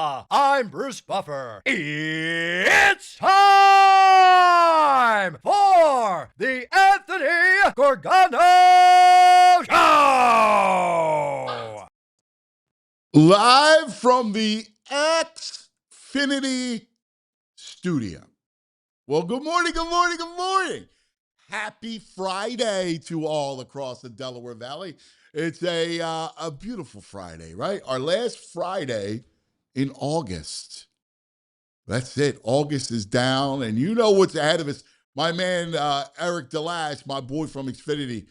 I'm Bruce Buffer. It's time for the Anthony Gorgano Show! Live from the Xfinity studio. Well, good morning, good morning, good morning. Happy Friday to all across the Delaware Valley. It's a beautiful Friday, right? Our last Friday in August. That's it. August is down, and you know what's ahead of us. My man, Eric Delash, my boy from Xfinity,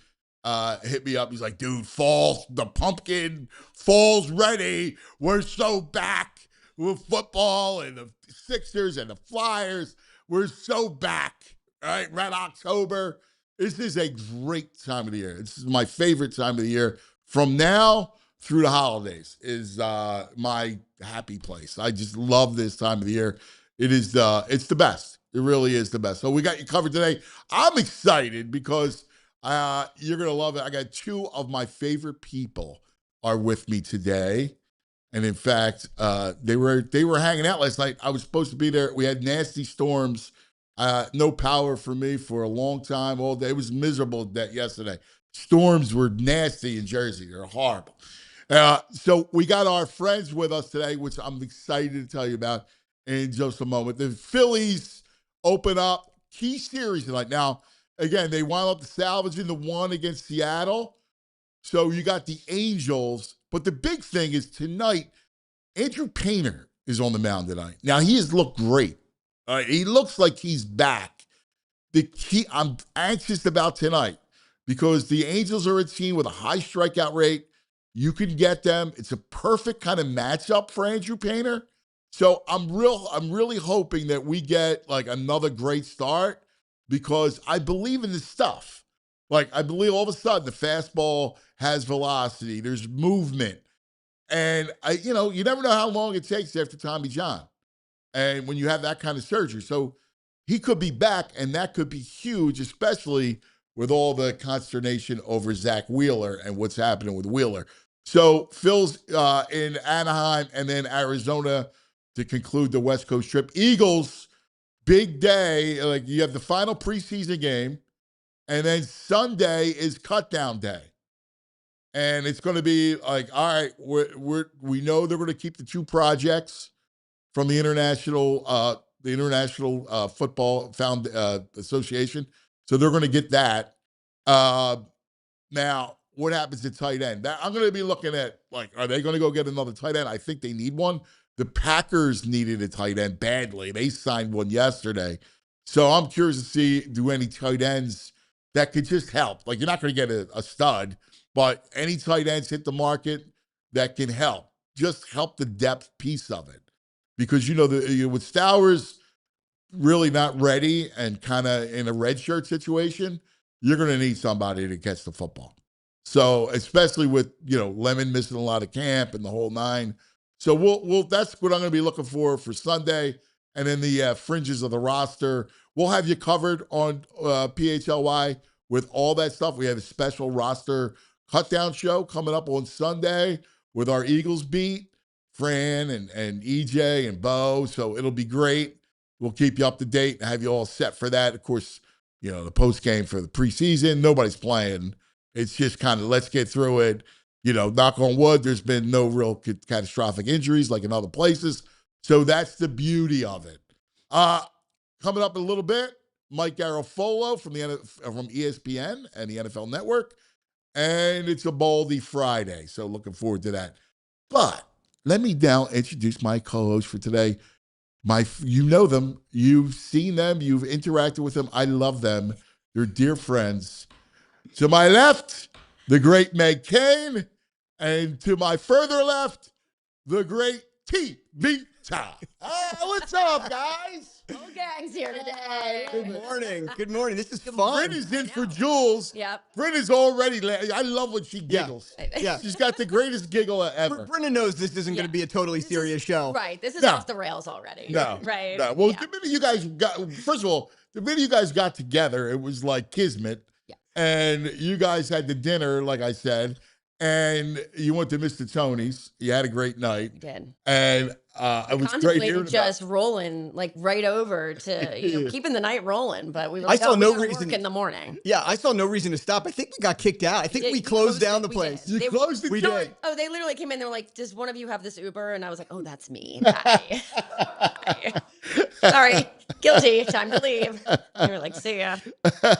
hit me up. He's like, dude, the pumpkin, fall's ready. We're so back with football and the Sixers and the Flyers. We're so back, right? Red October. This is a great time of the year. This is my favorite time of the year. From now through the holidays is my happy place. I just love this time of the year. It's the best. It really is the best. So we got you covered today. I'm excited because you're going to love it. I got two of my favorite people are with me today. And in fact, they were hanging out last night. I was supposed to be there. We had nasty storms. No power for me for a long time. All day. It was miserable yesterday. Storms were nasty in Jersey. They're horrible. So we got our friends with us today, which I'm excited to tell you about in just a moment. The Phillies open up key series tonight. Now, again, they wound up salvaging the one against Seattle. So you got the Angels. But the big thing is tonight, Andrew Painter is on the mound tonight. Now, he has looked great. He looks like he's back. I'm anxious about tonight because the Angels are a team with a high strikeout rate. You can get them. It's a perfect kind of matchup for Andrew Painter. So I'm really hoping that we get like another great start because I believe in this stuff. Like I believe all of a sudden the fastball has velocity. There's movement. And you never know how long it takes after Tommy John. And when you have that kind of surgery. So he could be back, and that could be huge, especially with all the consternation over Zach Wheeler and what's happening with Wheeler. So Phil's in Anaheim and then Arizona to conclude the West Coast trip. Eagles, big day. Like you have the final preseason game, and then Sunday is cutdown day. And it's going to be like, all right, we know they're going to keep the two projects from the International Football Association. So they're going to get that. Now, what happens to tight end? I'm going to be looking at, like, are they going to go get another tight end? I think they need one. The Packers needed a tight end badly. They signed one yesterday. So I'm curious to see, do any tight ends that could just help? Like, you're not going to get a stud, but any tight ends hit the market that can help. Just help the depth piece of it. Because, with Stowers really not ready and kind of in a red shirt situation, you're going to need somebody to catch the football. So, especially with, Lemon missing a lot of camp and the whole nine. So, we'll that's what I'm going to be looking for Sunday. And then the fringes of the roster. We'll have you covered on PHLY with all that stuff. We have a special roster cut-down show coming up on Sunday with our Eagles beat. Fran and EJ and Bo, so it'll be great. We'll keep you up to date and have you all set for that. Of course, the post game for the preseason, nobody's playing. It's just kind of let's get through it. Knock on wood, there's been no real catastrophic injuries like in other places. So that's the beauty of it. Coming up in a little bit, Mike Garafolo from ESPN and the NFL Network, and it's a Baldy Friday. So looking forward to that. But let me now introduce my co-host for today. You know them. You've seen them. You've interacted with them. I love them. They're dear friends. To my left, the great Meg Kane. And to my further left, the great T. Vita. What's up, guys? Whole gang's here today. Good morning. Good morning. This is fun. Bryn is in for Jules. Yep. Bryn is already. I love when she giggles. Yeah. She's got the greatest giggle ever. Brenna knows this isn't going to be a totally serious show. Right. This is No. off the rails already. No. Right. No. Well, Yeah. the minute you guys first of all, the minute you guys got together, it was like kismet. Yeah. And you guys had the dinner, like I said. and you went to Mr. Tony's. You had a great night. I did. And it was great hearing just rolling like right over to keeping the night rolling, but we I saw no we reason work in the morning. Yeah, I saw no reason to stop. I think we got kicked out. I think we closed down the place. You closed the joint. Oh, they literally came in. They were like, "Does one of you have this Uber?" And I was like, "Oh, that's me. Bye. Bye. Sorry, guilty. Time to leave." And you were like, "See ya."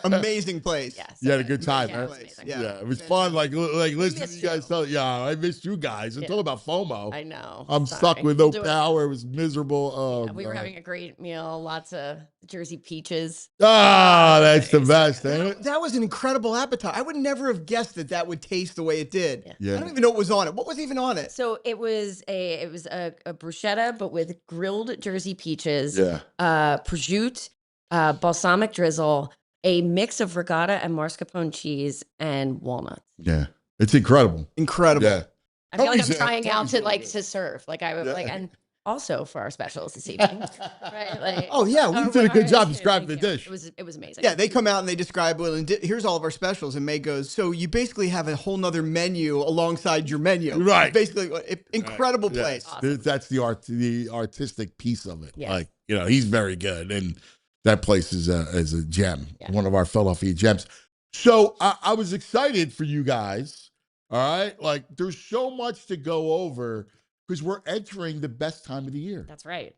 Amazing place. Yes. You had a good time, Yeah, right? it was amazing. Yeah, it was fun. Like listen to you guys tell. Yeah, I missed you guys. I'm talking about FOMO. I know. I'm stuck with no power. It was miserable. Oh, we were having a great meal. Lots of Jersey peaches. Ah, that's the best, ain't it? That was an incredible appetite. I would never have guessed that would taste the way it did. Yeah. I don't even know what was on it. What was even on it? So it was a bruschetta, but with grilled Jersey peaches. Yeah. Prosciutto, balsamic drizzle, a mix of regatta and mascarpone cheese, and walnuts. Yeah, it's incredible. Incredible. Yeah. I feel like I'm Tony's- trying out to Tony's to serve. Like I would like, and also for our specials this evening, right? Like, Oh yeah, we You did a good job describing the thank you. dish. It was amazing. Yeah, they come out and they describe, well, and here's all of our specials. And May goes, so you basically have a whole nother menu alongside your menu. Right. Basically, incredible Yeah. place. Awesome. That's the artistic piece of it. Yes. Like, he's very good, and that place is a gem, Yeah. one of our Philadelphia gems. So I was excited for you guys. All right, like there's so much to go over because we're entering the best time of the year. That's right.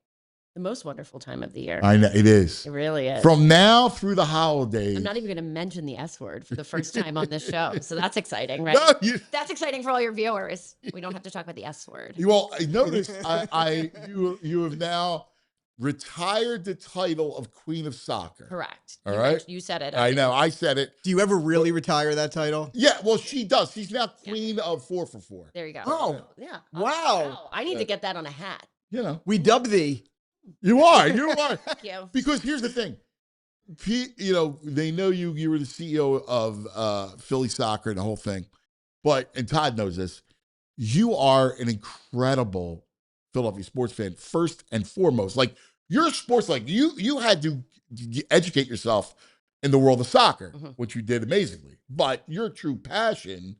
The most wonderful time of the year. I know it is. It really is. From now through the holidays. I'm not even going to mention the S word for the first time on this show, so that's exciting, right? No, That's exciting for all your viewers. We don't have to talk about the S word. well, I noticed you have now retired the title of Queen of Soccer. Correct. All right. You said it. I know. I said it. Do you ever really retire that title? Yeah, well, she does. She's now Queen of 4 for 4. There you go. Oh. Yeah. Wow. I need to get that on a hat. We dub thee. You are. You are. Thank you. Because here's the thing. They know you were the CEO of Philly Soccer and the whole thing. And Todd knows this, you are an incredible Philadelphia sports fan, first and foremost. Like, you're sports, like you had to educate yourself in the world of soccer, which you did amazingly. But your true passion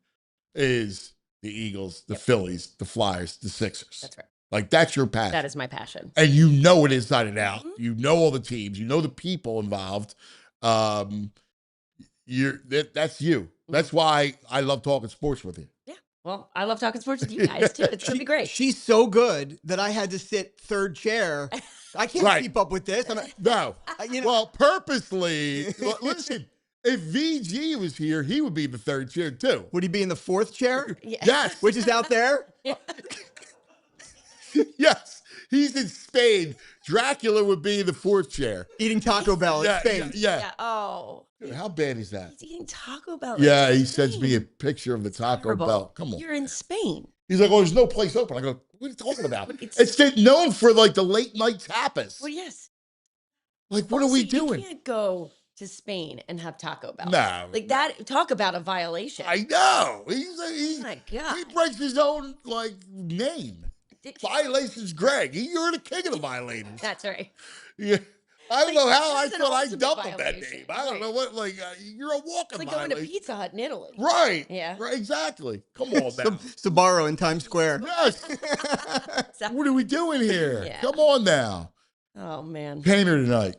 is the Eagles, the Phillies, the Flyers, the Sixers. That's right. Like, that's your passion. That is my passion. And you know it inside and out. You know all the teams. You know the people involved. That's you. That's why I love talking sports with you. Yeah. Well, I love talking sports with you guys too. It's gonna be great. She's so good that I had to sit third chair. I can't keep up with this. No. Well, purposely. Listen, if VG was here, he would be in the third chair too. Would he be in the fourth chair? Yes. Which is out there? Yes. He's in Spain. Dracula would be in the fourth chair. Eating Taco Bell in Spain. Yeah. Oh. Dude, how bad is that? He's eating Taco Bell. Yeah, in he sends Spain. me a picture of the Taco Terrible. Bell. Come on. You're in Spain. He's like, oh, there's no place open. I go, what are you talking about? It's- It's known for like the late night tapas. Well, yes. Like, what are we doing? You can't go to Spain and have Taco Bell. No. Like that. Talk about a violation. I know. Oh my God. He breaks his own name. Violations, Greg. You're the king of the violators. That's right. Yeah. I don't know how I That's an thought I ultimate dumped him that violation. name. I don't know what, you're a walking It's like violation. going to Pizza Hut in Italy. Right. Yeah. Right, exactly. Come on now. Sbarro in Times Square. Yes. What are we doing here? Yeah. Come on now. Oh man. Painter tonight.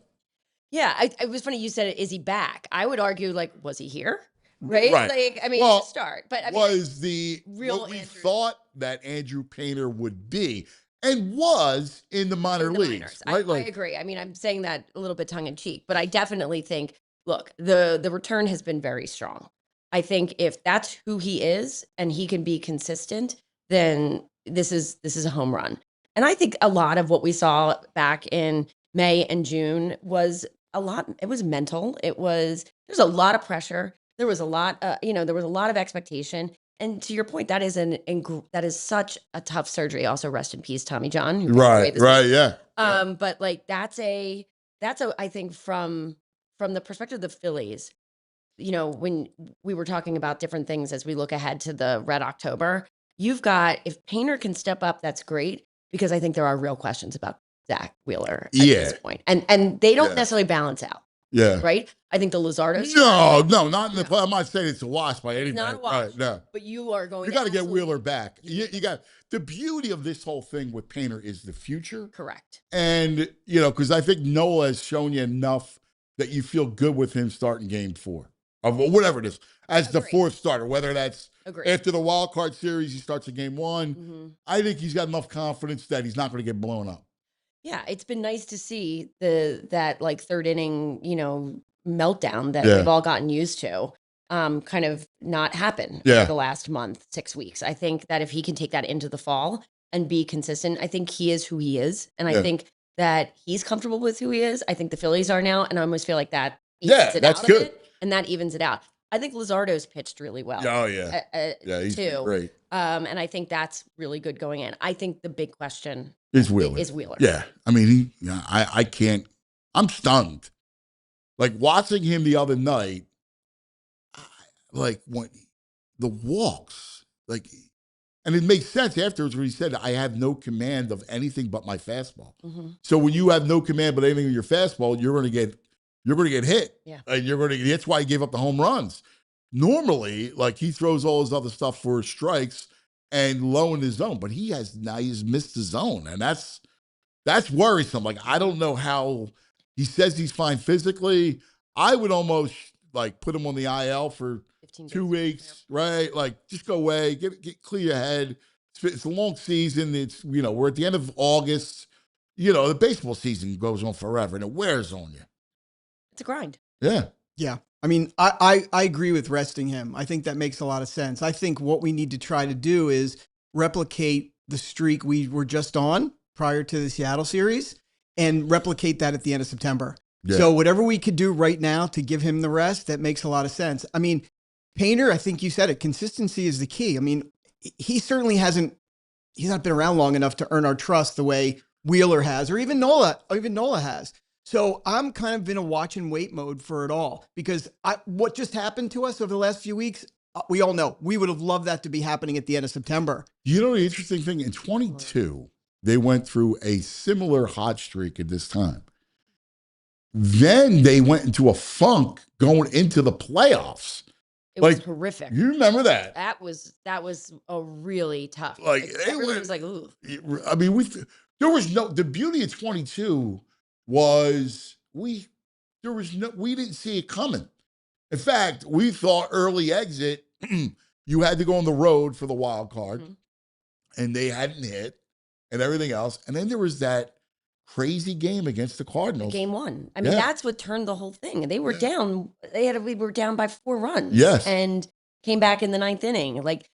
Yeah, it was funny you said, is he back? I would argue, like, was he here? Right? Right. Like, I mean, Well, to start. But I mean, was the real what we Andrew. thought that Andrew Painter would be and was in the minor in the leagues. minors. Right? I agree. I mean, I'm saying that a little bit tongue in cheek, but I definitely think, look, the return has been very strong. I think if that's who he is and he can be consistent, then this is a home run. And I think a lot of what we saw back in May and June was it was mental. There's a lot of pressure. There was a lot, there was a lot of expectation. And to your point, that is such a tough surgery. Also, rest in peace, Tommy John. who passed away this week. Yeah. But like that's a I think from the perspective of the Phillies, when we were talking about different things as we look ahead to the Red October, you've got, if Painter can step up, that's great, because I think there are real questions about Zach Wheeler at this point. And they don't necessarily balance out. Yeah. right? I think the Luzardos. No, not in the play. I'm not saying it's a wash by any not a means. wash. Right, no. But you are going You to got to get absolutely- Wheeler back. You got the beauty of this whole thing with Painter is the future. Correct. And, you know, because I think Noah has shown you enough that you feel good with him starting game 4 or whatever it is as the Agree. 4th starter, whether that's Agree. after the wild card series, he starts in game 1. Mhm. I think he's got enough confidence that he's not going to get blown up. Yeah, it's been nice to see that like third inning, meltdown that Yeah. we've all gotten used to, kind of not happen Yeah. for the last month, 6 weeks. I think that if he can take that into the fall and be consistent, I think he is who he is, and Yeah. I think that he's comfortable with who he is. I think the Phillies are now, and I almost feel like that Yeah, evens it that's out good. a bit, and that evens it out. I think Luzardo's pitched really well. Oh, yeah. Yeah, he's been too. great. And I think that's really good going in. I think the big question Is Wheeler. is Wheeler. Yeah. I mean, I can't. I'm stunned. Like watching him the other night, like when the walks, like, and it makes sense afterwards when he said, I have no command of anything but my fastball. Mhm. So when you have no command but anything of your fastball, you're going to get hit. Yeah. And that's why he gave up the home runs. Normally, like he throws all his other stuff for strikes and low in his zone, but he's missed the zone. And that's worrisome. Like, I don't know how he says he's fine physically. I would almost like put him on the IL for 15 2 days. weeks, right? Like, just go away, get clear your head. It's a long season. It's, we're at the end of August. The baseball season goes on forever and it wears on you. It's a grind. Yeah. Yeah. I mean, I agree with resting him. I think that makes a lot of sense. I think what we need to try to do is replicate the streak we were just on prior to the Seattle series and replicate that at the end of September. Yeah. So whatever we could do right now to give him the rest, that makes a lot of sense. I mean, Painter, I think you said it, consistency is the key. I mean, he certainly he's not been around long enough to earn our trust the way Wheeler has, or even Nola has. So I'm kind of in a watch and wait mode for it all because what just happened to us over the last few weeks, we all know we would have loved that to be happening at the end of September. The interesting thing, in 22, they went through a similar hot streak at this time. Then they went into a funk going into the playoffs. It was horrific. You remember that? That was a really tough. Like, everyone was like, ooh. I mean, the beauty of 22 was we didn't see it coming. In fact, we thought early exit, you had to go on the road for the wild card, and they hadn't hit and everything else. And then there was that crazy game against the Cardinals. Game 1. I mean, that's what turned the whole thing. They were down. We were down by 4 runs. Yes. And came back in the 9th inning. Like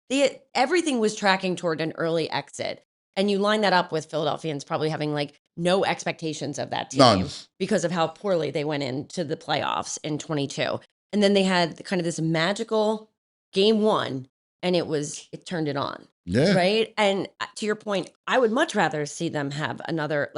everything was tracking toward an early exit. And you line that up with Philadelphians probably having like no expectations of that team. None. Because of how poorly they went into the playoffs in 22. And then they had kind of this magical game 1 and it turned it on. Yeah. Right. And to your point, I would much rather see them have another,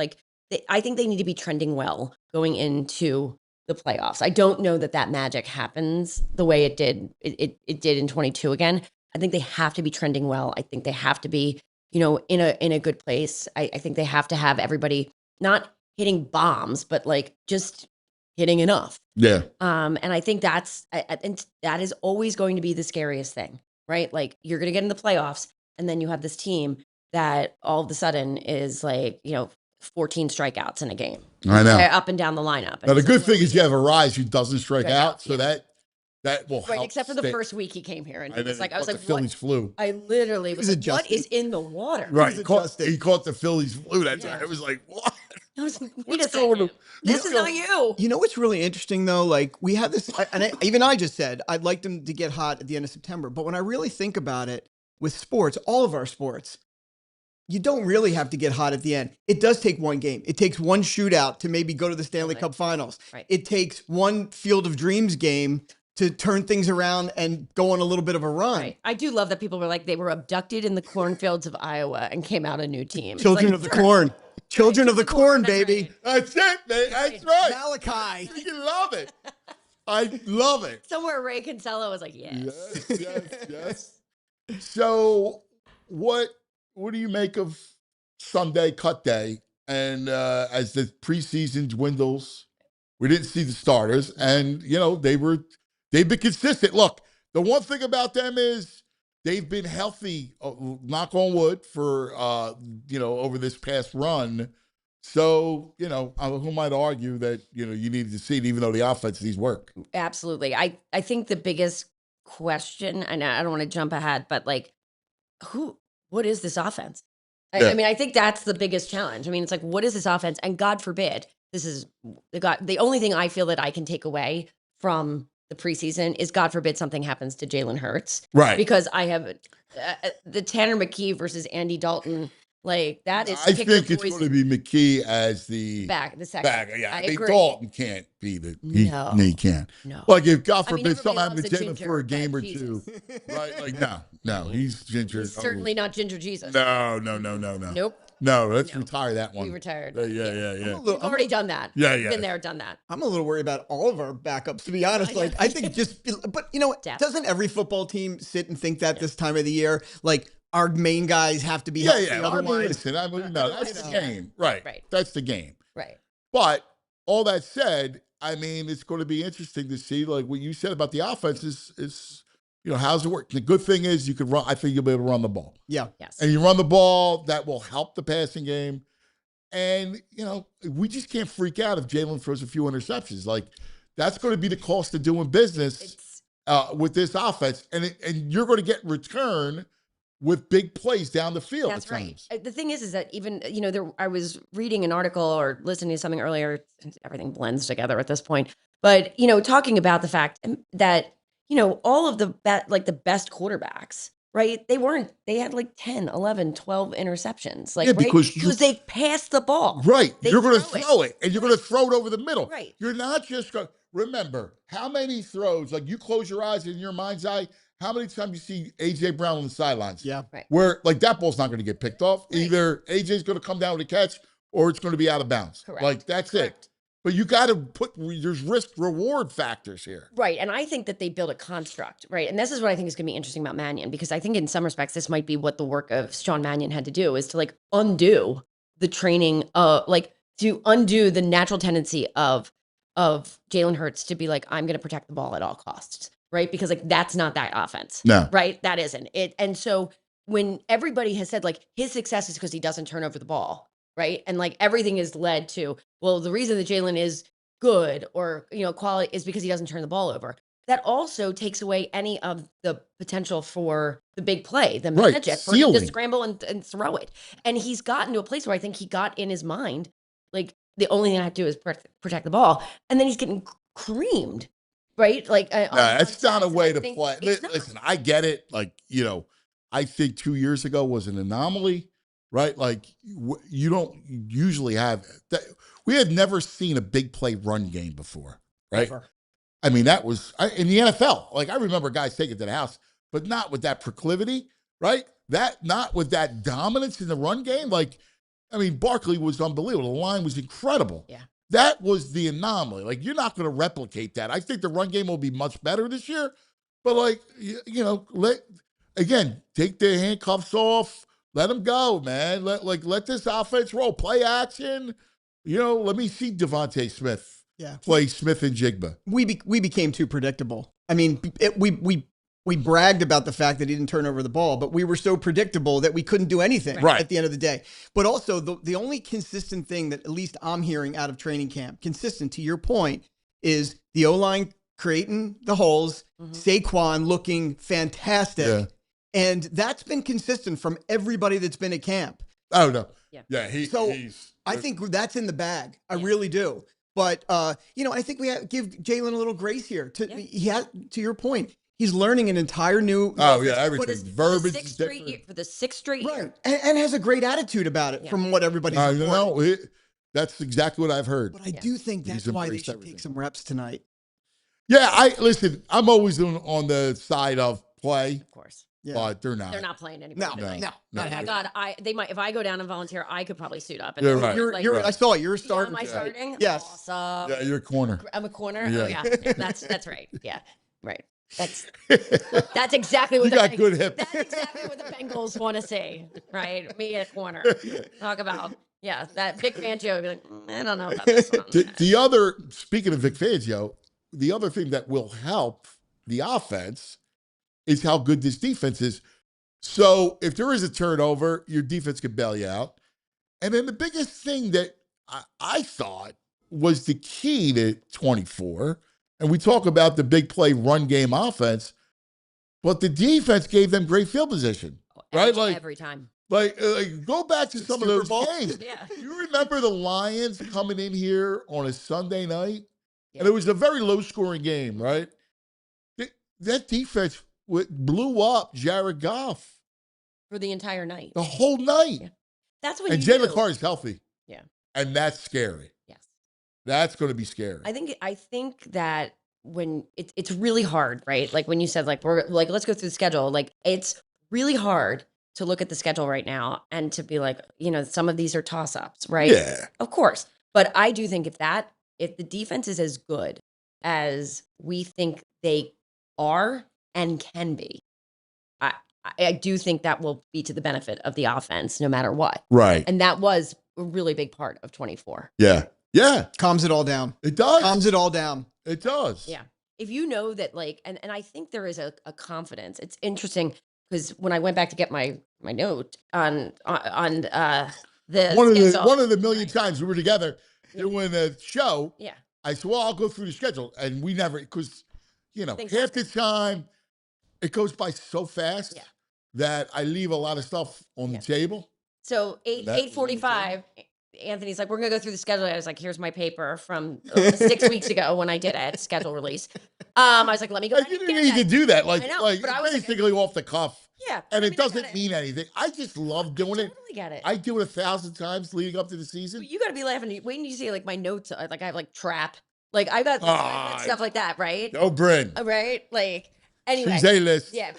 I think they need to be trending well going into the playoffs. I don't know that magic happens the way it did. It did in 22 again. I think they have to be trending well. I think they have to be, in a good place. I think they have to have everybody not hitting bombs, but like just hitting enough. Yeah. And I think that is always going to be the scariest thing, right? Like you're going to get in the playoffs and then you have this team that all of a sudden is like, 14 strikeouts in a game. I know. Up and down the lineup. Now, the good thing is you have a Rise who doesn't strike out, so that will help. Except for the first week he came here and he was like, I was like, the Phillies flu. I literally was like, what is in the water? Right. He caught the Phillies flu. That's right. It was like, what? I was like, What's going on? This is not you. You know what's really interesting though? Like we have this, even I just said I'd like them to get hot at the end of September. But when I really think about it, with sports, all of our sports, you don't really have to get hot at the end. It does take one game. It takes one shootout to maybe go to the Stanley Cup Finals. Right. It takes one Field of Dreams game to turn things around and go on a little bit of a run. Right. I do love that people were like, they were abducted in the cornfields of Iowa and came out a new team. Children of the Corn. Children of the Corn, baby. That's it, man. That's right. Malachi. You love it. I love it. Somewhere Ray Kinsella was like, yes. Yes. So what do you make of Sunday cut day? And as the preseason dwindles, We didn't see the starters, and they've been consistent. Look, the one thing about them is they've been healthy, knock on wood, for over this past run. So, who might argue that, you needed to see it, even though the offense needs work. Absolutely. I think the biggest question, and I don't want to jump ahead, but like, what is this offense? I mean, I think that's the biggest challenge. I mean, it's like, what is this offense? And God forbid, this is the only thing I feel that I can take away from the preseason is, God forbid, something happens to Jalen Hurts. Right. Because I have the Tanner McKee versus Andy Dalton. Like, that is. I think it's going to be McKee as the second. back. Yeah, I agree. Dalton can't be the. No, he can't. No. Like, if God forbid something everybody happened to loves Jalen a for a ginger, game but or Jesus. two, right? Like, no, he's ginger. He's certainly not Ginger Jesus. No. Nope. No, let's retire that one. We retired. Yeah. We've already done that. Yeah. Been there, done that. I'm a little worried about all of our backups, to be honest. Like, I think but doesn't every football team sit and think that this time of the year? Like, our main guys have to be healthy. Otherwise, that's the game. Right. That's the game. Right. But all that said, I mean, it's going to be interesting to see, like what you said about the offense is how's it work? The good thing is you can run. I think you'll be able to run the ball. Yeah. Yes. And you run the ball, that will help the passing game. And, we just can't freak out if Jalen throws a few interceptions. Like, that's going to be the cost of doing business with this offense. And you're going to get return with big plays down the field. That's right. The thing is that even, I was reading an article or listening to something earlier, everything blends together at this point, but, talking about the fact that, all of the best quarterbacks, right? They had like 10, 11, 12 interceptions. Like, because they passed the ball. Right. You're going to throw it, and you're going to throw it over the middle. Right. You're not just going to, remember, how many throws, like you close your eyes in your mind's eye, how many times you see A.J. Brown on the sidelines? Yeah. Right. Where, like, that ball's not going to get picked off. Right. Either A.J.'s going to come down with a catch or it's going to be out of bounds. Correct. Like, that's it. But you got to there's risk-reward factors here. Right. And I think that they build a construct, right? And this is what I think is going to be interesting about Mannion, because I think in some respects, this might be what the work of Sean Mannion had to do, is to like undo the training, to undo the natural tendency of Jalen Hurts to be like, I'm going to protect the ball at all costs, right? Because like, that's not that offense. No. Right? That isn't it. And so when everybody has said like his success is because he doesn't turn over the ball, right? And like everything is led to, well, the reason that Jalen is good or, quality is because he doesn't turn the ball over. That also takes away any of the potential for the big play, the magic, for him to scramble and throw it. And he's gotten to a place where I think he got in his mind, like, the only thing I have to do is protect the ball. And then he's getting creamed, right? Like, it's not a way to play. Listen, I get it. Like, I think 2 years ago was an anomaly, right? Like, you don't usually have that. We had never seen a big play run game before, right? Never. I mean, that was in the NFL. Like, I remember guys taking it to the house, but not with that proclivity, right? Not with that dominance in the run game. Like, I mean, Barkley was unbelievable. The line was incredible. Yeah. That was the anomaly. Like, you're not going to replicate that. I think the run game will be much better this year. But, like, take the handcuffs off. Let them go, man. Let this offense roll. Play action. Let me see Devontae Smith play Smith and Jigba. We became too predictable. I mean, we bragged about the fact that he didn't turn over the ball, but we were so predictable that we couldn't do anything at the end of the day. But also, the only consistent thing that at least I'm hearing out of training camp, consistent to your point, is the O-line creating the holes, Saquon looking fantastic. Yeah. And that's been consistent from everybody that's been at camp. Oh, no. Yeah. I think that's in the bag. I really do. But, I think we have to give Jalen a little grace here. To your point, he's learning an entire new. Oh, yeah, everything. Verbiage is different. For the sixth straight year. And has a great attitude about it from what everybody's reporting. That's exactly what I've heard. But I do think that's why they should take some reps tonight. Yeah, listen, I'm always on the side of play. Of course. Yeah. But they're not. They're not playing anymore. No. Oh my God, they might. If I go down and volunteer, I could probably suit up. And You're right. I saw it. You're starting. Am I starting? Yes. Awesome. Yeah, you're a corner. I'm a corner. Yeah. Oh yeah, that's right. Yeah, right. That's exactly what you got good hips. That's exactly what the Bengals want to see, right? Me at corner. Talk about Yeah, that Vic Fangio would be like, I don't know about this one. The other, speaking of Vic Fangio, the other thing that will help the offense is how good this defense is. So if there is a turnover, your defense can bail you out. And then the biggest thing that I thought was the key to 24, and we talk about the big play run game offense, but the defense gave them great field position, right? Every time. Like go back to some of those Super games. Yeah. You remember the Lions coming in here on a Sunday night? Yeah. And it was a very low-scoring game, right? That defense blew up Jared Goff For the entire night. the whole night. Yeah. That's when And you Jalen knew. Carr is healthy. Yeah. And that's scary. Yes. That's going to be scary. I think that when it's really hard, right? Like when you said like we're like let's go through the schedule. Like it's really hard to look at the schedule right now and to be like, some of these are toss-ups, right? Yeah. Of course. But I do think if the defense is as good as we think they are and can be, I do think that will be to the benefit of the offense no matter what. Right. And that was a really big part of 24. Yeah. Yeah. Calms it all down. It does. Calms it all down. It does. Yeah. If you know that and I think there is a confidence. It's interesting because when I went back to get my note on the One of the million times we were together doing a show, Yeah. I said, well, I'll go through the schedule. And we never, because, Things half the time it goes by so fast Yeah. that I leave a lot of stuff on the table. So That- 8:45, Anthony's like, we're gonna go through the schedule. I was like, here's my paper from 6 weeks ago when I did it, schedule release. I was like, let me go. Like, you didn't need to do that. Like, I know, like but I was like- basically off the cuff. Yeah. And I it mean, I doesn't gotta- mean anything. I just love doing it. Totally get it. I do it 1,000 times leading up to the season. You got to be laughing. Waiting to see like my notes. Like I have like trap. Like I got stuff like that, right? Oh, Bryn. Right. Like anyway. She's A-list. Yeah,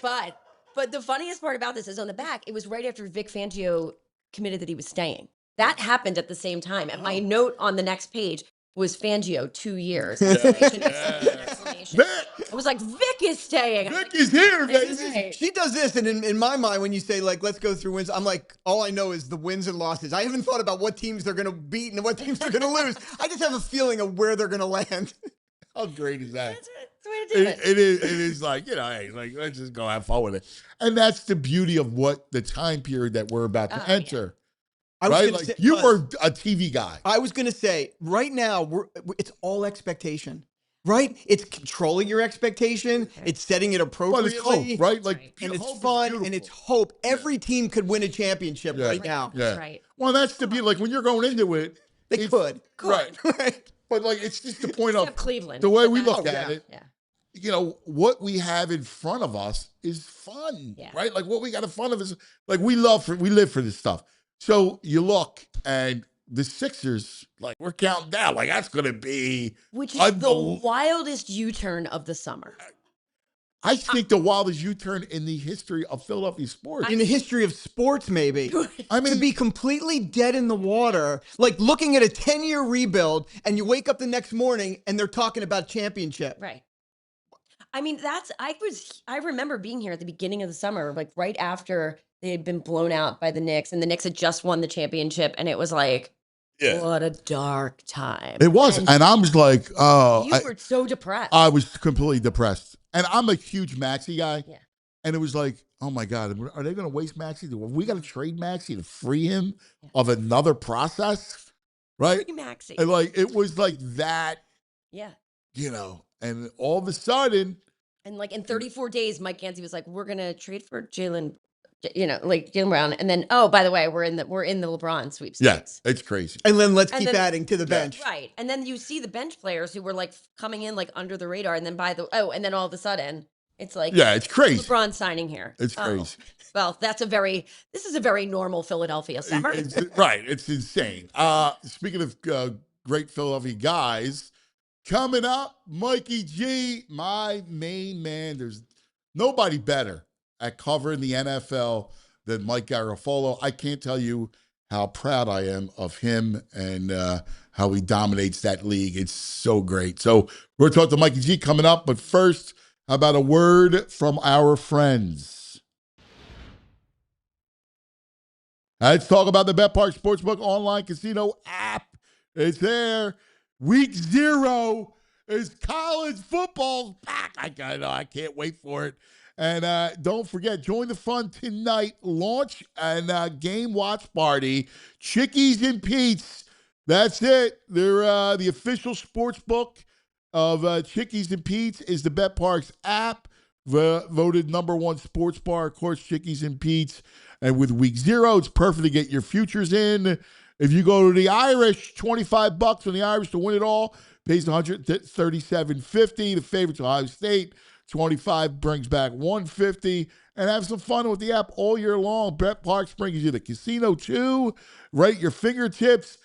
but the funniest part about this is on the back. It was right after Vic Fangio committed that he was staying. That happened at the same time. And my note on the next page was Fangio 2 years. Exclamation, exclamation. Vic, I was like, Vic is staying. I'm Vic like, is here, "This baby. is right." She does this, and in my mind, when you say, like, let's go through wins, I'm like, all I know is the wins and losses. I haven't thought about what teams they're going to beat and what teams they're going to lose. I just have a feeling of where they're going to land. How great is that? That's the way to do it. It is like, hey, like, let's just go have fun with it. And that's the beauty of what the time period that we're about to enter. I was Right? gonna Like, say, you were a TV guy. I was going to say, right now, it's all expectation, right? It's controlling your expectation. It's setting it But appropriately. it's hope, right? Like, And it's hope is fun, beautiful. and it's hope. Every team could win a championship Yeah. right now. Yeah. Right. Well, that's the beauty. Like, when you're going into it, They it's- could. Right. Right. But, like, it's just the point Except of Cleveland. the way but we that's- look at it. Yeah. What we have in front of us is fun, Yeah. right? Like what we got in front of us, like we live for this stuff. So you look and the Sixers, like we're counting down, like that's going to be, Which is the Unbel- wildest U-turn of the summer. I think the wildest U-turn in the history of Philadelphia sports. In the history of sports, maybe. I To mean, be completely dead in the water, like looking at a 10-year rebuild, and you wake up the next morning and they're talking about championship. Right. I mean, I remember being here at the beginning of the summer, like right after they had been blown out by the Knicks and the Knicks had just won the championship. And it was like, what a dark time. it was. And I was like, oh, You were so depressed. I was completely depressed. And I'm a huge Maxey guy. Yeah. And it was like, oh my God, are they going to waste Maxey? We got to trade Maxey to free him of another process, right? Free Maxey. And like it was like that, Yeah. and all of a sudden, And like in 34 days, Mike Yancey was like, we're going to trade for Jalen, like Jalen Brown. And then, oh, by the way, we're in the LeBron sweepstakes. yeah, it's crazy. And then let's And keep then- adding to the bench. Right. And then you see the bench players who were like coming in like under the radar. And then and then all of a sudden it's like, Yeah, it's crazy. LeBron signing here. It's Oh. crazy. Well, this is a very normal Philadelphia summer. Right, it's insane. Speaking of great Philadelphia guys, coming up, Mikey G, my main man. There's nobody better at covering the NFL than Mike Garafolo. I can't tell you how proud I am of him and how he dominates that league. It's so great. So we're talking to Mikey G coming up, but first, how about a word from our friends? Let's talk about the PARX Sportsbook online casino app. It's there. Week 0 is college football's back. I can't wait for it. And don't forget, join the fun tonight. Launch and game watch party. Chickies and Pete's. That's it. They're the official sports book of Chickies and Pete's is the PARX app. Voted #1 sports bar, of course, Chickies and Pete's. And with week 0, it's perfect to get your futures in. If you go to the Irish, $25 on the Irish to win it all. Pays $137.50. The favorites, Ohio State, 25 brings back $150. And have some fun with the app all year long. PARX brings you the casino too, right at your fingertips.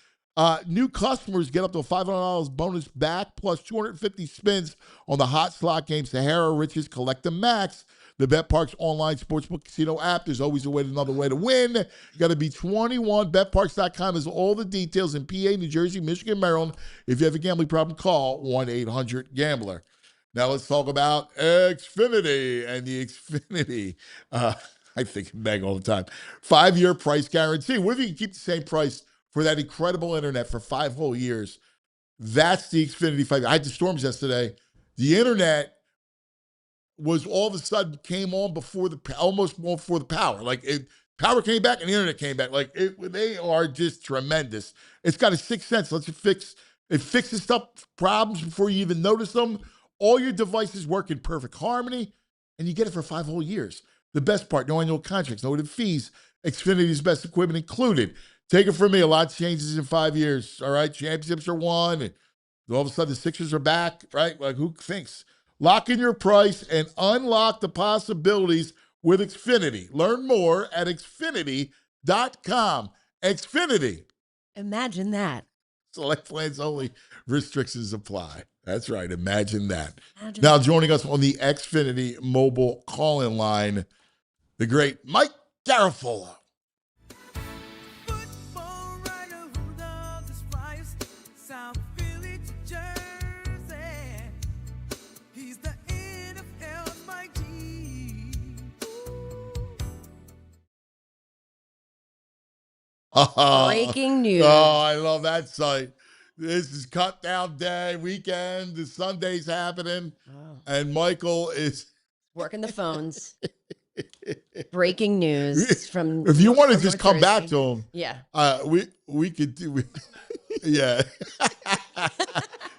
New customers get up to $500 bonus back, plus 250 spins on the hot slot game Sahara Riches Collect the Max. The PARX online sportsbook casino app. There's always another way to win. You got to be 21. BetParx.com has all the details in PA, New Jersey, Michigan, Maryland. If you have a gambling problem, call 1-800-GAMBLER. Now let's talk about Xfinity and the Xfinity. I think Meg all the time. 5-year price guarantee. What if you can keep the same price for that incredible internet for 5 whole years? That's the Xfinity 5. I had the storms yesterday. The internet was all of a sudden came on almost before the power. Power came back and the internet came back. They are just tremendous. It's got a 6th sense. It fixes problems before you even notice them. All your devices work in perfect harmony, and you get it for 5 whole years. The best part, no annual contracts, no hidden fees. Xfinity's best equipment included. Take it from me, a lot changes in 5 years, all right? Championships are won, and all of a sudden the Sixers are back, right? Who thinks? Lock in your price and unlock the possibilities with Xfinity. Learn more at Xfinity.com. Xfinity. Imagine that. Select plans only. Restrictions apply. That's right. Imagine that. Now joining us on the Xfinity mobile call-in line, the great Mike Garafolo. Breaking news. Oh, I love that site. This is cut down day, weekend, the Sunday's happening, and Michael is working the phones. Breaking news from. If you want to just come back to him, yeah, we could do. Yeah,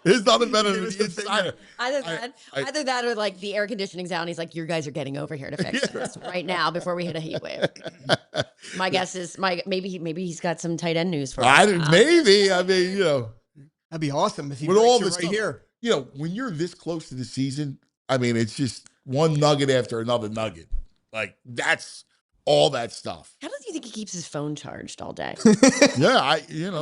there's nothing better than the insider. Either that or like the air conditioning's out and he's like, "You guys are getting over here to fix this right now before we hit a heat wave." My guess is maybe he's got some tight end news for us. Maybe. I mean, that'd be awesome if he with all this this right stuff, here. When you're this close to the season, I mean, it's just one nugget after another nugget. That's all that stuff. How does he think he keeps his phone charged all day? Yeah, I mean,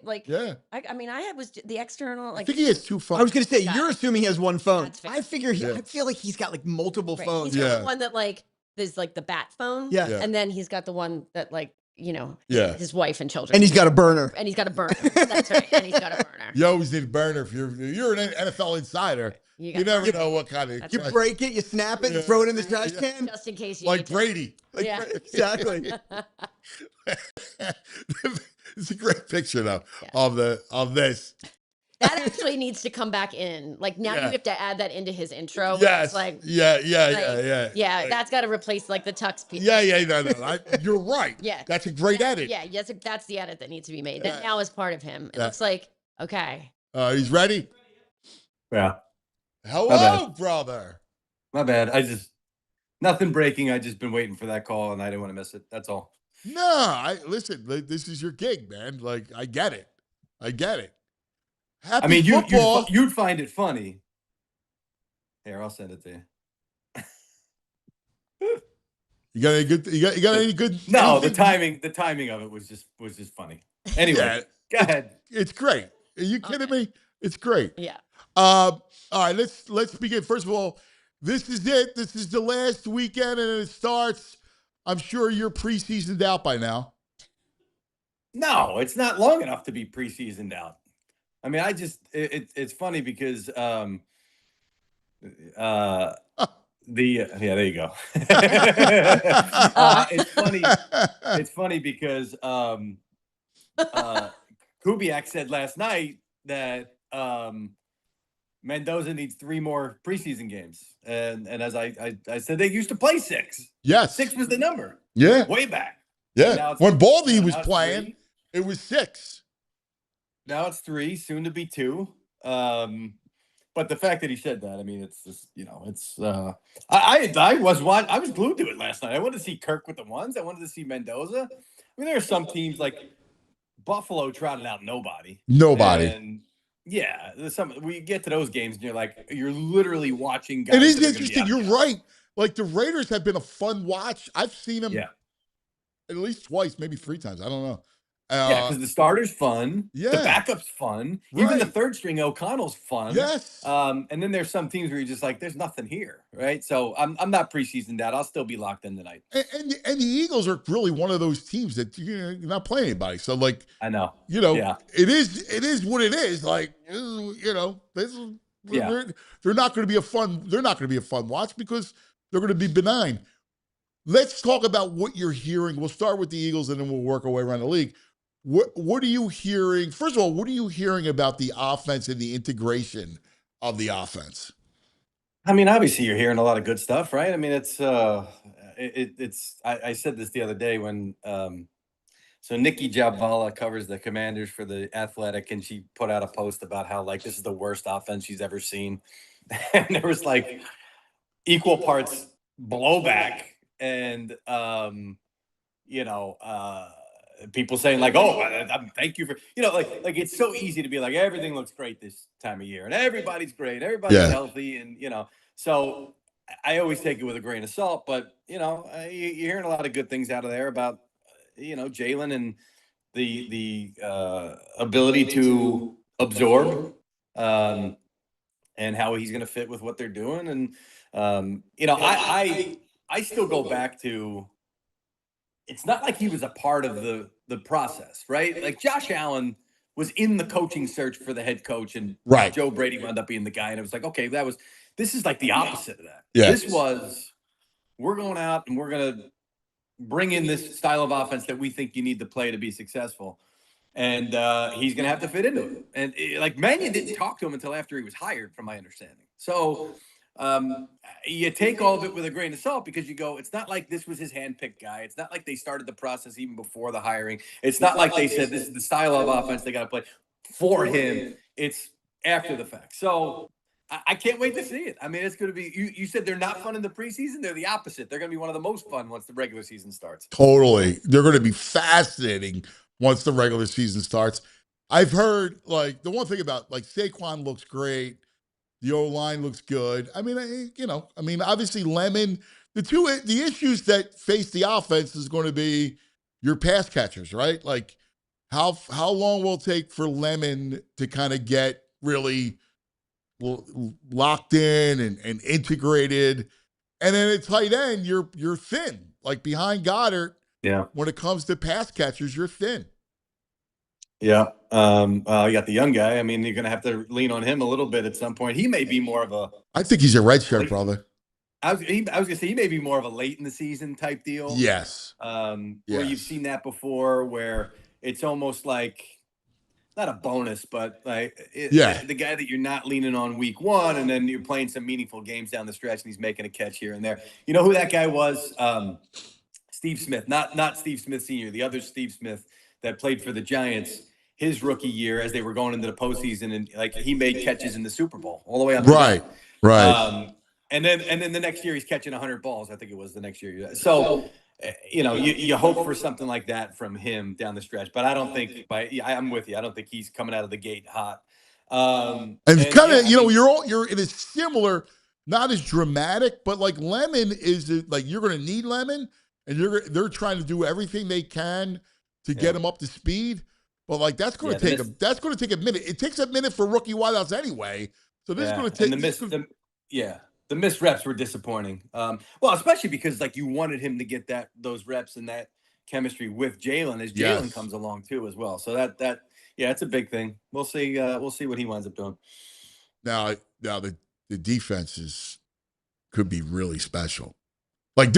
like, yeah. I mean, I was the external. Like, I think he has 2 phones. I was going to say, you're assuming he has one phone. That's I figure I feel like he's got like multiple phones. He's got the one that like there's like the bat phone. Yeah. And then he's got the one that like, his wife and children. And he's got a burner. That's right. And he's got a burner. You always need a burner if you're an NFL insider. You never know what kind of. You break it, you snap it, and throw it in the trash can. Just in case you like Brady. Exactly. It's a great picture though of this. That actually needs to come back in. Like now you have to add that into his intro. Yes. It's like, Yeah. That's got to replace like the tux piece. No. You're right. Yeah. That's a great edit. Yeah. Yes. That's the edit that needs to be made. That now is part of him. It looks like, okay. He's ready. Yeah. Hello, brother. My bad. Nothing breaking. I just been waiting for that call and I didn't want to miss it. That's all. No, listen, this is your gig, man. Like, I get it. Happy I mean, football. you'd find it funny. Here, I'll send it to you. You got any good? You got any good? No, anything? the timing of it was just funny. Anyway, go ahead. It's great. Are you kidding me? It's great. Yeah. All right, let's begin. First of all, this is it. This is the last weekend, and it starts. I'm sure you're preseasoned out by now. No, it's not long enough to be preseasoned out. I mean, it's funny because Yeah, there you go. It's funny because Kubiak said last night that Mendoza needs 3 more preseason games, and as I said, they used to play 6. Yes. 6 was the number. Yeah. Way back. Yeah. Now When Baldy now was it's playing, 3. it was 6. Now it's 3, soon to be 2. But the fact that he said that, I mean, it's just, it's I was glued to it last night. I wanted to see Kirk with the ones. I wanted to see Mendoza. I mean, there are some teams like Buffalo trotted out nobody. And yeah, we get to those games and you're literally watching guys. It is interesting. You're right. Like the Raiders have been a fun watch. I've seen them at least twice, maybe 3 times. I don't know. Because the starter's fun. Yeah. The backup's fun. Right. Even the third string O'Connell's fun. Yes. And then there's some teams where you're just like, there's nothing here, right? So I'm not preseasoned out. I'll still be locked in tonight. And the Eagles are really one of those teams that you're not playing anybody. So like, I know. It is what it is. Like, they're not going to be a fun watch because they're going to be benign. Let's talk about what you're hearing. We'll start with the Eagles and then we'll work our way around the league. What are you hearing? First of all, what are you hearing about the offense and the integration of the offense? I mean, obviously you're hearing a lot of good stuff, right? I mean, it's I said this the other day when so Nikki Jabvala covers the Commanders for the Athletic, and she put out a post about how like this is the worst offense she's ever seen. And there was like equal parts blowback and people saying like, oh, thank you for, like it's so easy to be like, everything looks great this time of year and everybody's great, everybody's healthy. And, so I always take it with a grain of salt, but you're hearing a lot of good things out of there about, Jalen and the ability to absorb, and how he's going to fit with what they're doing. And, I still go back to, it's not like he was a part of the process, right? Like Josh Allen was in the coaching search for the head coach, and Joe Brady wound up being the guy. And it was like, okay, this is like the opposite of that. Yeah. This was, we're going out and we're going to bring in this style of offense that we think you need to play to be successful. And he's going to have to fit into it. And like Mannion didn't talk to him until after he was hired, from my understanding. So you take all of it with a grain of salt because you go, it's not like this was his handpicked guy. It's not like they started the process even before the hiring. It's not like they said this is the style of offense they got to play for him. It's after the fact. So I can't wait to see it. I mean, it's going to be, you said they're not fun in the preseason. They're the opposite. They're going to be one of the most fun once the regular season starts. Totally. They're going to be fascinating once the regular season starts. I've heard like the one thing about like Saquon looks great. The O-line looks good. I mean, obviously Lemon, the issues that face the offense is going to be your pass catchers, right? Like how long will it take for Lemon to kind of get really locked in and integrated? And then at tight end, you're thin. Like behind Goddard, when it comes to pass catchers, you're thin. Yeah. You got the young guy. I mean, you're going to have to lean on him a little bit at some point. He may be more of a, I think he's a redshirt brother. I was going to say he may be more of a late in the season type deal. Yes. Where you've seen that before, where it's almost like not a bonus, but like the guy that you're not leaning on week one, and then you're playing some meaningful games down the stretch, and he's making a catch here and there. You know who that guy was? Steve Smith, not Steve Smith Sr., the other Steve Smith that played for the Giants his rookie year as they were going into the postseason, and like he made catches in the Super Bowl all the way up. Right. And then the next year he's catching 100 balls. I think it was the next year. So, you hope for something like that from him down the stretch, but I don't think I'm with you. I don't think he's coming out of the gate hot. And kind of, you're in a similar, not as dramatic, but like Lemon is like, you're going to need Lemon, and they're trying to do everything they can to get him up to speed. But like that's going to take a minute. It takes a minute for rookie wideouts anyway. So this is going to take the missed reps were disappointing. Well, especially because like you wanted him to get those reps and that chemistry with Jalen as Jalen comes along too as well. So it's a big thing. We'll see. We'll see what he winds up doing. Now the defense is could be really special. Like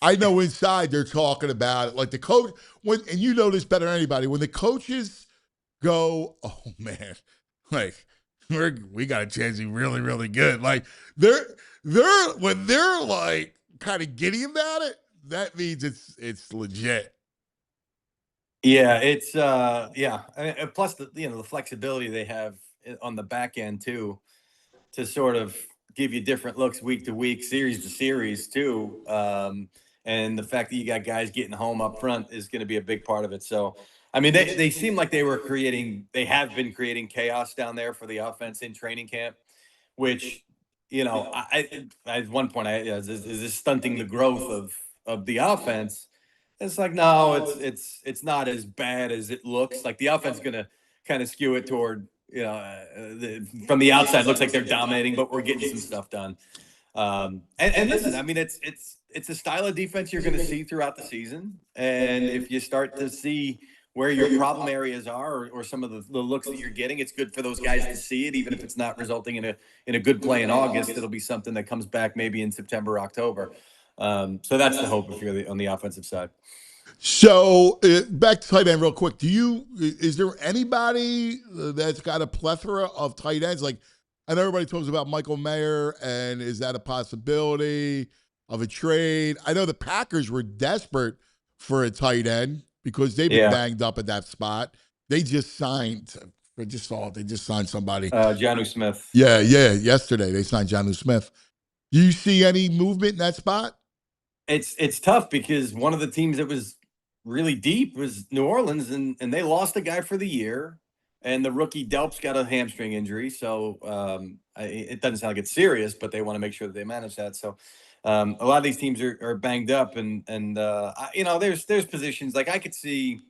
I know inside they're talking about it. Like the coach, and you know this better than anybody, when the coaches go, oh man, like we got a chance to be really, really good. Like when they're like kind of giddy about it, that means it's legit. Yeah, it's yeah. Plus the flexibility they have on the back end too, to sort of give you different looks week to week, series to series too. And the fact that you got guys getting home up front is going to be a big part of it. So, I mean, they seem like they have been creating chaos down there for the offense in training camp, which, I at one point is this stunting the growth of the offense? It's like, no, it's not as bad as it looks. Like the offense is going to kind of skew it toward, from the outside, looks like they're dominating, but we're getting some stuff done. And listen, I mean, it's a style of defense you're going to see throughout the season. And if you start to see where your problem areas are, or some of the looks that you're getting, it's good for those guys to see it, even if it's not resulting in a good play in August. It'll be something that comes back maybe in September, October. So that's the hope if you're on the offensive side. So back to tight end real quick. Is there anybody that's got a plethora of tight ends? Like, I know everybody talks about Michael Mayer, and is that a possibility of a trade? I know the Packers were desperate for a tight end because they've been banged up at that spot. They just signed. They just signed somebody. Jonnu Smith. Yeah. Yesterday they signed Jonnu Smith. Do you see any movement in that spot? It's tough because one of the teams that was really deep was New Orleans, and they lost a guy for the year, and the rookie Delp's got a hamstring injury. So it doesn't sound like it's serious, but they want to make sure that they manage that. So a lot of these teams are banged up, and there's positions like I could see.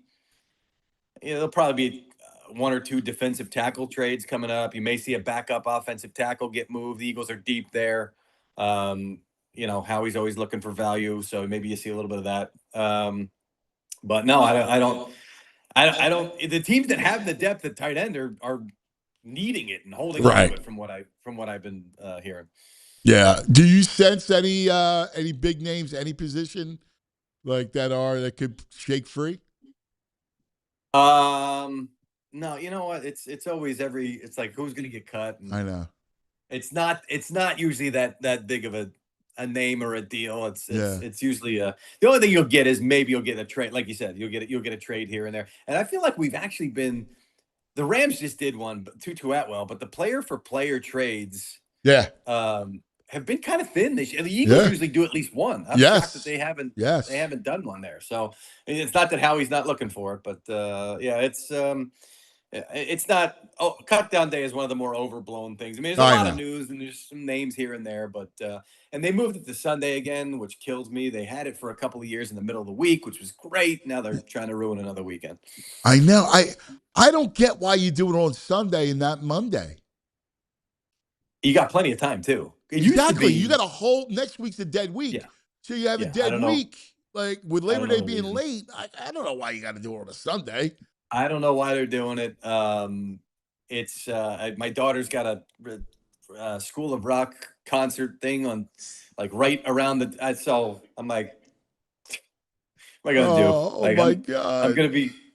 There'll probably be one or two defensive tackle trades coming up. You may see a backup offensive tackle get moved. The Eagles are deep there. Howie's always looking for value, so maybe you see a little bit of that. But no, I don't. The teams that have the depth at tight end are needing it and holding on to it from what I've been hearing. Yeah. Do you sense any big names, any position like that could shake free? No, you know what? It's always it's like who's going to get cut. I know. It's not usually that big of a name or a deal. It's usually the only thing you'll get is maybe you'll get a trade. Like you said, you'll get a trade here and there. And I feel like we've actually the Rams just did one, but Tutu Atwell, but the player for player trades, have been kind of thin this year. The Eagles usually do at least one. I'm shocked that they haven't done one there. So it's not that Howie's not looking for it, but it's not. Cut down day is one of the more overblown things. I mean, there's a lot of news and there's some names here and there, but and they moved it to Sunday again, which kills me. They had it for a couple of years in the middle of the week, which was great. Now they're trying to ruin another weekend. I know. I don't get why you do it on Sunday and not Monday. You got plenty of time too. Exactly. You got a whole next week's a dead week. Yeah. So you have a dead week, like with Labor Day being late. I don't know why you got to do it on a Sunday. I don't know why they're doing it. It's my daughter's got a School of Rock concert thing on, like right around so I'm like, what am I gonna do? Oh my God!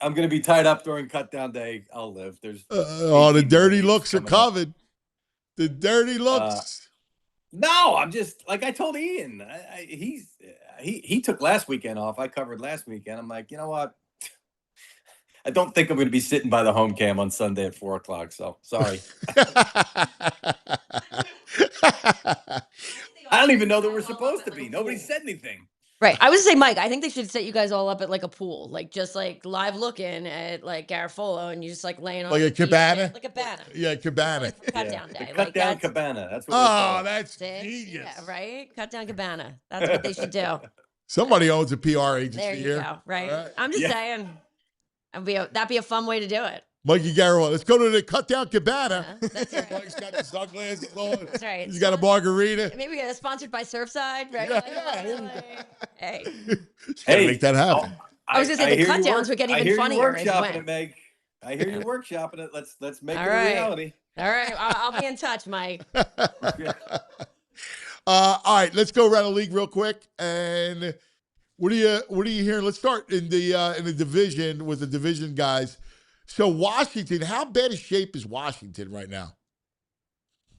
I'm gonna be tied up during cut down day. I'll live. There's the dirty looks are coming. The dirty looks. No, I'm just like I told Ian. He took last weekend off. I covered last weekend. I'm like, you know what? I don't think I'm going to be sitting by the home cam on Sunday at 4:00. So sorry. I don't even know that we're supposed to be. Nobody said anything. Right. I would say, Mike, I think they should set you guys all up at like a pool, like just like live looking at like Garafolo, and you just like laying on like a cabana. Like a cabana. Yeah, cabana. Like cut down day. Cut down cabana. That's what. That's genius. Yeah, right. Cut down cabana. That's what they should do. Somebody owns a PR agency there you here. Go. Right. I'm just saying, that'd be a fun way to do it. Mikey Garrett, let's go to the cut down cabana. That's right. Mike's got the sunglasses on. That's right. He's got a margarita. Maybe get sponsored by Surfside, right? Hey. Make that happen. I was going to say the cut downs would get even funnier. I hear you workshopping it. Let's make it a reality. All right. I'll be in touch, Mike. All right, let's go around the league real quick. And what are you hearing? Let's start in the division with the division guys. So Washington, how bad a shape is Washington right now?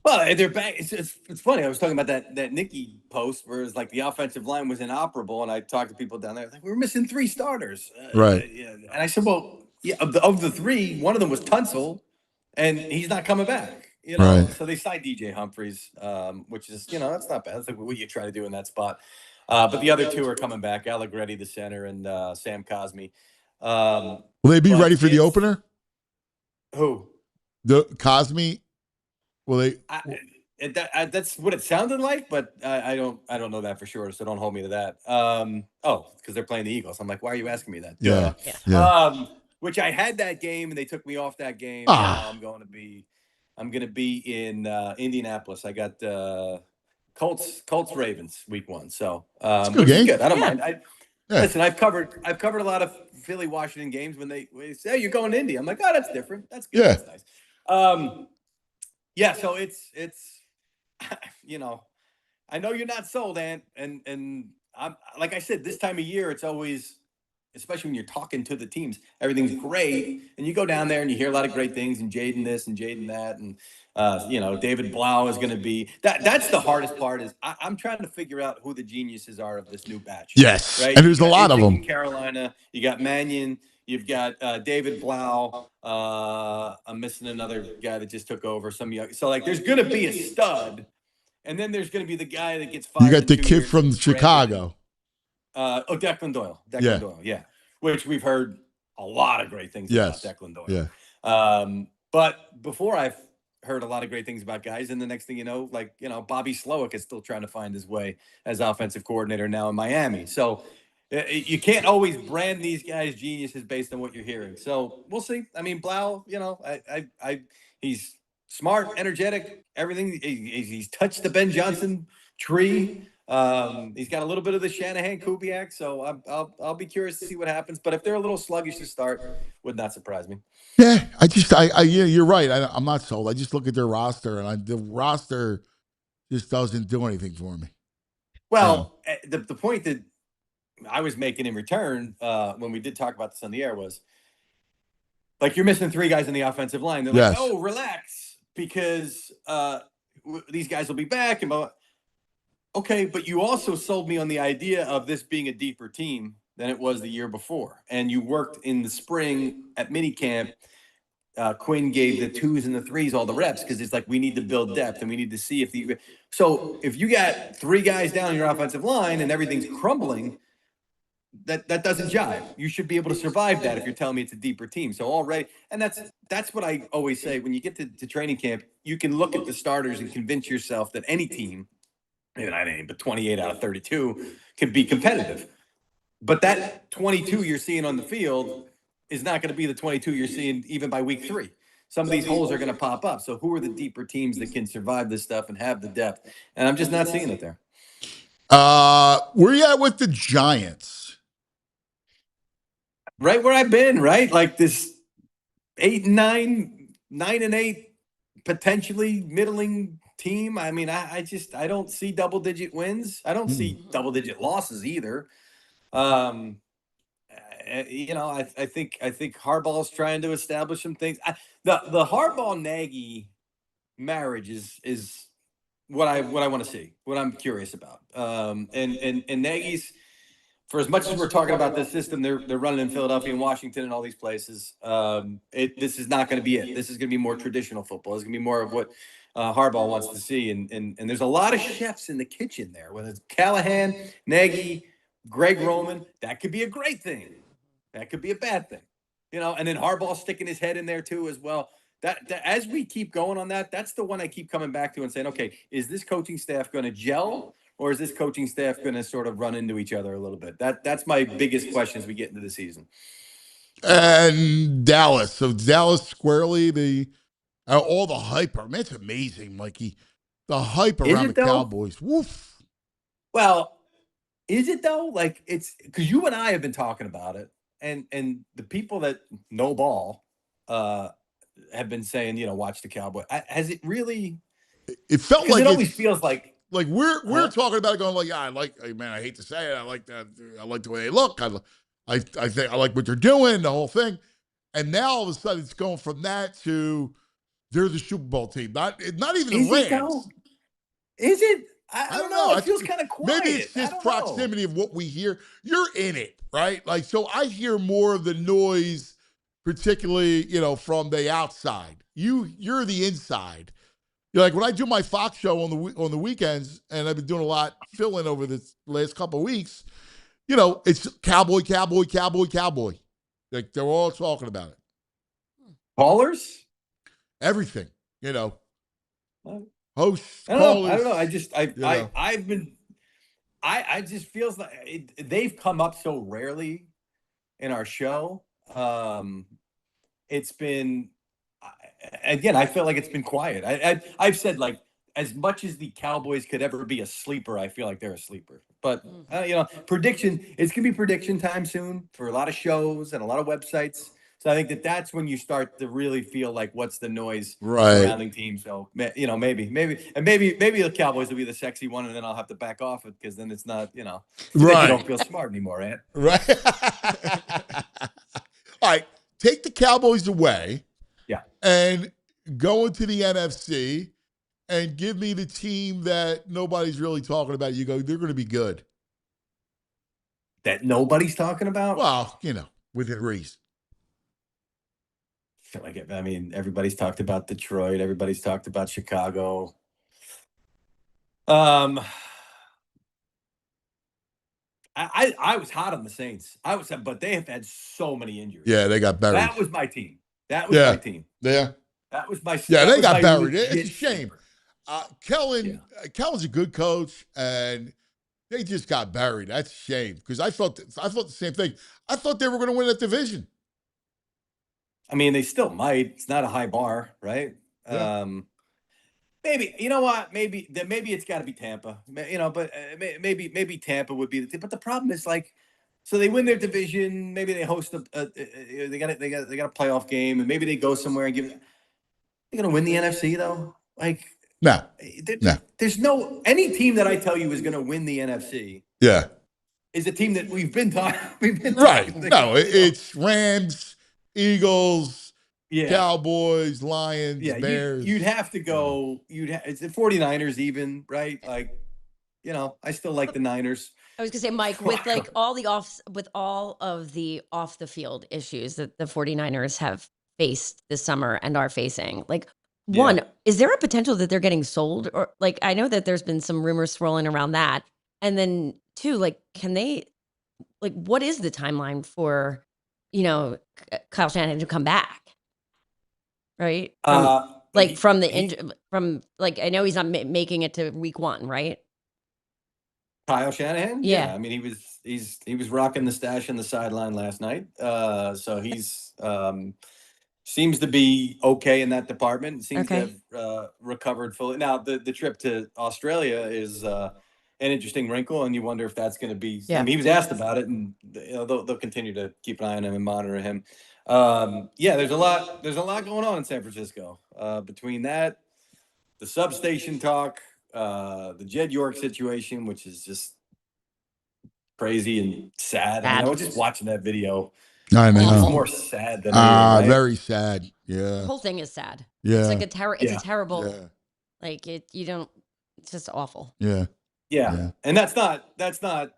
Well, they're back. It's funny. I was talking about that Nicky post where it's like the offensive line was inoperable, and I talked to people down there. Like, we were missing 3 starters, Right. and I said, well, yeah, of the 3, one of them was Tunsil, and he's not coming back. Right. So they signed DJ Humphries, which is that's not bad. That's like what you try to do in that spot. But the other 2 are coming back: Allegretti, the center, and Sam Cosmi. Will they be ready for the opener? Who? The Cosmi. Will they? That's what it sounded like, but I don't know that for sure. So don't hold me to that. Because they're playing the Eagles. I'm like, why are you asking me that? Yeah. Which I had that game and they took me off that game. Ah. I'm going to be in Indianapolis. I got Colts Ravens week 1. So good game. Good. I don't mind. Listen, I've covered a lot of Philly Washington games when they say, hey, you're going to Indy. I'm like, oh, that's different. That's good. Yeah. That's nice. Yeah, so it's I know you're not sold, Ant, and I'm like I said, this time of year it's always, especially when you're talking to the teams, everything's great, and you go down there and you hear a lot of great things, and Jaden this and Jaden that, and David Blau is going to be that's the hardest part is I'm trying to figure out who the geniuses are of this new batch. Yes, right. And there's a lot of them. Carolina, you got Mannion. You've got David Blau. I'm missing another guy that just took over. So like, there's going to be a stud, and then there's going to be the guy that gets 5. You got the kid from Chicago. Declan Doyle. Doyle, yeah. Which we've heard a lot of great things about Declan Doyle. Yeah. But before I've heard a lot of great things about guys, and the next thing you know, Bobby Slowick is still trying to find his way as offensive coordinator now in Miami. So you can't always brand these guys geniuses based on what you're hearing. So we'll see. I mean, Blau, he's smart, energetic, everything. He's touched the Ben Johnson tree. He's got a little bit of the Shanahan Kubiak. So I'll be curious to see what happens. But if they're a little sluggish to start, would not surprise me. Yeah, you're right. I'm not sold. I just look at their roster, and the roster just doesn't do anything for me. Well, the point that I was making in return when we did talk about this on the air was like, you're missing 3 guys in the offensive line. They're like, oh, relax, because these guys will be back. And okay, but you also sold me on the idea of this being a deeper team than it was the year before. And you worked in the spring at minicamp. Quinn gave the 2s and the 3s all the reps because it's like, we need to build depth and we need to see if if you got 3 guys down in your offensive line and everything's crumbling, that doesn't jive. You should be able to survive that if you're telling me it's a deeper team. So already, and that's what I always say, when you get to training camp, you can look at the starters and convince yourself that any team, but 28 out of 32 can be competitive. But that 22 you're seeing on the field is not going to be the 22 you're seeing even by week 3. Some of these holes are going to pop up. So who are the deeper teams that can survive this stuff and have the depth? And I'm just not seeing it there. Where you at with the Giants? Right where I've been, right? Like this 8-9, 9-8, potentially middling team. I mean, I don't see double-digit wins. I don't see double-digit losses either. I think Harbaugh's trying to establish some things. The Harbaugh-Nagy marriage is what I want to see, what I'm curious about. And Nagy's, for as much as we're talking about this system, they're running in Philadelphia and Washington and all these places. This is not going to be it. This is going to be more traditional football. It's going to be more of what Harbaugh wants to see. And there's a lot of chefs in the kitchen there, whether it's Callahan, Nagy, Greg Roman. That could be a great thing. That could be a bad thing. And then Harbaugh sticking his head in there too as well. That as we keep going on that's the one I keep coming back to and saying, okay, is this coaching staff going to gel? Or is this coaching staff going to sort of run into each other a little bit? That's my biggest question as we get into the season. And Dallas. So Dallas squarely, all the hype. I mean, it's amazing, Mikey. The hype around the Cowboys. Woof. Well, is it though? Like, it's because you and I have been talking about it, and the people that know ball have been saying, watch the Cowboys. Has it really? It felt like it always feels like Like we're talking about it going like, yeah, man, I hate to say it. I like the way they look. I think I like what they're doing, the whole thing. And now all of a sudden it's going from that to they're the Super Bowl team. Not even the Rams. It though? Is it? I don't know. It feels kind of quiet. Maybe it's just proximity of what we hear. You're in it, right? Like, so I hear more of the noise, particularly, from the outside. You're the inside. You're like, when I do my Fox show on the weekends, and I've been doing a lot fill-in over this last couple of weeks, it's cowboy. Like, they're all talking about it. Callers? Everything, hosts, I callers. don't know. I just feels like they've come up so rarely in our show. It's been, again, I feel like it's been quiet. I've said, like, as much as the Cowboys could ever be a sleeper, I feel like they're a sleeper. But, prediction, it's going to be prediction time soon for a lot of shows and a lot of websites. So I think that's when you start to really feel like what's the noise surrounding teams. So, maybe the Cowboys will be the sexy one, and then I'll have to back off it because then it's not, you don't feel smart anymore, right? Right. All right. Take the Cowboys away. Yeah. And go into the NFC and give me the team that nobody's really talking about. You go, they're going to be good. That nobody's talking about? Well, within reason. Everybody's talked about Detroit. Everybody's talked about Chicago. I was hot on the Saints. But they have had so many injuries. Yeah, they got buried. That was my team. My team. Yeah. That was my. Yeah, they got buried. It's a shame. Sleeper. Kellen's a good coach, and they just got buried. That's a shame because I thought the same thing. I thought they were going to win that division. They still might. It's not a high bar, right? Yeah. Maybe, you know what? Maybe it's got to be Tampa. But maybe Tampa would be the team. But the problem is, like, so they win their division. Maybe they host they got a playoff game, and maybe they go somewhere and give. They're gonna win the NFC though. Like, no. There's no any team that I tell you is gonna win the NFC. Yeah. Is a team that we've been talking. Right. No, it's Rams, Eagles, yeah. Cowboys, Lions, Bears. You'd have to go. It's the 49ers even, right? Like, I still like the Niners. I was gonna say, Mike, with like all of the off the field issues that the 49ers have faced this summer and are facing, like, one, is there a potential that they're getting sold? Or, like, I know that there's been some rumors swirling around that. And then two, like, can they, like, what is the timeline for, Kyle Shanahan to come back? Right? From I know he's not making it to week 1, right? Kyle Shanahan? Yeah. He was rocking the stash on the sideline last night. So he's seems to be okay in that department. Seems to have recovered fully. Now the trip to Australia is an interesting wrinkle, and you wonder if that's going to be. Yeah. He was asked about it, and they'll continue to keep an eye on him and monitor him. There's a lot going on in San Francisco. Between that, the substation talk, the Jed York situation, which is just crazy and sad. I was just watching that video. I know. It's more sad than right? Very sad. Yeah. The whole thing is sad. Yeah. It's like a terrible, like it's just awful. Yeah. Yeah. And that's not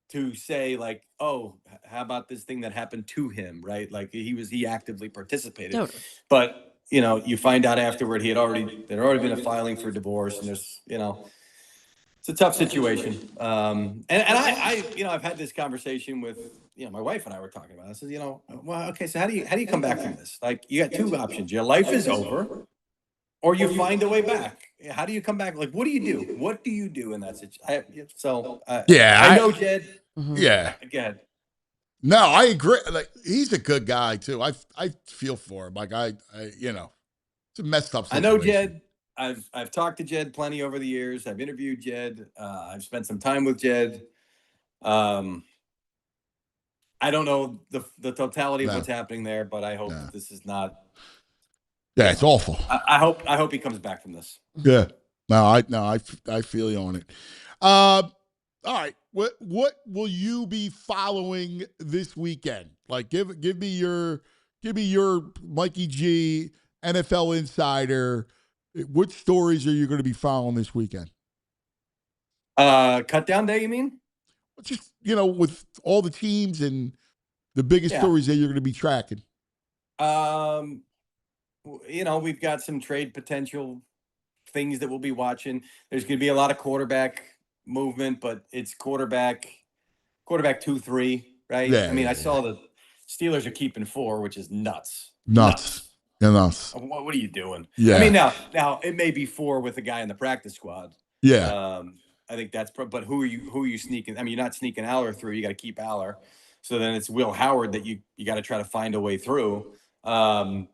to say like, oh, how about this thing that happened to him, right? Like he actively participated. Totally. But you find out afterward there'd already been a filing for divorce, and there's it's a tough situation. And I've had this conversation with my wife, and I were talking about it. I said, well, okay, so how do you come back from this? Like, you got two options. Your life is over, or you find a way back. How do you come back? Like, what do you do? What do you do in that situation? I know Jed. Yeah. Again. No, I agree. Like, he's a good guy too. I feel for him. Like it's a messed up situation. I know Jed. I've talked to Jed plenty over the years. I've interviewed Jed. I've spent some time with Jed. I don't know the totality of what's happening there, but I hope this is not. Yeah, it's awful. I hope he comes back from this. Yeah. I feel you on it. All right. What will you be following this weekend? Like, give me your Mikey G NFL Insider. What stories are you going to be following this weekend? Cut down day, you mean? Just, with all the teams and the biggest stories that you're going to be tracking. We've got some trade potential things that we'll be watching. There's going to be a lot of quarterback movement, but it's quarterback 2-3, right? Yeah, I mean, I saw the Steelers are keeping 4, which is nuts. Nuts. What are you doing? Yeah. I mean, now it may be 4 with a guy in the practice squad. Yeah. I think that's but who are you sneaking? I mean, you're not sneaking Aller through. You got to keep Aller. So then it's Will Howard that you got to try to find a way through, or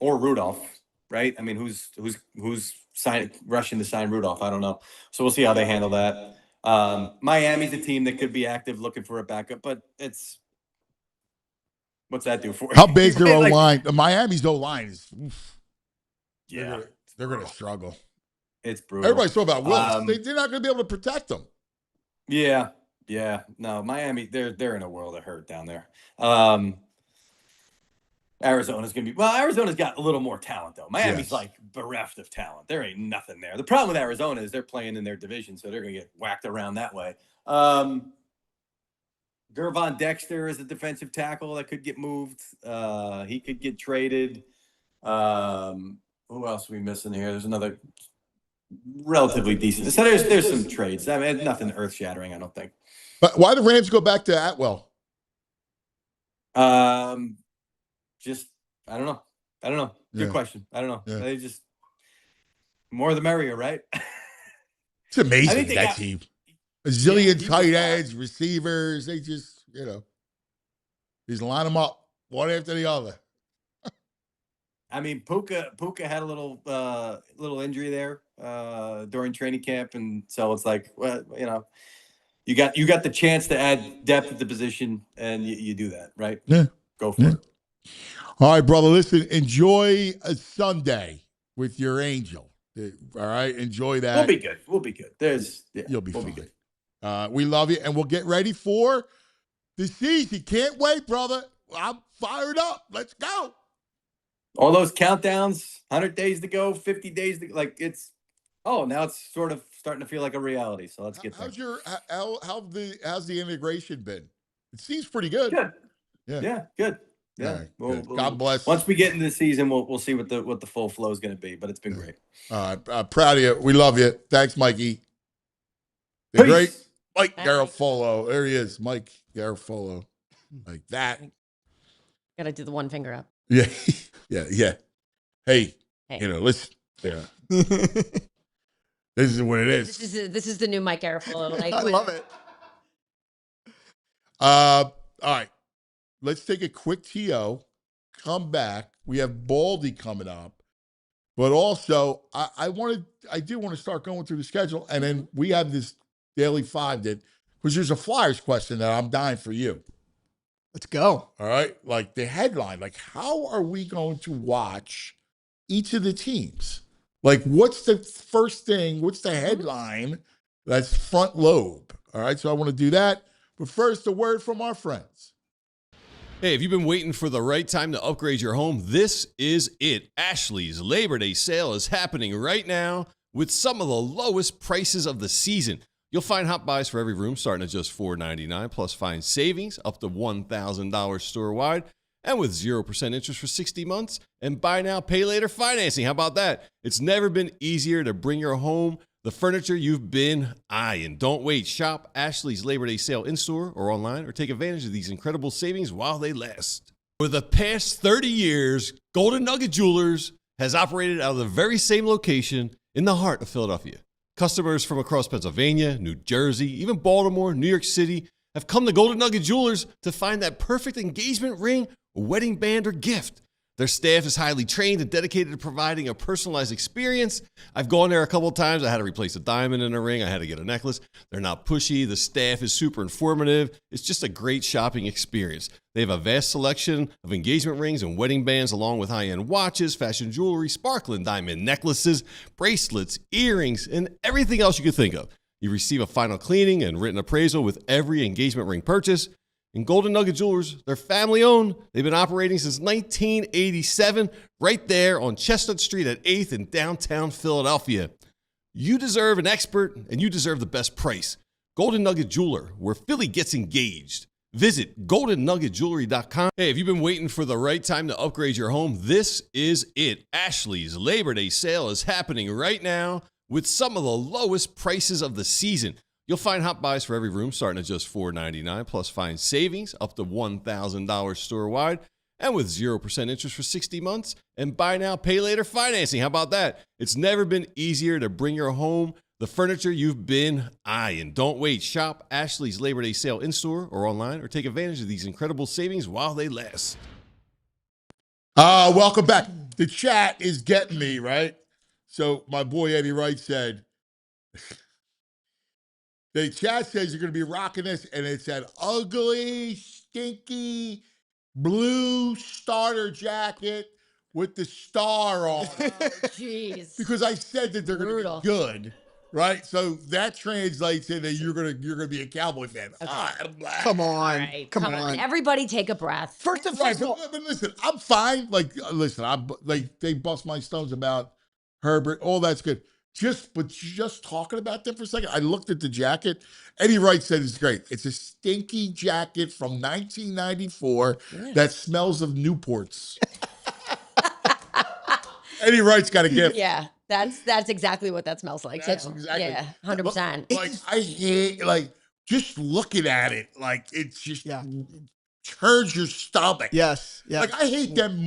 Rudolph, right? I mean, who's rushing to sign Rudolph? I don't know. So we'll see how they handle that. Miami's a team that could be active looking for a backup, but what's that do for you? How big's their O-line? Miami's O-line is they're going to struggle. It's brutal. Everybody's talking about Willis. They're not going to be able to protect them. Yeah. No, Miami, they're in a world of hurt down there. Arizona's got a little more talent though. Miami's like bereft of talent. There ain't nothing there. The problem with Arizona is they're playing in their division, so they're going to get whacked around that way. Gervon Dexter is a defensive tackle that could get moved. He could get traded. Who else are we missing here? There's another relatively decent. So there's some trades. I mean, nothing earth-shattering, I don't think. But why the Rams go back to Atwell? Just I don't know. Good question. I don't know. Yeah. They just more the merrier, right? It's amazing that team. A zillion tight ends, receivers. They just just line them up one after the other. I mean, Puka had a little injury there during training camp, and so it's like, well, you got the chance to add depth at the position, and you do that, right? Yeah, go for it. All right, brother. Listen, enjoy a Sunday with your angel. All right, enjoy that. We'll be good. You'll be fine. Be good. We love you, and we'll get ready for the season. Can't wait, brother. I'm fired up. Let's go. All those countdowns, 100 days to go, 50 days to now it's sort of starting to feel like a reality. So let's get there. How's the integration been? It seems pretty good. Good. Yeah. Good. Yeah. Right, good. God bless. Once we get into the season, we'll see what the full flow is going to be, but it's been great. Proud of you. We love you. Thanks, Mikey. Been great. Mike Garafolo. There he is. Mike Garafolo. Like that. Got to do the one finger up. Yeah. Yeah. Hey. Listen. Yeah. This is what it is. This is the new Mike Garafolo. I love it. All right. Let's take a quick TO. Come back. We have Baldy coming up. But also, I do want to start going through the schedule. And then we have this Daily 5 because there's a Flyers question that I'm dying for you. Let's go. All right. Like the headline, like how are we going to watch each of the teams? Like what's the first thing? What's the headline that's front lobe? All right. So I want to do that. But first, a word from our friends. Hey, if you've been waiting for the right time to upgrade your home, this is it. Ashley's Labor Day sale is happening right now with some of the lowest prices of the season. You'll find hot buys for every room starting at just $4.99, plus find savings up to $1,000 store-wide, and with 0% interest for 60 months, and buy now, pay later financing. How about that? It's never been easier to bring your home the furniture you've been eyeing. Don't wait. Shop Ashley's Labor Day sale in-store or online, or take advantage of these incredible savings while they last. For the past 30 years, Golden Nugget Jewelers has operated out of the very same location in the heart of Philadelphia. Customers from across Pennsylvania, New Jersey, even Baltimore, New York City have come to Golden Nugget Jewelers to find that perfect engagement ring, wedding band, or gift. Their staff is highly trained and dedicated to providing a personalized experience. I've gone there a couple of times. I had to replace a diamond in a ring. I had to get a necklace. They're not pushy. The staff is super informative. It's just a great shopping experience. They have a vast selection of engagement rings and wedding bands, along with high-end watches, fashion jewelry, sparkling diamond necklaces, bracelets, earrings, and everything else you could think of. You receive a final cleaning and written appraisal with every engagement ring purchase. And Golden Nugget Jewelers, they're family owned. They've been operating since 1987, right there on Chestnut Street at 8th in downtown Philadelphia. You deserve an expert, and you deserve the best price. Golden Nugget Jeweler, where Philly gets engaged. Visit goldennuggetjewelry.com. Hey, if you've been waiting for the right time to upgrade your home, this is it. Ashley's Labor Day sale is happening right now with some of the lowest prices of the season. You'll find hot buys for every room starting at just $499, plus find savings up to $1,000 store-wide, and with 0% interest for 60 months, and buy now, pay later financing. How about that? It's never been easier to bring your home the furniture you've been eyeing. Don't wait. Shop Ashley's Labor Day sale in-store or online, or take advantage of these incredible savings while they last. Welcome back. The chat is getting me, right? So my boy Eddie Wright said, the chat says you're going to be rocking this, and it's that ugly, stinky, blue starter jacket with the star on. Jeez. Because I said that they're going to be good, right? So that translates into you're gonna be a Cowboy fan. Okay. Come on. All right, Come on. Everybody take a breath. First of Right, all, but listen, I'm fine. Like, listen, I'm like they bust my stones about Herbert. All that's good. Just talking about them for a second, I looked at the jacket. Eddie Wright said it's great. It's a stinky jacket from 1994 that smells of Newports. Eddie Wright's got a gift. Yeah, that's exactly what that smells like. That's exactly. Yeah, 100%. Like I hate just looking at it. Like it's just turns your stomach. yes. Yeah. Like I hate them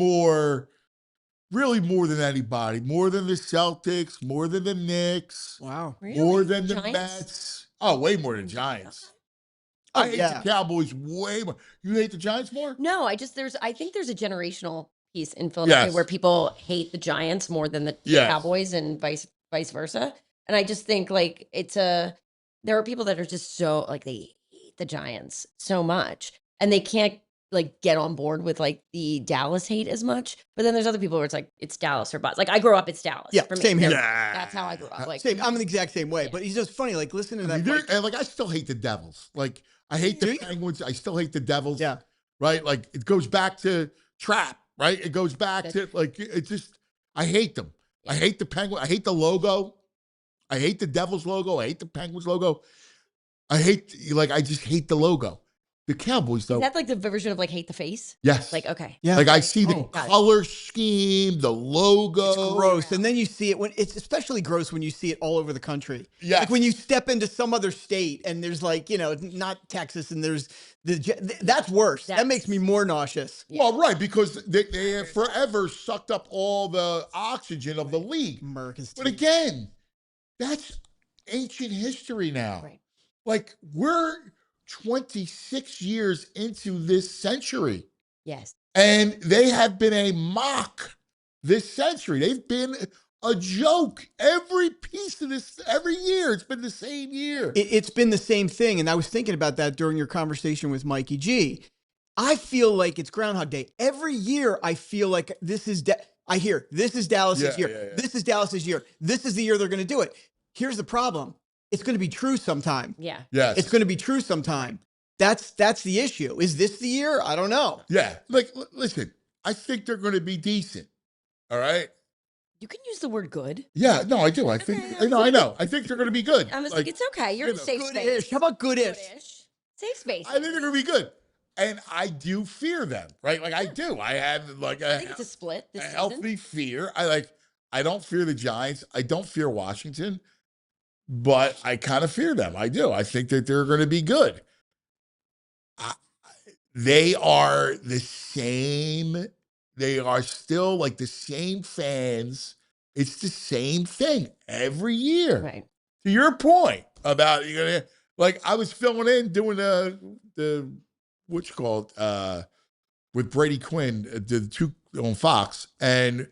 really more than anybody, more than the Celtics, more than the Knicks, Wow. more than the Giants? Mets. Oh, way more than Giants. Oh, I hate the Cowboys way more. You hate the Giants more? No, I think there's a generational piece in Philadelphia where people hate the Giants more than the Cowboys and vice versa. And I just think like there are people that are just so like they hate the Giants so much and they can't like get on board with like the Dallas hate as much. But then there's other people where it's like it's Dallas or bust. Like I grew up, it's Dallas. Yeah, for me. same here. That's how I grew up. Like Same. I'm the exact same way. But he's just funny. Like listen to that. And I still hate the Devils. Like I hate the Penguins. I still hate the Devils. Yeah. Right. Like it goes back to Trap. Right. It goes back to like it's just I hate them. I hate the Penguin. I hate the logo. I hate the Devils logo. I hate the Penguins logo. I just hate the logo. The Cowboys, though. Is that like the version of like hate the face? Yes. Like, okay. Yeah. Like I see the got it. color scheme, the logo. It's gross. And then you see it when it's especially gross when you see it all over the country. Yeah. Like when you step into some other state and there's like, not Texas and there's that's worse. That makes me more nauseous. Well, right, because they have forever sucked up all the oxygen of the league. America's But again, that's ancient history now. Right. Like we're 26 years into this century. Yes. And they have been a mock this century. They've been a joke. Every piece of this, every year, it's been the same year. It's been the same thing. And I was thinking about that during your conversation with Mikey G. I feel like it's Groundhog Day. Every year, I feel like this is Dallas's year. Yeah. This is Dallas's year. This is the year they're going to do it. Here's the problem. It's going to be true sometime. Yeah. Yes. It's going to be true sometime. That's the issue. Is this the year? I don't know. Yeah. Like, listen, I think they're going to be decent. All right. You can use the word good. Yeah. No, I do. I think, I know. I think they're going to be good. I was like, it's okay. You're in a safe space. Good-ish. How about good-ish? Safe space. I think they're going to be good. And I do fear them, right? Like I do. I have like I think it's a split this season. healthy fear. I don't fear the Giants. I don't fear Washington. But I kind of fear them. I do. I think that they're going to be good. They are the same. They are still like the same fans. It's the same thing every year. Right. To your point about like I was filling in doing the what's called with Brady Quinn, the two on Fox, and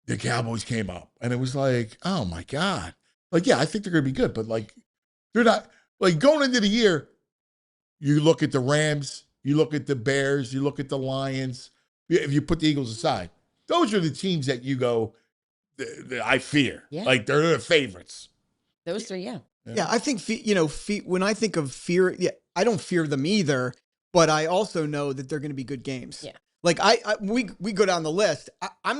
the Cowboys came up, and it was like, oh my God. Like, yeah, I think they're going to be good, but like, they're not, like, going into the year, you look at the Rams, you look at the Bears, you look at the Lions, if you put the Eagles aside, those are the teams that you go, I fear. Yeah. Like, they're the favorites. Those three, yeah. Yeah, I think when I think of fear, yeah, I don't fear them either, but I also know that they're going to be good games. Yeah. Like we go down the list. I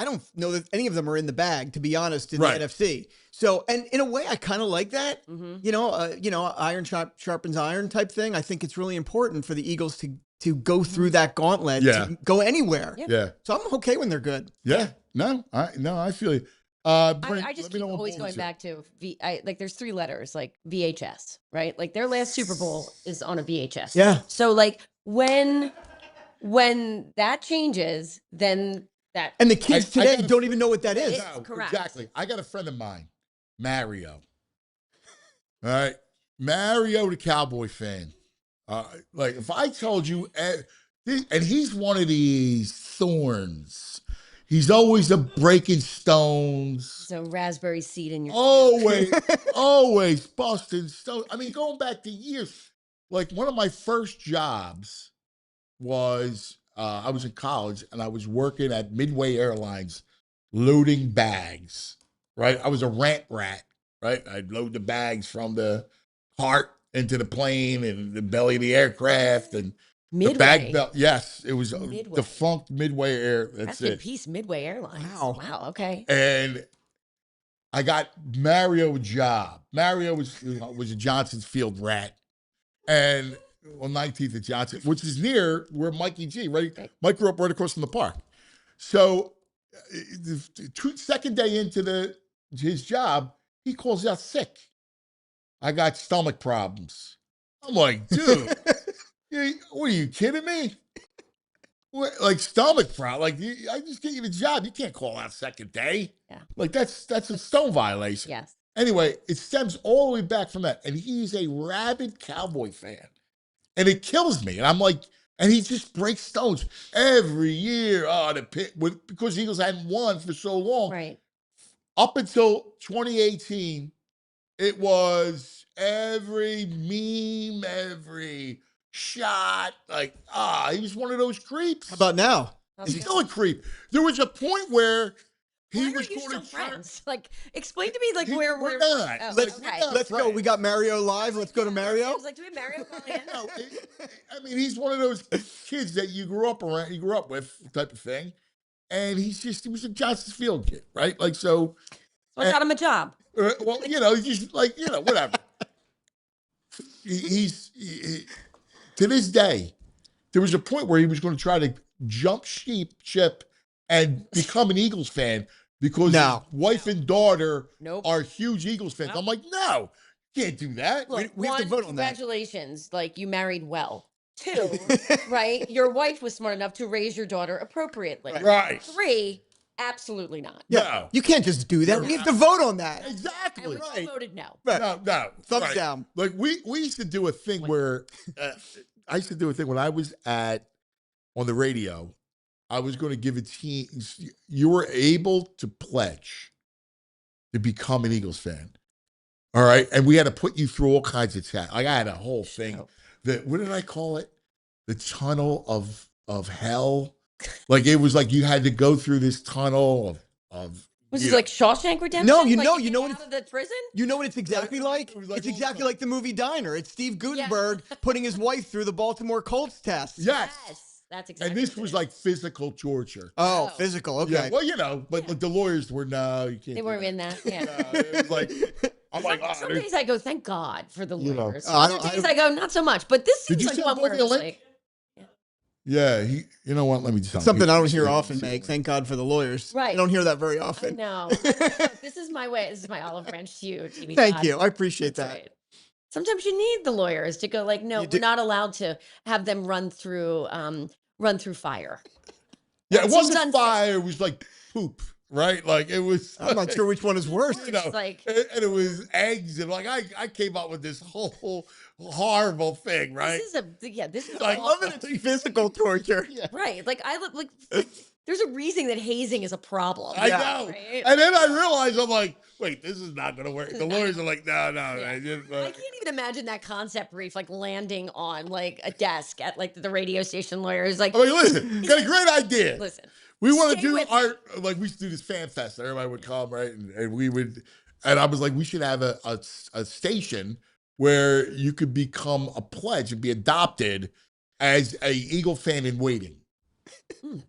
don't know that any of them are in the bag, to be honest, in Right. the NFC. So, and in a way, I kind of like that. Mm-hmm. Iron sharpens iron type thing. I think it's really important for the Eagles to go through that gauntlet, to go anywhere. Yeah. Yeah. So I'm okay when they're good. Yeah. No, I feel you. Brent, I just let me keep know what always bowl going it's in. back to like there's three letters, like VHS, right? Like their last Super Bowl is on a VHS. Yeah. So like when that changes, then that And the kids I today gotta- don't even know what that is. Yeah. No, correct. exactly. I got a friend of mine, Mario. All right. Mario, the Cowboy fan. Like, if I told you, and he's one of these thorns. He's always a breaking stones. so raspberry seed in your Always busting stones. I mean, going back to years. Like, one of my first jobs was, I was in college and I was working at Midway Airlines loading bags, right? I was a rant rat, right? I'd load the bags from the cart into the plane and the belly of the aircraft and Midway. the bag belt. Yes, it was Midway. defunct Midway Air. That's Rest in it. peace, Midway Airlines. Wow. Okay. And I got Mario a job. Mario was a Johnson's Field rat. And on 19th and Johnson, which is near where Mikey G, right? Mike grew up right across from the park. So the second day into his job, he calls out sick. I got stomach problems. I'm like, dude, what are you kidding me? What, like stomach problem? Like, I just get you the job. You can't call out second day. Yeah. Like that's a stone violation. Yes. Anyway, it stems all the way back from that. And he's a rabid Cowboy fan. And it kills me. And I'm like, and he just breaks stones every year. Oh, because the Eagles hadn't won for so long. Right. Up until 2018, it was every meme, every shot. Like, he was one of those creeps. How about now? He's still a creep. There was a point where he Why are was you going still to try. friends? Like, explain to me, like, where we're we're not. Oh, Let's- okay. Let's go. We got Mario live. Let's go to I Mario. was like, do we Mario call in? No, I mean, he's one of those kids that you grew up with, type of thing. And he was a Johnson's Field kid, right? Like, so. So I got him a job. Well, he's just like, whatever. He's to this day, there was a point where he was going to try to jump ship and become an Eagles fan because his wife and daughter are huge Eagles fans. I'm like, no, can't do that. Look, we have to vote on that. Congratulations. Like, you married well. 2, right? Your wife was smart enough to raise your daughter appropriately. Right. 3, absolutely not. No. You can't just do that. We have to vote on that. And Exactly. we all voted no. No. Thumbs Right. down. Like we used to do a thing where I used to do a thing when I was on the radio. I was going to give a team. You were able to pledge to become an Eagles fan. All right, and we had to put you through all kinds of tests. Like I had a whole thing. What did I call it? The tunnel of hell. Like it was like you had to go through this tunnel of. Was it like Shawshank Redemption? No, like you know get what out of the prison? You know what it's exactly like? It was like It's exactly like the movie Diner. It's Steve Gutenberg putting his wife through the Baltimore Colts test. Yes. That's exactly. And this was like physical torture. Oh, physical. Okay. Yeah, well, but like the lawyers were, no, you can't. They weren't in that. Yeah. It was like, I'm like, Some days I go, thank God for the lawyers. I Other days I go, not so much. But this Did seems you like send one where Baldy a it's link? like, yeah, you know what? Let me just tell you. Something I don't hear often, Meg. Thank God for the lawyers. Right. I don't hear that very I often. know. This is my way. This is my olive branch to you, TV Thank Todd. you. I appreciate That's that. right. Sometimes you need the lawyers to go like, no, we're not allowed to have them run through fire. Yeah, it That seems wasn't unfair. fire. It was like poop. right? Like it was. I'm not sure which one is worse. You know, It's like- and it was eggs, and like I came up with this whole horrible thing, right? This is Like, awful. It's physical torture. Right. Like I look like there's a reason that hazing is a problem. I know. Right? And then I realized, I'm like, wait, this is not going to work. The lawyers are like, no. Yeah. I just, I can't even imagine that concept brief like landing on like a desk at like the radio station lawyers. Like, I'm like, listen, got a great idea. listen, We want to stay do with our, like, we used to do this fan fest. Everybody would come, right? And we would, and I was like, we should have a station where you could become a pledge and be adopted as a Eagle fan in waiting.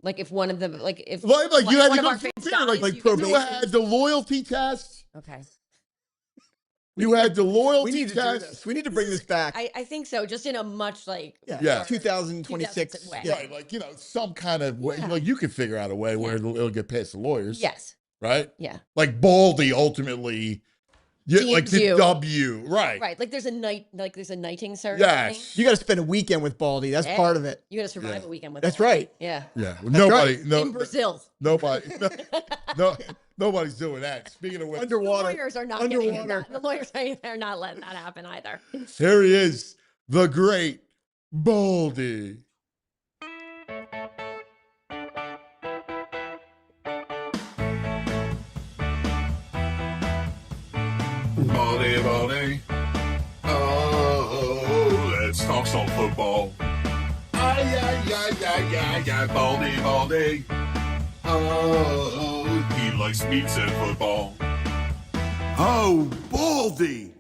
like if one of them, like if Like one, you had one to of go our through fans a period, dies, like you get you to- had the loyalty test. Okay. You had the loyalty We need to do test. this. We need to bring this back. I think so. Just in a much like Yeah. 2026. way. Yeah. Right, like, you know, some kind of way, Yeah. like you can figure out a way where it'll get past the lawyers. Yes. Right? Yeah. Like Baldy ultimately, like the Do. W, right? Right. Like there's a knighting ceremony. Yes. You got to spend a weekend with Baldy. That's Yeah. part of it. You got to survive Yeah. a weekend with. That's them. right. Yeah. Yeah. Nobody, In Brazil. nobody, nobody's doing that. Speaking of which, Underwater. The lawyers are not getting it. Underwater. The lawyers are not letting that happen either. here he is, the great Baldy. Baldy, Baldy. Oh, let's talk some football. Ay, Baldy, Baldy. Oh, he likes meats and football. Oh, Baldy.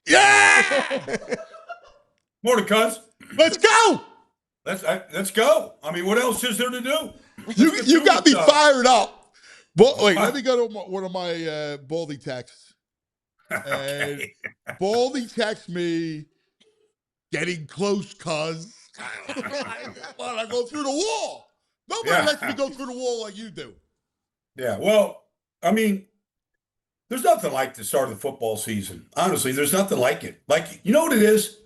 Yeah! Morning, cuz. Let's go. Let's go. I mean, what else is there to do? You got me stuff. fired up. Wait, let me go to one of my Baldy texts. And Okay. Baldy texts me, getting close, cuz. Well, I go through the wall. Nobody Yeah. lets me go through the wall like you do. Yeah, well, I mean, there's nothing like the start of the football season. Honestly, there's nothing like it. Like, you know what it is?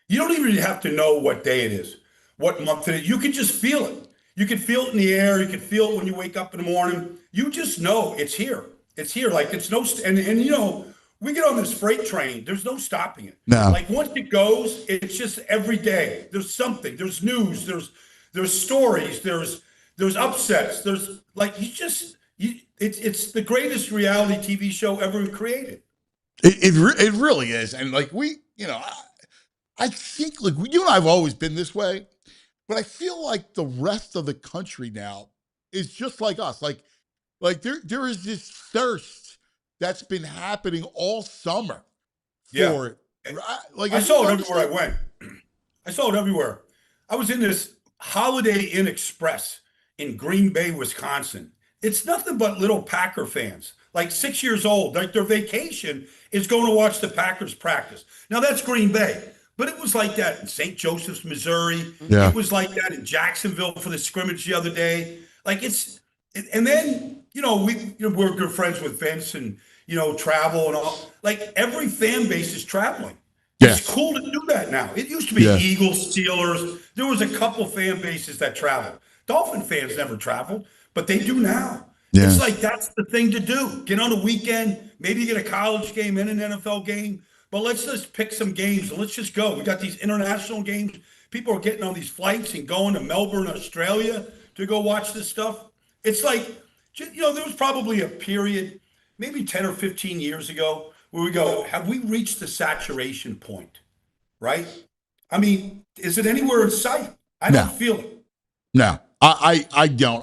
You don't even have to know what day it is, what month it is. You can just feel it. You can feel it in the air. You can feel it when you wake up in the morning. You just know it's here. It's here. Like it's no, and you know, we get on this freight train. There's no stopping it. No. Like once it goes, it's just every day. There's something. There's news. There's stories. There's upsets. There's like it's the greatest reality TV show ever created. It really is. And like I think like you and I have always been this way, but I feel like the rest of the country now is just like us. Like there is this thirst that's been happening all summer for it. Like I saw it everywhere I went. I saw it everywhere. I was in this Holiday Inn Express in Green Bay, Wisconsin. It's nothing but little Packer fans, like 6 years old. Like their vacation is going to watch the Packers practice. Now that's Green Bay, but it was like that in St. Joseph's, Missouri. Yeah. It was like that in Jacksonville for the scrimmage the other day. Like and then we're good friends with Vince and travel and all. Like every fan base is traveling. Yeah. It's cool to do that now. It used to be Yeah. Eagles, Steelers. There was a couple fan bases that traveled. Dolphin fans never traveled, but they do now. Yeah. It's like that's the thing to do. Get on a weekend, maybe get a college game and an NFL game, but let's just pick some games and let's just go. We got these international games. People are getting on these flights and going to Melbourne, Australia to go watch this stuff. It's like, there was probably a period, maybe 10 or 15 years ago, where we go, have we reached the saturation point? Right? I mean, is it anywhere in sight? I don't feel it. No, I don't.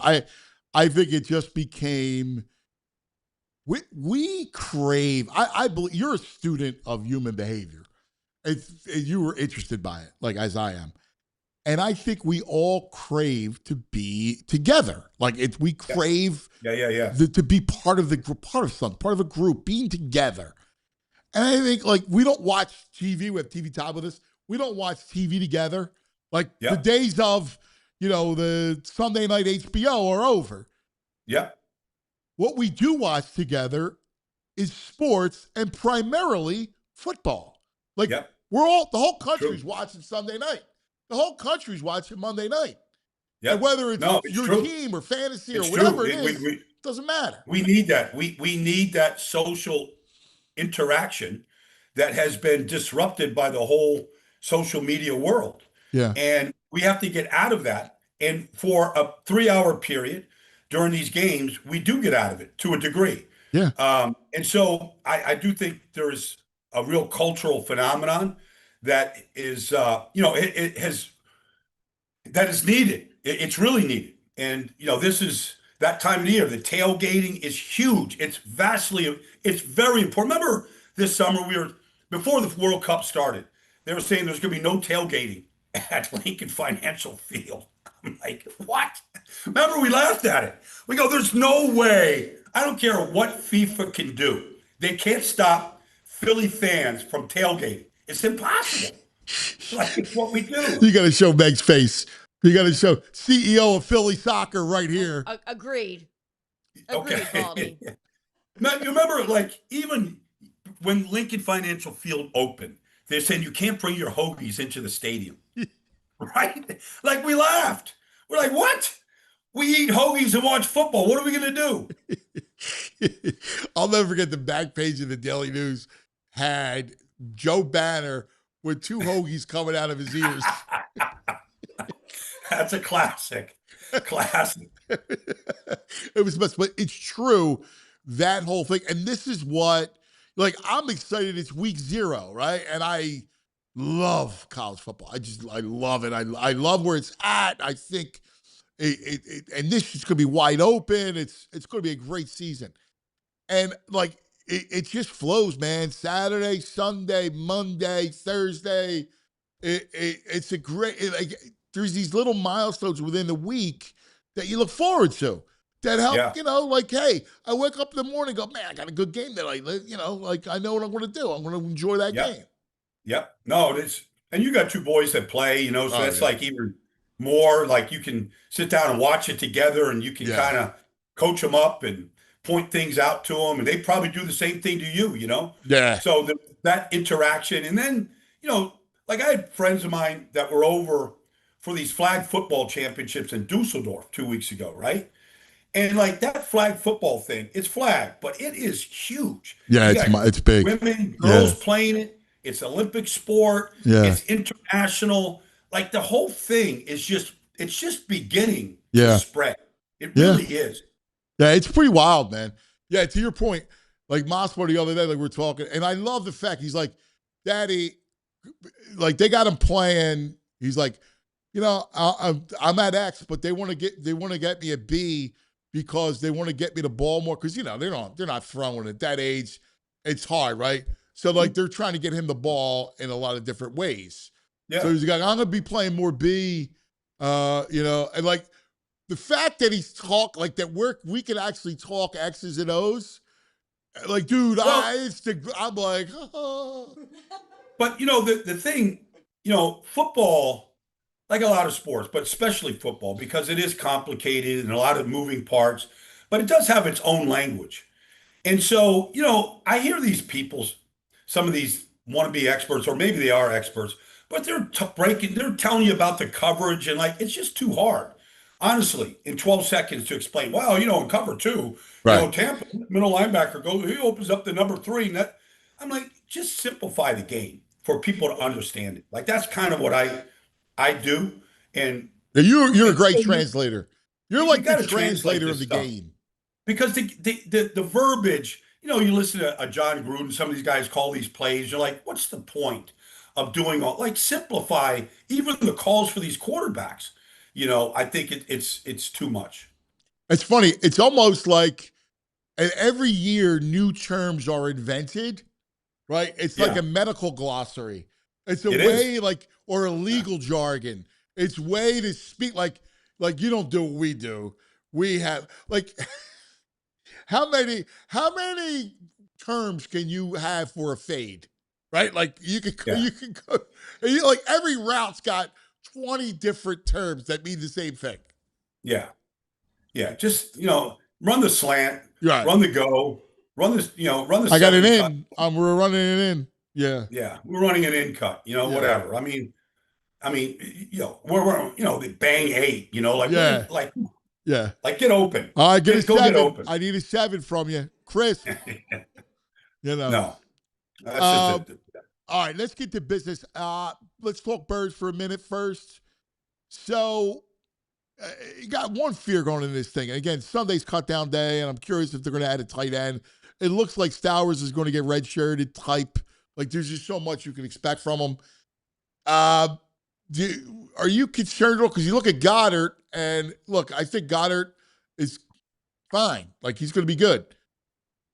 I think it just became, we crave, I believe, you're a student of human behavior. You were interested by it, like as I am. And I think we all crave to be together. Like we crave to be part of the group, part of a group, being together. And I think like we don't watch TV. We have TV time with us. We don't watch TV together. Like the days of, the Sunday night HBO are over. Yeah. What we do watch together is sports and primarily football. Like the whole country's watching Sunday night. The whole country's watching Monday night. And whether it's No, it's your true. team or fantasy It's or whatever true. it is, doesn't matter. We need that. We need that social interaction that has been disrupted by the whole social media world. Yeah. And we have to get out of that. And for a 3-hour period during these games, we do get out of it to a degree. Yeah. And so I do think there's a real cultural phenomenon that is, it has, that is needed. It's really needed. And, this is that time of the year. The tailgating is huge. It's very important. Remember this summer, before the World Cup started, they were saying there's going to be no tailgating at Lincoln Financial Field. I'm like, what? Remember, we laughed at it. We go, there's no way. I don't care what FIFA can do. They can't stop Philly fans from tailgating. It's impossible. Like, it's what we do. You got to show Meg's face. You got to show CEO of Philly Soccer right here. Agreed. Okay. Baldy. Now, you remember, like, even when Lincoln Financial Field opened, they're saying you can't bring your hoagies into the stadium. Right? Like, we laughed. We're like, what? We eat hoagies and watch football. What are we going to do? I'll never forget the back page of the Daily News had Joe Banner with 2 hoagies coming out of his ears. That's a classic. Classic. It was best, but it's true, that whole thing. And this is what, like, I'm excited. It's week 0, right? And I love college football. I love it. I love where it's at. I think and this is going to be wide open. It's going to be a great season. And like, it just flows, man. Saturday, Sunday, Monday, Thursday. It's a great, there's these little milestones within the week that you look forward to that help, like, hey, I wake up in the morning and go, man, I got a good game that I know what I'm going to do. I'm going to enjoy that game. Yep. No, and you got 2 boys that play, so that's like even more, like, you can sit down and watch it together and you can kind of coach them up and point things out to them. And they probably do the same thing to you, Yeah. So that interaction. And then, like, I had friends of mine that were over for these flag football championships in Dusseldorf 2 weeks ago, right? And like that flag football thing, it's flag, but it is huge. Yeah, it's big. Women, girls playing it. It's Olympic sport. Yeah. It's international. Like, the whole thing is it's just beginning to spread. It really is. Yeah, it's pretty wild, man. Yeah, to your point, like Mossberg the other day, like we're talking, and I love the fact he's like, Daddy, like they got him playing. He's like, I'm at X, but they want to get me a B because they want to get me the ball more because they're not throwing at that age. It's hard, right? So like they're trying to get him the ball in a lot of different ways. Yeah. So he's like, I'm gonna be playing more B, and like the fact that he's like that we can actually talk X's and O's. Like, dude, I'm like, oh. But the thing, football, like a lot of sports, but especially football, because it is complicated and a lot of moving parts, but it does have its own language. And so, I hear these people, some of these wannabe experts, or maybe they are experts, but they're they're telling you about the coverage, and like, it's just too hard, honestly, in 12 seconds to explain. Well, in cover 2, Tampa middle linebacker he opens up the number 3, and I'm like, just simplify the game for people to understand it. Like, that's kind of what I do. And you're a great translator. You're like the translator of the game. Because the verbiage, you listen to John Gruden, some of these guys call these plays, you're like, what's the point of doing simplify even the calls for these quarterbacks? I think it's too much. It's funny. It's almost like every year new terms are invented, right? It's like a medical glossary. It's or a legal jargon. It's way to speak like you don't do what we do. We have like how many terms can you have for a fade? Right? Like you can go like every route's got 20 different terms that mean the same thing. Yeah. Yeah. Just, run the slant, right. Run the go, run the I got it in. We're running it in. Yeah. Yeah. We're running an in cut, whatever. I mean, I mean, we're the bang 8, like, Yeah. Yeah. like get open. All right, get a Go get 7. open. I need a 7 from you, Chris. No, that's just All right, let's get to business. Let's talk birds for a minute first. So, you got one fear going into this thing. Again, Sunday's cut down day, and I'm curious if they're going to add a tight end. It looks like Stowers is going to get redshirted type. Like, there's just so much you can expect from him. Are you concerned at all? Because you look at Goddard, and look, I think Goddard is fine. Like, he's going to be good.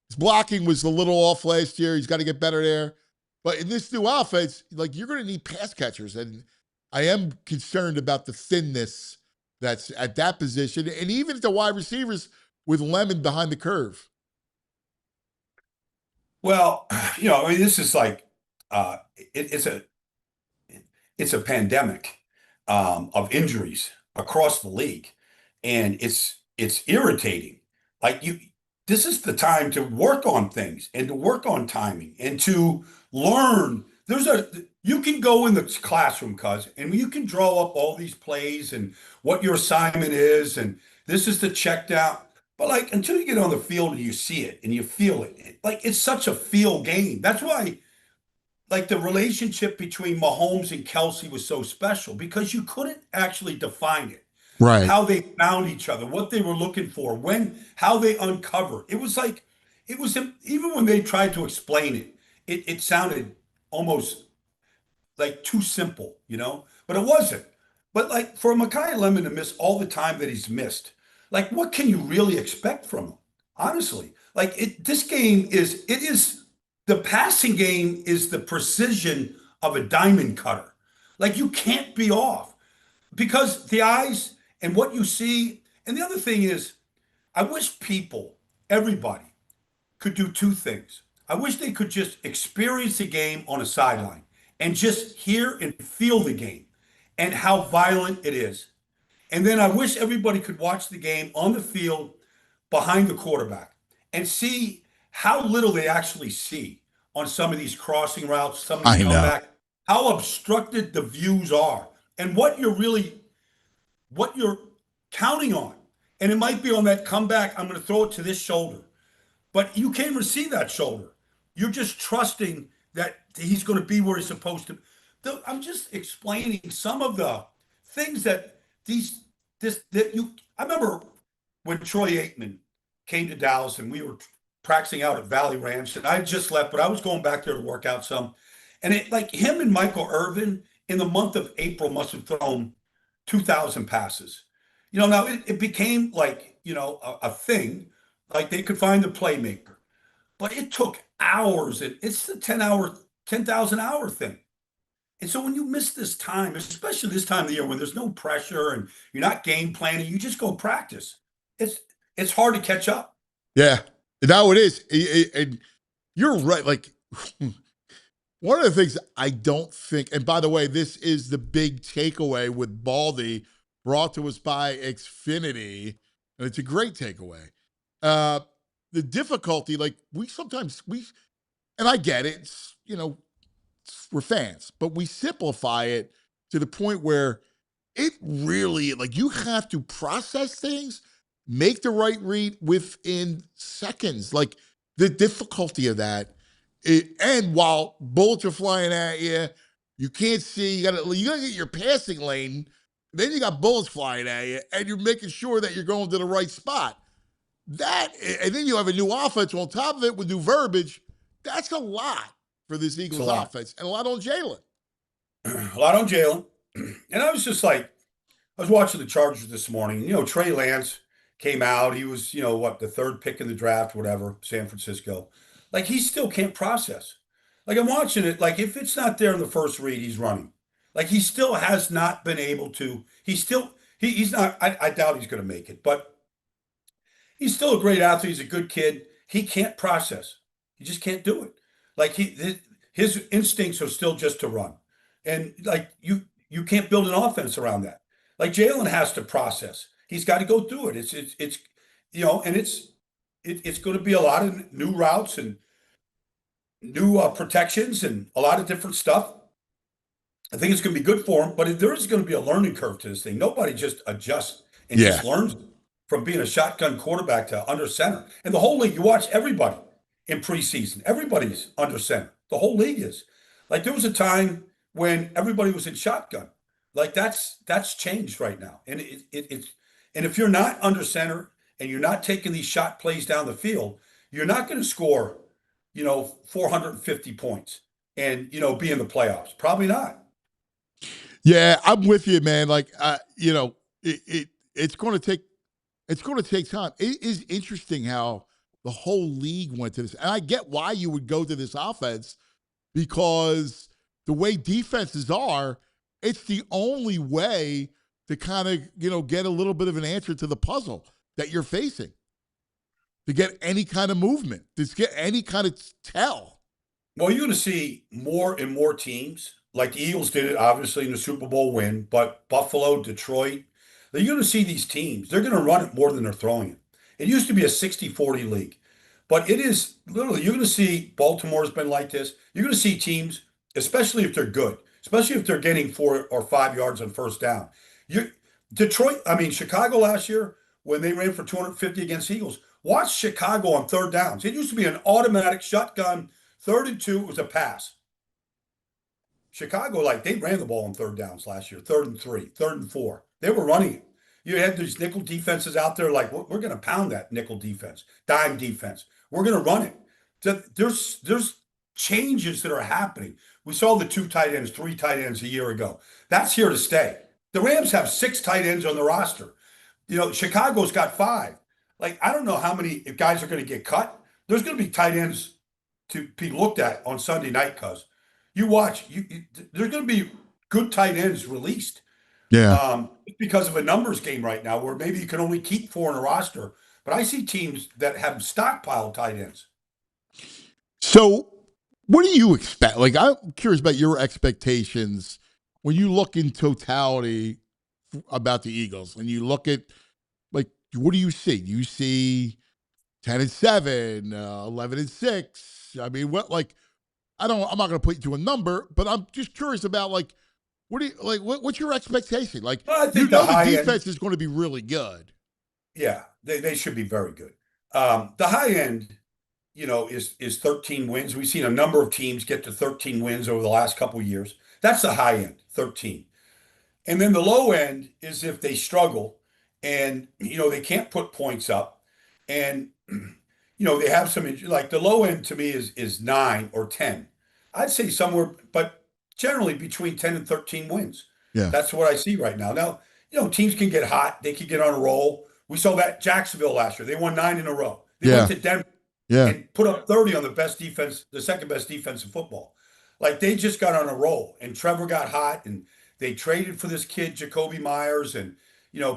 His blocking was a little off last year. He's got to get better there. But in this new offense, like, you're going to need pass catchers. And I am concerned about the thinness that's at that position. And even at the wide receivers with Lemon behind the curve. Well, I mean, this is like, it's a pandemic of injuries across the league. And it's irritating. Like, this is the time to work on things and to work on timing and to learn. You can go in the classroom, and you can draw up all these plays and what your assignment is, and this is the checked out. But like, until you get on the field and you see it and you feel it, like, it's such a feel game. That's why, like, the relationship between Mahomes and Kelsey was so special, because you couldn't actually define it. Right. How they found each other, what they were looking for, how they uncovered. It was even when they tried to explain it, it sounded almost like too simple, but it wasn't. But like, for Mekhi Lemon to miss all the time that he's missed, like, what can you really expect from him? Honestly, like, this game is the passing game is the precision of a diamond cutter. Like, you can't be off, because the eyes and what you see. And the other thing is, I wish everybody could do two things. I wish they could just experience the game on a sideline and just hear and feel the game and how violent it is. And then I wish everybody could watch the game on the field behind the quarterback and see how little they actually see on some of these crossing routes, some of these comeback, how obstructed the views are, and what you're counting on. And it might be on that comeback, I'm going to throw it to this shoulder. But you can't receive that shoulder. You're just trusting that he's going to be where he's supposed to. I'm just explaining some of the things that I remember when Troy Aikman came to Dallas, and we were practicing out at Valley Ranch, and I just left, but I was going back there to work out some. And him and Michael Irvin in the month of April must have thrown 2,000 passes. Now it became like, a thing, like they could find the playmaker, but it took hours. It's the 10,000 hour thing. And so when you miss this time, especially this time of the year when there's no pressure and you're not game planning, you just go practice. It's hard to catch up. Yeah, now it is. And you're right. Like, one of the things I don't think, and by the way, this is the big takeaway with Baldy, brought to us by Xfinity, and it's a great takeaway. The difficulty, like, and I get it, it's, we're fans, but we simplify it to the point where it really, like, you have to process things, make the right read within seconds. Like, the difficulty of that, and while bullets are flying at you, you can't see, you gotta get your passing lane, then you got bullets flying at you, and you're making sure that you're going to the right spot. And then you have a new offense on top of it with new verbiage. That's a lot for this Eagles offense, and a lot on Jalen. A lot on Jalen. And I was just like, I was watching the Chargers this morning. Trey Lance came out. He was, the third pick in the draft, whatever, San Francisco. Like, he still can't process. Like, I'm watching it. Like, if it's not there in the first read, he's running. Like, he still has not been able to. He's not. I doubt he's going to make it, but he's still a great athlete. He's a good kid. He can't process. He just can't do it. Like, his instincts are still just to run, and like, you can't build an offense around that. Like, Jalen has to process. He's got to go through it. It's and it's going to be a lot of new routes and new protections and a lot of different stuff. I think it's going to be good for him, but there is going to be a learning curve to this thing. Nobody just adjusts and Yeah. just learns from being a shotgun quarterback to under center. And the whole league, you watch everybody in preseason. Everybody's under center. The whole league is. Like there was a time when everybody was in shotgun. Like that's changed right now. And it's and if you're not under center and you're not taking these shot plays down the field, you're not going to score, 450 points and be in the playoffs. Probably not. Yeah, I'm with you, man. Like, it's going to take time. It is interesting how the whole league went to this, and I get why you would go to this offense because the way defenses are, it's the only way to kind of get a little bit of an answer to the puzzle that you're facing, to get any kind of movement, to get any kind of tell. Well, you're going to see more and more teams. Like the Eagles did it, obviously, in the Super Bowl win, but Buffalo, Detroit, you're going to see these teams. They're going to run it more than they're throwing it. It used to be a 60-40 league, but it is literally, you're going to see Baltimore's been like this. You're going to see teams, especially if they're good, especially if they're getting 4 or 5 yards on first down. Chicago last year, when they ran for 250 against Eagles, watch Chicago on third downs. It used to be an automatic shotgun, 3rd and 2, it was a pass. Chicago, they ran the ball on third downs last year, 3rd and 3, 3rd and 4. They were running it. You had these nickel defenses out there we're going to pound that nickel defense, dime defense. We're going to run it. So there's changes that are happening. We saw the 2 tight ends, 3 tight ends a year ago. That's here to stay. The Rams have 6 tight ends on the roster. Chicago's got 5. I don't know how many guys are going to get cut. There's going to be tight ends to be looked at on Sunday night, cuz you watch, there's going to be good tight ends released. Yeah. Because of a numbers game right now where maybe you can only keep 4 in a roster. But I see teams that have stockpiled tight ends. So what do you expect? I'm curious about your expectations when you look in totality about the Eagles and you look at, what do you see? Do you see 10-7, 11-6? I mean, I'm not going to put you to a number, but I'm just curious about what do you what's your expectation? I think the defense is going to be really good. Yeah, they should be very good. The high end, is 13 wins. We've seen a number of teams get to 13 wins over the last couple of years. That's the high end, 13. And then the low end is if they struggle and they can't put points up and they have some the low end to me is 9 or 10. I'd say somewhere, but generally between 10 and 13 wins. Yeah. That's what I see right now. Now, teams can get hot. They can get on a roll. We saw that Jacksonville last year. They won 9 in a row. They went to Denver and put up 30 on the best defense, the second best defense in football. They just got on a roll. And Trevor got hot, and they traded for this kid, Jacoby Myers, and,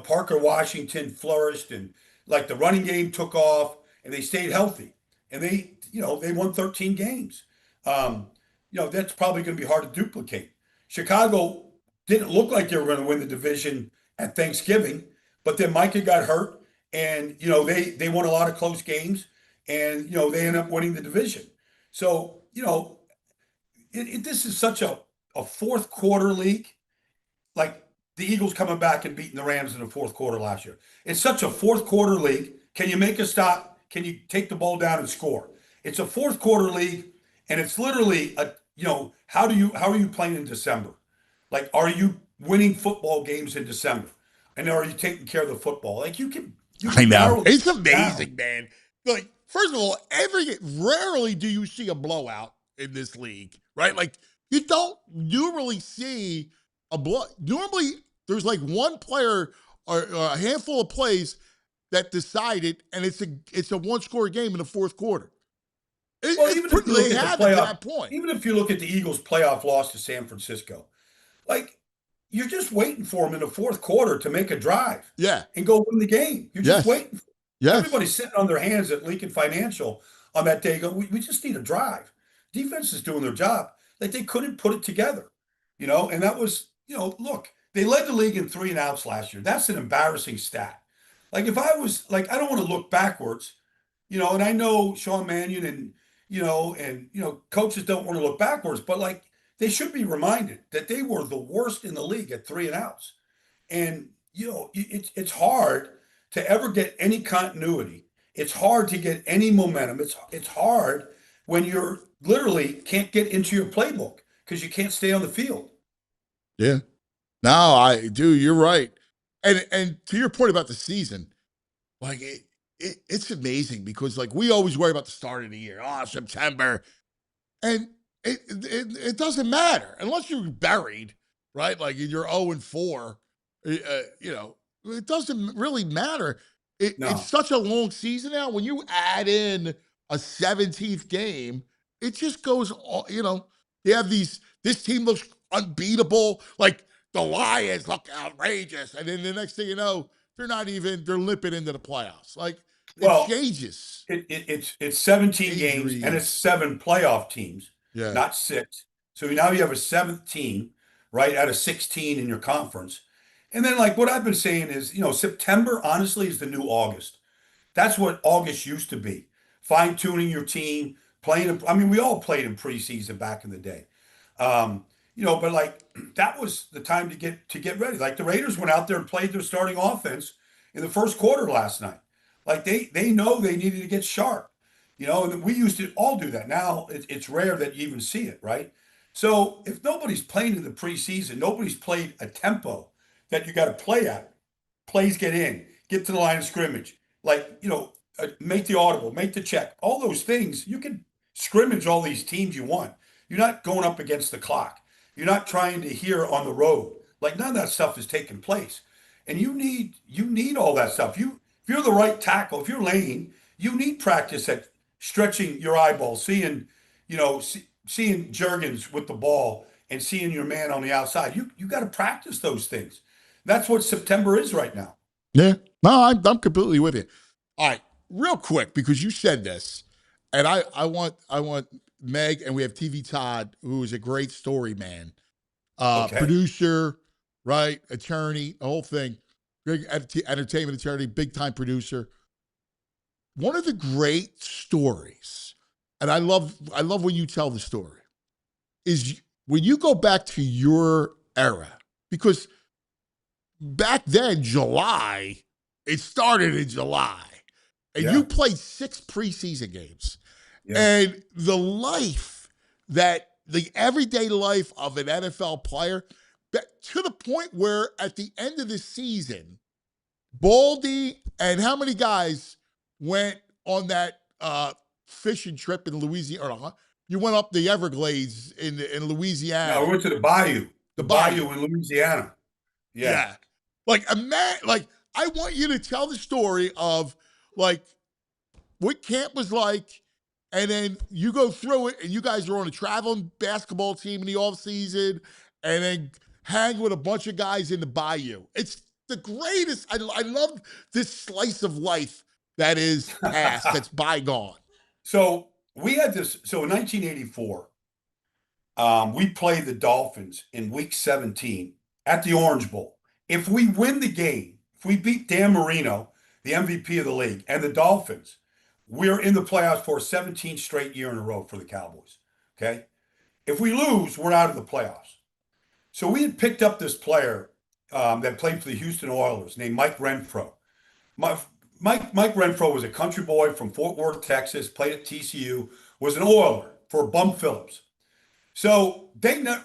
Parker Washington flourished, and the running game took off, and they stayed healthy. And they won 13 games. That's probably going to be hard to duplicate. Chicago didn't look like they were going to win the division at Thanksgiving, but then Micah got hurt, and they won a lot of close games, and they ended up winning the division. So this is such a fourth quarter league, the Eagles coming back and beating the Rams in the fourth quarter last year. It's such a fourth quarter league. Can you make a stop? Can you take the ball down and score? It's a fourth quarter league, and it's literally how are you playing in December? Are you winning football games in December? And are you taking care of the football? You can I know. It's amazing, man. First of all, rarely do you see a blowout in this league, right? You don't normally see a blow. Normally, there's one player or a handful of plays that decided, and it's a one-score game in the fourth quarter. Even if you look at the playoff, to that point. Even if you look at the Eagles' playoff loss to San Francisco, you're just waiting for them in the fourth quarter to make a drive, and go win the game. You're just waiting. Everybody's sitting on their hands at Lincoln Financial on that day. We just need a drive. Defense is doing their job. They couldn't put it together, and that was, look, they led the league in 3 and outs last year. That's an embarrassing stat. If I was I don't want to look backwards, and I know Sean Mannion and coaches don't want to look backwards, but they should be reminded that they were the worst in the league at 3-and-outs. And, it's hard to ever get any continuity. It's hard to get any momentum. It's hard when you're literally can't get into your playbook because you can't stay on the field. Yeah. No, I do. You're right. And to your point about the season, like it's amazing because like we always worry about the start of the year. Oh, September. And it doesn't matter unless you're buried, right? Like you're 0-4, it doesn't really matter. No. It's such a long season now. When you add in a 17th game, it just goes, you have this team looks unbeatable. Like the Lions look outrageous. And then the next thing you know, they're limping into the playoffs. Like it changes. It's 17 games and it's 7 playoff teams, not 6. So now you have a 7th team, right, out of 16 in your conference. And then, like, what I've been saying is, September, honestly, is the new August. That's what August used to be. Fine-tuning your team, playing. I mean, we all played in preseason back in the day. But, like, that was the time to get ready. Like, the Raiders went out there and played their starting offense in the first quarter last night. Like, they know they needed to get sharp, and we used to all do that. Now, it's rare that you even see it, right? So if nobody's playing in the preseason, nobody's played a tempo that you got to play at. Plays get in, get to the line of scrimmage, make the audible, make the check, all those things. You can scrimmage all these teams you want. You're not going up against the clock. You're not trying to hear on the road. Like none of that stuff is taking place. And you need all that stuff. If you're the right tackle, if you're Lane, you need practice at stretching your eyeballs, seeing Juergens with the ball and seeing your man on the outside. You got to practice those things. That's what September is right now. Yeah. No, I'm completely with you. All right, real quick, because you said this, and I want Meg, and we have TV Todd, who is a great story man, producer, right, attorney, the whole thing, great entertainment attorney, big time producer. One of the great stories, and I love when you tell the story, is when you go back to your era, because back then, July, it started in July. And you played 6 preseason games. Yeah. And the everyday life of an NFL player, to the point where at the end of the season, Baldy and how many guys went on that fishing trip in Louisiana? You went up the Everglades in Louisiana. No, we went to the Bayou. The Bayou in Louisiana. Yeah. Like, I want you to tell the story of, like, what camp was like, and then you go through it, and you guys are on a traveling basketball team in the offseason, and then hang with a bunch of guys in the Bayou. It's the greatest. I love this slice of life that is past, that's bygone. So we had this. So in 1984, we played the Dolphins in Week 17 at the Orange Bowl. If we win the game, if we beat Dan Marino, the MVP of the league, and the Dolphins, we're in the playoffs for a 17th straight year in a row for the Cowboys, okay? If we lose, we're out of the playoffs. So we had picked up this player that played for the Houston Oilers named Mike Renfro. Mike Renfro was a country boy from Fort Worth, Texas, played at TCU, was an Oiler for Bum Phillips. So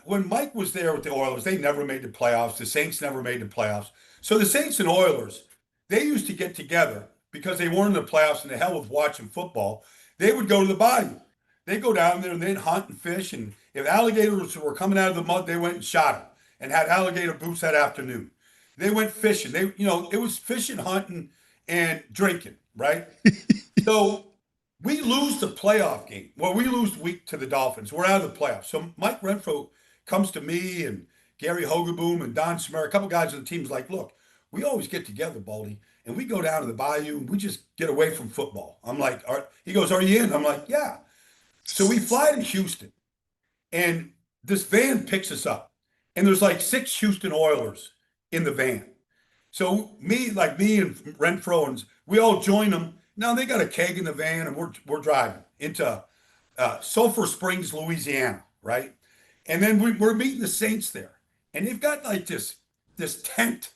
when Mike was there with the Oilers, they never made the playoffs. The Saints never made the playoffs. So the Saints and Oilers, they used to get together because they weren't in the playoffs and the hell of watching football. They would go to the Bayou. They'd go down there and they'd hunt and fish. And if alligators were coming out of the mud, they went and shot them and had alligator boots that afternoon. They went fishing. It was fishing, hunting, and drinking, right? So we lose the playoff game. Well, we lose the week to the Dolphins. We're out of the playoffs. So Mike Renfro comes to me and Gary Hogeboom and Don Smer, a couple guys on the team, is like, look, we always get together, Baldy, and we go down to the Bayou and we just get away from football. I'm like, he goes, are you in? I'm like, yeah. So we fly to Houston, and this van picks us up, and there's like 6 Houston Oilers in the van. So me and Renfro, and we all join them. Now they got a keg in the van, and we're driving into Sulphur Springs, Louisiana, right? And then we're meeting the Saints there. And they've got like this tent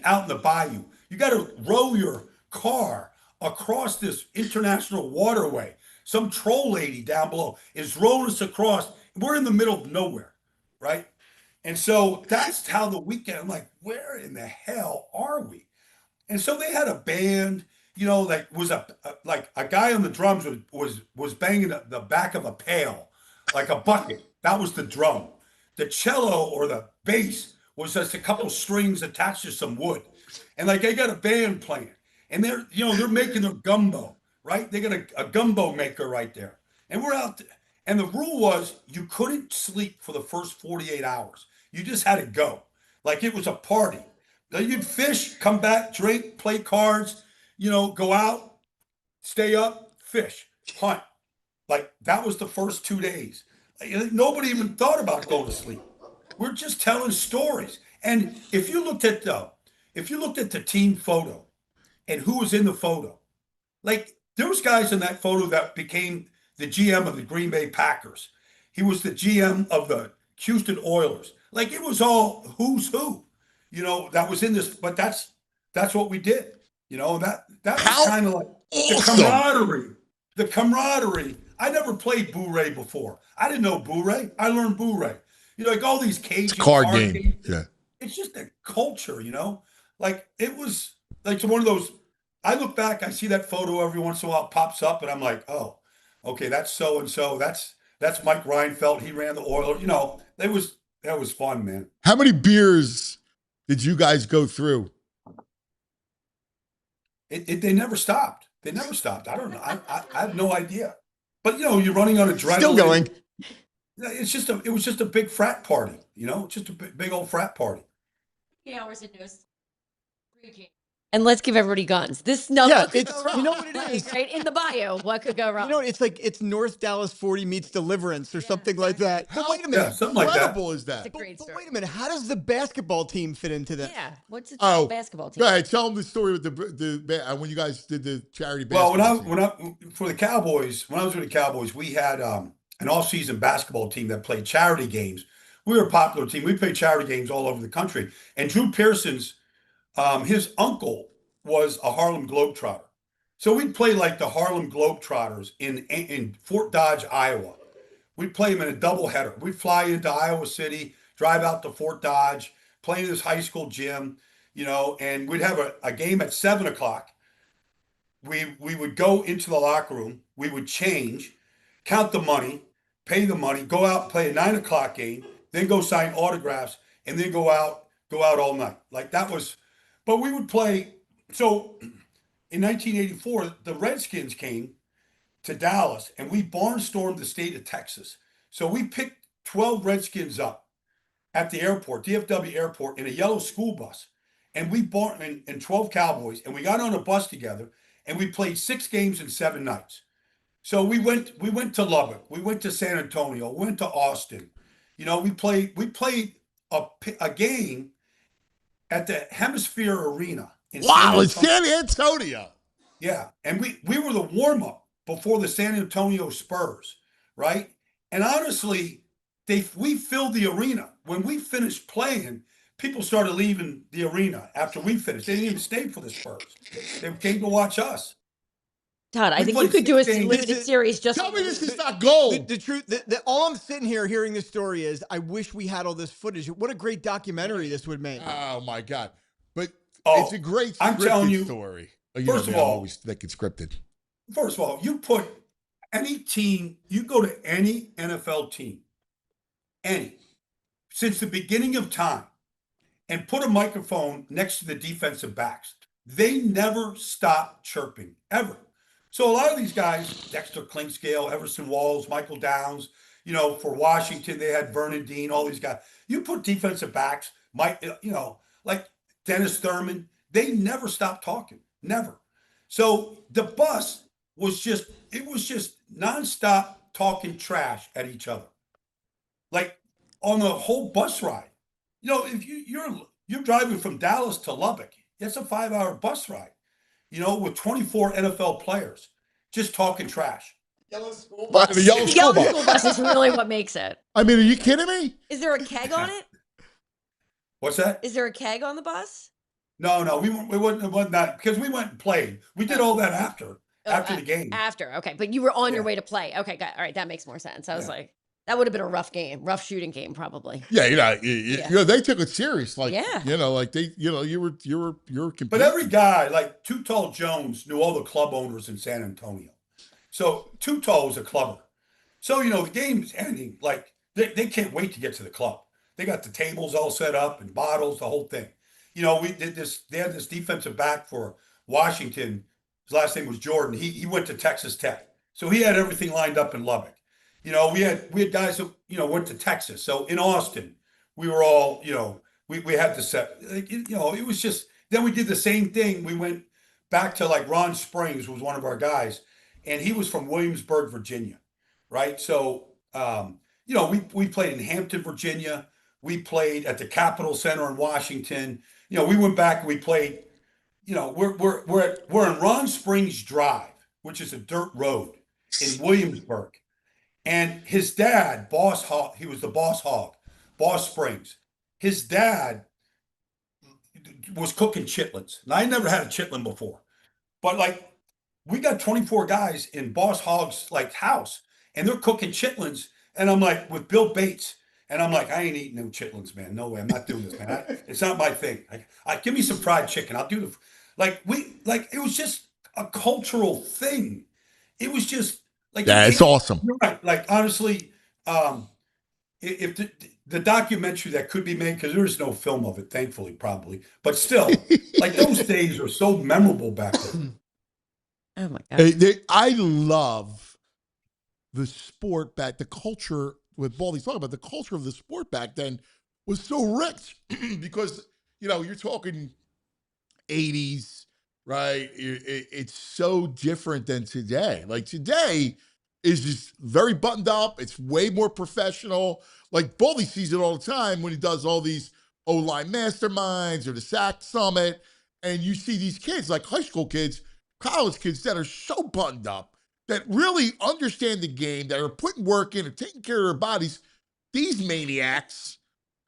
out in the bayou. You got to row your car across this international waterway. Some troll lady down below is rowing us across. We're in the middle of nowhere, right? And so that's how the weekend, I'm like, where in the hell are we? And so they had a band, like was like a guy on the drums was banging the back of a pail, like a bucket. That was the drum. The cello or the bass was just a couple strings attached to some wood. And like they got a band playing. And they're making their gumbo, right? They got a gumbo maker right there. And we're out there. And the rule was you couldn't sleep for the first 48 hours. You just had to go. Like it was a party. You'd fish, come back, drink, play cards, go out, stay up, fish, hunt. Like that was the first 2 days. Nobody even thought about going to sleep. We're just telling stories. And if you looked at the team photo and who was in the photo, like there was guys in that photo that became the GM of the Green Bay Packers. He was the GM of the Houston Oilers. Like it was all who's who, that was in this, but that's what we did, that was kind of like awesome. the camaraderie. I never played Boo-Ray before. I didn't know Boo-Ray. I learned Boo-Ray. Like all these Cajun card game. games. Yeah. It's just a culture, like it was like one of those. I look back, I see that photo every once in a while it pops up, and I'm like, oh, okay, that's so and so. That's Mike Reinfeldt. He ran the Oilers. That was fun, man. How many beers did you guys go through? They never stopped. They never stopped. I don't know. I have no idea. But you're running on adrenaline. Still going. It was just a big frat party. Just a big old frat party. Hours in news. And let's give everybody guns. This nothing. Yeah, could it's go wrong. you know what it is. Right in the bio. What could go wrong? It's like it's North Dallas 40 meets Deliverance or something like that. But wait a minute. Yeah, something like that. Incredible is that? It's a great But story. wait a minute. How does the basketball team fit into this? Yeah. What's the basketball team? Go ahead. Tell them the story with the when you guys did the charity Well, basketball team. for the Cowboys, when I was with the Cowboys, we had an off-season basketball team that played charity games. We were a popular team. We played charity games all over the country. And Drew Pearson's his uncle was a Harlem Globetrotter. So we'd play like the Harlem Globetrotters in Fort Dodge, Iowa. We'd play them in a doubleheader. We'd fly into Iowa City, drive out to Fort Dodge, play in this high school gym, and we'd have a game at 7:00. We would go into the locker room. We would change, count the money, pay the money, go out, play a 9:00 game, then go sign autographs, and then go out all night. Like that was, but we would play. So in 1984, the Redskins came to Dallas and we barnstormed the state of Texas. So we picked 12 Redskins up at the airport, DFW airport, in a yellow school bus. And we bought and 12 Cowboys, and we got on a bus together and we played 6 games in 7 nights. So we went to Lubbock, we went to San Antonio, we went to Austin. We played a game at the Hemisphere Arena. Wow, it's San Antonio. Yeah, and we were the warm-up before the San Antonio Spurs, right? And honestly, we filled the arena. When we finished playing, people started leaving the arena after we finished. They didn't even stay for the Spurs. They came to watch us. Todd, I We think played you could do a 16 limited series just. Tell me this is not gold. The truth, all I'm sitting here hearing this story is, I wish we had all this footage. What a great documentary this would make. Oh my God! But Oh, it's a great I'm telling you, story. first of I'm all- always think it's scripted. First of all, you put any team, you go to any NFL team, since the beginning of time, and put a microphone next to the defensive backs. They never stop chirping, ever. So a lot of these guys, Dexter Clinkscale, Everson Walls, Michael Downs, for Washington, they had Vernon Dean, all these guys. You put defensive backs, like Dennis Thurman, they never stopped talking, never. So the bus was just nonstop talking trash at each other. Like on the whole bus ride. If you're driving from Dallas to Lubbock, it's a 5-hour bus ride, with 24 NFL players just talking trash. Yellow school But the yellow The school yellow school bus. bus is really what makes it. I mean, are you kidding me? Is there a keg on it? What's that? Is there a keg on the bus? No, we wasn't that because we went and played. We did all that after the game. After, okay. But you were on your Yeah. way to play. Okay, got all right. That makes more sense. I was Yeah. like, that would have been a rough game, rough shooting game, probably. Yeah, you know, they took it serious. Like, Yeah. you know, like they, you know, you were competing. But every guy, like Too Tall Jones, knew all the club owners in San Antonio. So Too Tall was a clubber. So, you know, the game's ending. Like, they can't wait to get to the club. They got the tables all set up and bottles, the whole thing. You know, we did this. They had this defensive back for Washington. His last name was Jordan. He went to Texas Tech. So he had everything lined up in Lubbock. You know, we had guys who, you know, went to Texas. So in Austin, we were all, you know, we had to set, like, you know, it was just, then we did the same thing. We went back to like Ron Springs, who was one of our guys, and he was from Williamsburg, Virginia, right? So, you know, we played in Hampton, Virginia. We played at the Capitol Center in Washington. You know, we went back and we played, you know, we're in Ron Springs Drive, which is a dirt road in Williamsburg. And his dad, Boss Hog, he was the Boss Hog, Boss Springs. His dad was cooking chitlins. Now, I never had a chitlin before, but like we got 24 guys in Boss Hog's like house, and they're cooking chitlins. And I'm like with Bill Bates, and I'm like, I ain't eating no chitlins, man. No way, I'm not doing this, man. It's not my thing. I give me some fried chicken. I'll do it was just a cultural thing. It was just. Like, yeah, it's awesome. You're right. Like, honestly, if the documentary that could be made, because there is no film of it, thankfully, probably, but still, like those days are so memorable back then. Oh my God. I love the sport the culture with Baldy's talking about the culture of the sport back then was so rich because, you know, you're talking 80s, right? It's so different than today. Like today is just very buttoned up. It's way more professional. Like Baldy sees it all the time when he does all these O-line masterminds or the SAC summit. And you see these kids, like high school kids, college kids that are so buttoned up, that really understand the game, that are putting work in and taking care of their bodies. These maniacs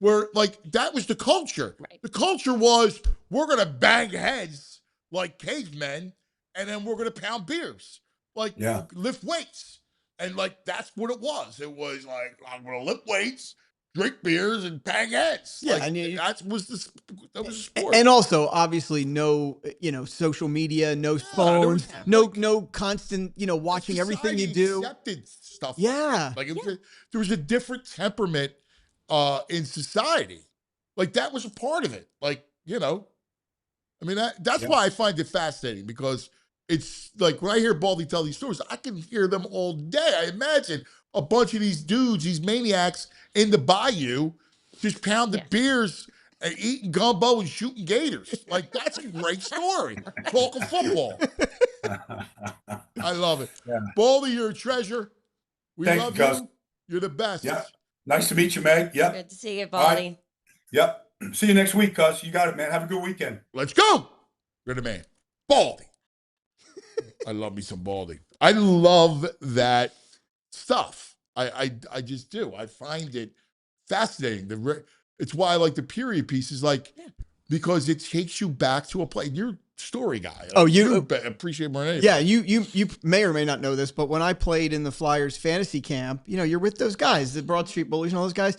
were like, that was the culture. Right. The culture was, we're going to bang heads like cavemen, and then we're going to pound beers, like lift weights. And like, that's what it was. It was like, I'm going to lift weights, drink beers, and bang heads. Yeah, like, and that was the sport. And also, obviously, no, you know, social media, no phones, no constant, you know, watching everything you do. Accepted stuff. Yeah. Like there was a different temperament in society. Like that was a part of it. Like, you know, I mean, that's why I find it fascinating, because it's like when I hear Baldy tell these stories, I can hear them all day. I imagine a bunch of these dudes, these maniacs in the bayou, just pounding beers and eating gumbo and shooting gators. Like, that's a great story. Talking football. I love it. Yeah. Baldy, you're a treasure. We Thank love you, Gus. you. You're the best. Yeah. Nice to meet you, Meg. Yep. Good to see you, All right. Baldy. Yep. See you next week, Gus. You got it, man. Have a good weekend. Let's go. You're the man. Baldy. I love me some Baldy. I love that stuff. I just do. I find it fascinating. It's why I like the period pieces, like, because it takes you back to a place. You're a story guy. Oh, you appreciate more than anything. Yeah, you may or may not know this, but when I played in the Flyers fantasy camp, you know, you're with those guys, the Broad Street Bullies and all those guys.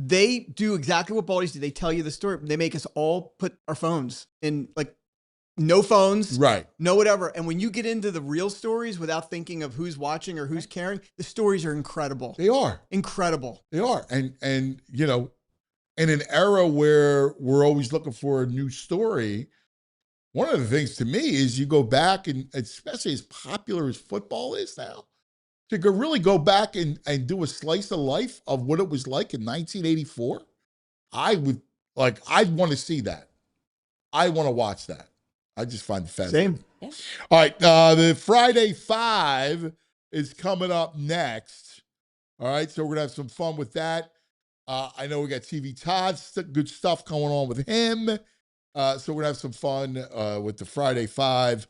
They do exactly what Baldy's do. They tell you the story. They make us all put our phones in, like, no phones, right? No whatever. And when you get into the real stories without thinking of who's watching or who's caring, the stories are incredible. They are incredible. They are, and you know, in an era where we're always looking for a new story, one of the things to me is you go back, and especially as popular as football is now, to really go back and do a slice of life of what it was like in 1984. I'd want to see that. I want to watch that. I just find it fascinating. Same. Yeah. All right. The Friday 5 is coming up next. All right. So we're going to have some fun with that. I know we got TV Todd, good stuff going on with him. So we're going to have some fun with the Friday 5.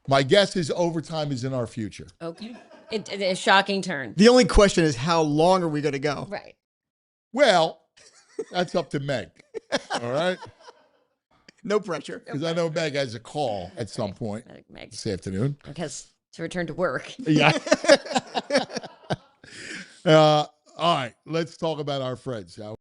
My guess is overtime is in our future. Okay. A shocking turn. The only question is how long are we going to go? Right. Well, that's up to Meg. All right? No pressure. Because I know Meg has a call at some point Meg this afternoon. has to return to work. Yeah. All right, let's talk about our friends, shall we?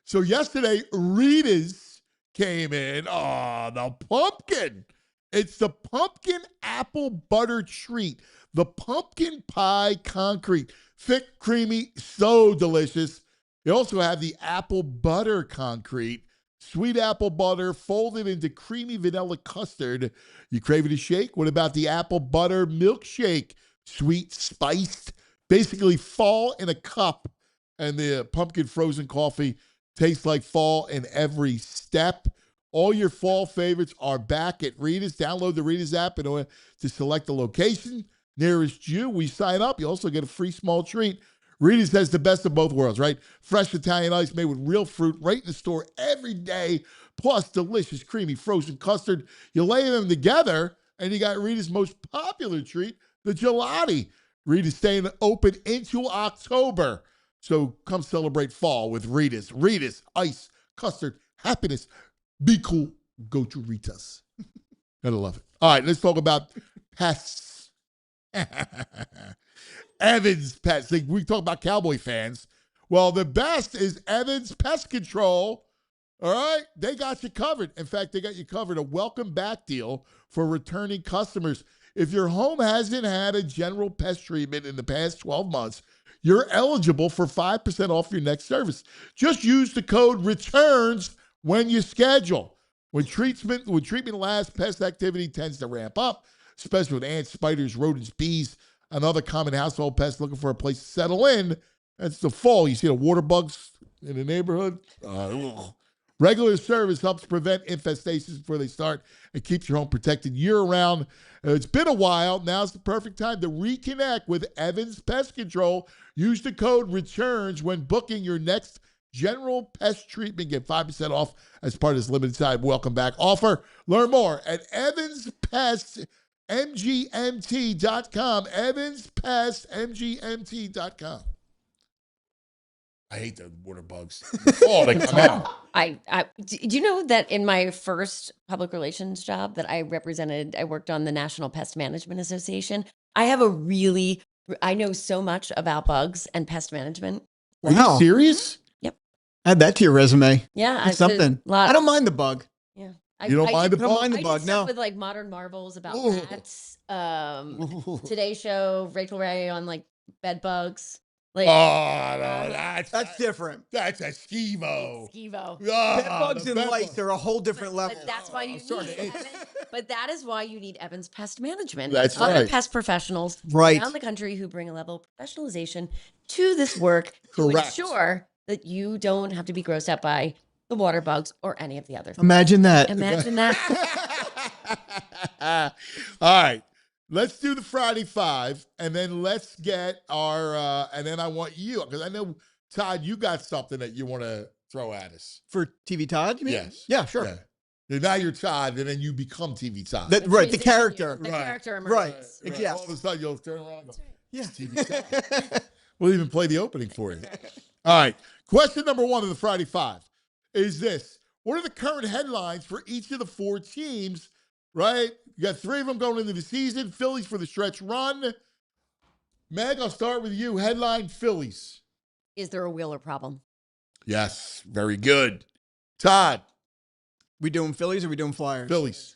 So yesterday, Rita's came in. Oh, the pumpkin. It's the pumpkin apple butter treat. The pumpkin pie concrete. Thick, creamy, so delicious. They also have the apple butter concrete. Sweet apple butter folded into creamy vanilla custard. You craving a shake? What about the apple butter milkshake? Sweet, spiced, basically fall in a cup. And the pumpkin frozen coffee tastes like fall in every step. All your fall favorites are back at Rita's. Download the Rita's app in order to select the location nearest you. We sign up. You also get a free small treat. Rita's has the best of both worlds, right? Fresh Italian ice made with real fruit right in the store every day, plus delicious, creamy frozen custard. You lay them together, and you got Rita's most popular treat, the gelati. Rita's staying open into October. So come celebrate fall with Rita's. Rita's, ice, custard, happiness. Be cool. Go to Rita's. Gotta love it. All right, let's talk about pests. Evans Pets. We talk about Cowboy fans. Well, the best is Evans Pest Control. All right? They got you covered. In fact, they got you covered a welcome back deal for returning customers. If your home hasn't had a general pest treatment in the past 12 months, you're eligible for 5% off your next service. Just use the code RETURNS when you schedule. When treatment lasts, pest activity tends to ramp up, especially with ants, spiders, rodents, bees, and other common household pests looking for a place to settle in. It's the fall. You see the water bugs in the neighborhood? Regular service helps prevent infestations before they start and keeps your home protected year-round. It's been a while. Now's the perfect time to reconnect with Evans Pest Control. Use the code RETURNS when booking your next general pest treatment. Get 5% off as part of this limited time welcome back offer. Learn more at evanspestmgmt.com. evanspestmgmt.com. I hate the water bugs. Oh, they come out. Do you know that in my first public relations job that I worked on the National Pest Management Association. I know so much about bugs and pest management. Are you serious? Yep. Add that to your resume. Yeah. It's something. I don't mind the bug. Yeah. You don't mind the bug? I don't mind the bug, no. With like modern marvels about rats. Today Show, Rachel Ray on like bed bugs. Like, no, that's different. That's a skevo. Bed bugs and lice are a whole different level. But that's why you need But that is why you need Evans Pest Management. That's Other right. pest professionals Right. around the country who bring a level of professionalization to this work to Correct. ensure that you don't have to be grossed out by the water bugs or any of the other things. Imagine that. Imagine that. All right. Let's do the Friday Five, and then let's get our, and then I want you, because I know, Todd, you got something that you want to throw at us. For TV Todd, you mean? Yes. Yeah, sure. Yeah. Now you're Todd, and then you become TV Todd. Right, the character. The character Right. emerges. Yes. All of a sudden, you'll turn around and go, Yeah. TV Todd. We'll even play the opening for you. All right. Question number one of the Friday Five is this. What are the current headlines for each of the four teams, right? You got three of them going into the season. Phillies for the stretch run. Meg, I'll start with you. Headline, Phillies. Is there a Wheeler problem? Yes, very good. Todd. We doing Phillies or we doing Flyers? Phillies.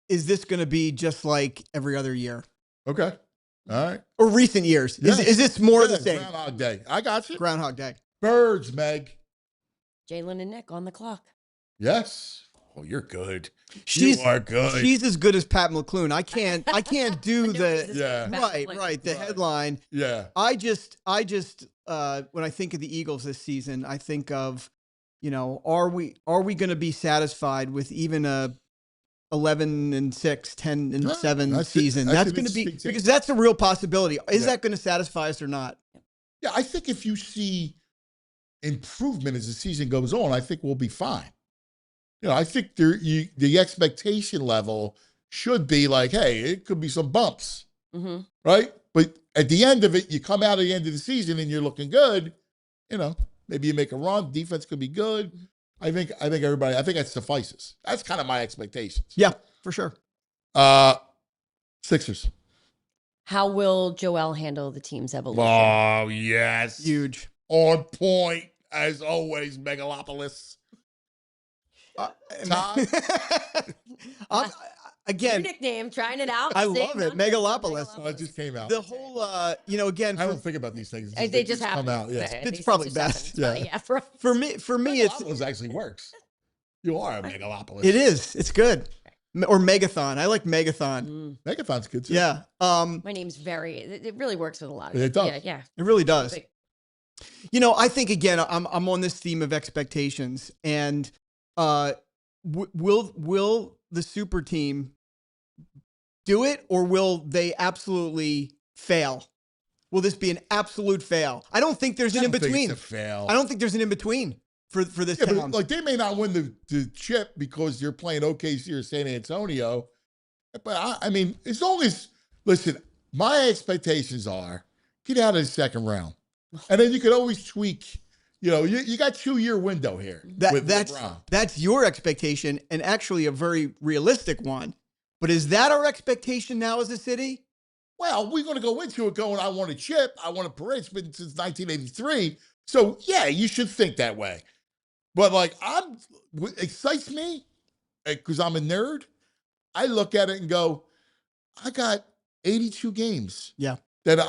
Is this going to be just like every other year? Okay. All right. Or recent years? Yes. Is this more of the same? Groundhog Day. I got you. Groundhog Day. Birds, Meg. Jalen and Nick on the clock. Yes. Oh, you're good. You are good. She's as good as Pat McClune. I can't do the Yeah. right. The headline. Yeah. I just when I think of the Eagles this season, I think of, are we going to be satisfied with even a 11-6, 10-7 season? That's going to be, because that's a real possibility. Is that going to satisfy us or not? Yeah, I think if you see improvement as the season goes on, I think we'll be fine. I think the expectation level should be like, hey, it could be some bumps, Mm-hmm. right? But at the end of it, you come out at the end of the season and you're looking good. Maybe you make a run. Defense could be good. I think that suffices. That's kind of my expectations. Yeah, for sure. Sixers. How will Joel handle the team's evolution? Oh, yes. Huge. On point, as always, Megalopolis. Todd? New Again, nickname, trying it out. I Saying love it. non-Megalopolis. Megalopolis. It just came out. the whole, again, I don't think about these things. They just happen. come out. Yeah. It's probably best. Yeah. For for me, it's Megalopolis actually works. You are a Megalopolis. it is. It's good. Or Megathon. I like Megathon. Megathon's good too. Yeah. my name's it really works with a lot of It does. Yeah. It really does. Big. I think again, I'm on this theme of expectations, and will the super team do it, or will they absolutely fail? Will this be an absolute fail? I don't think there's an in between. It's a fail. I don't think there's an in between for this Yeah, town. but like they may not win the chip because you're playing OKC or San Antonio. But I mean, as long as listen, my expectations are get out of the second round, and then you could always tweak. You got 2-year window here. with LeBron. That's your expectation, and actually a very realistic one. But is that our expectation now as a city? Well, we're going to go into it going, I want a chip. I want a parade. It's been since 1983. So, yeah, you should think that way. But, what excites me, because I'm a nerd, I look at it and go, I got 82 games. Yeah. That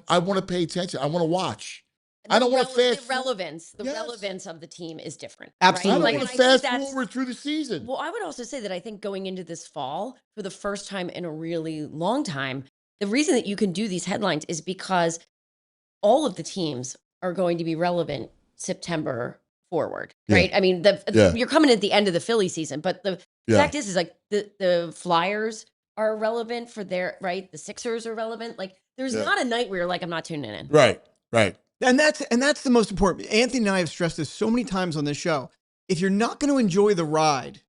I want to pay attention. I want to watch. I don't want to fast The relevance. The Yes. relevance of the team is different. Absolutely. Right? I don't want to and I think fast that's- forward through the season. Well, I would also say that I think going into this fall, for the first time in a really long time, the reason that you can do these headlines is because all of the teams are going to be relevant September forward, right? I mean, you're coming at the end of the Philly season, but the fact is like the Flyers are relevant for their, right? The Sixers are relevant. Like there's not a night where you're like, I'm not tuning in. Right. And that's the most important. Anthony and I have stressed this so many times on this show. If you're not going to enjoy the ride,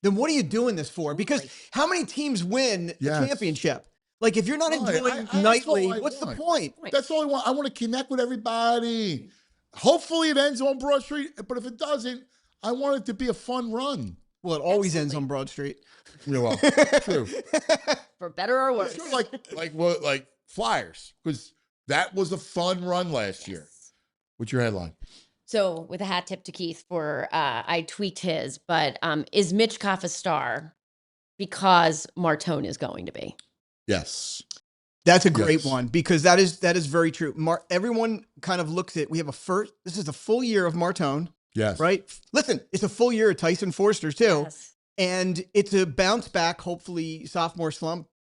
then what are you doing this for? Because how many teams win the championship? Like if you're not enjoying nightly, what's the point? That's all I want. I want to connect with everybody. Hopefully it ends on Broad Street, but if it doesn't, I want it to be a fun run. Well, it always ends on Broad Street. Yeah, well, true. For better or worse. Sure, like Flyers, because that was a fun run last year. What's your headline? So with a hat tip to Keith for, I tweaked his, but is Mitch Koff a star because Martone is going to be? Yes. That's a great one because that is very true. Everyone kind of looks at, this is the full year of Martone. Yes. Right? Listen, it's a full year of Tyson Forster too. Yes. And it's a bounce back, hopefully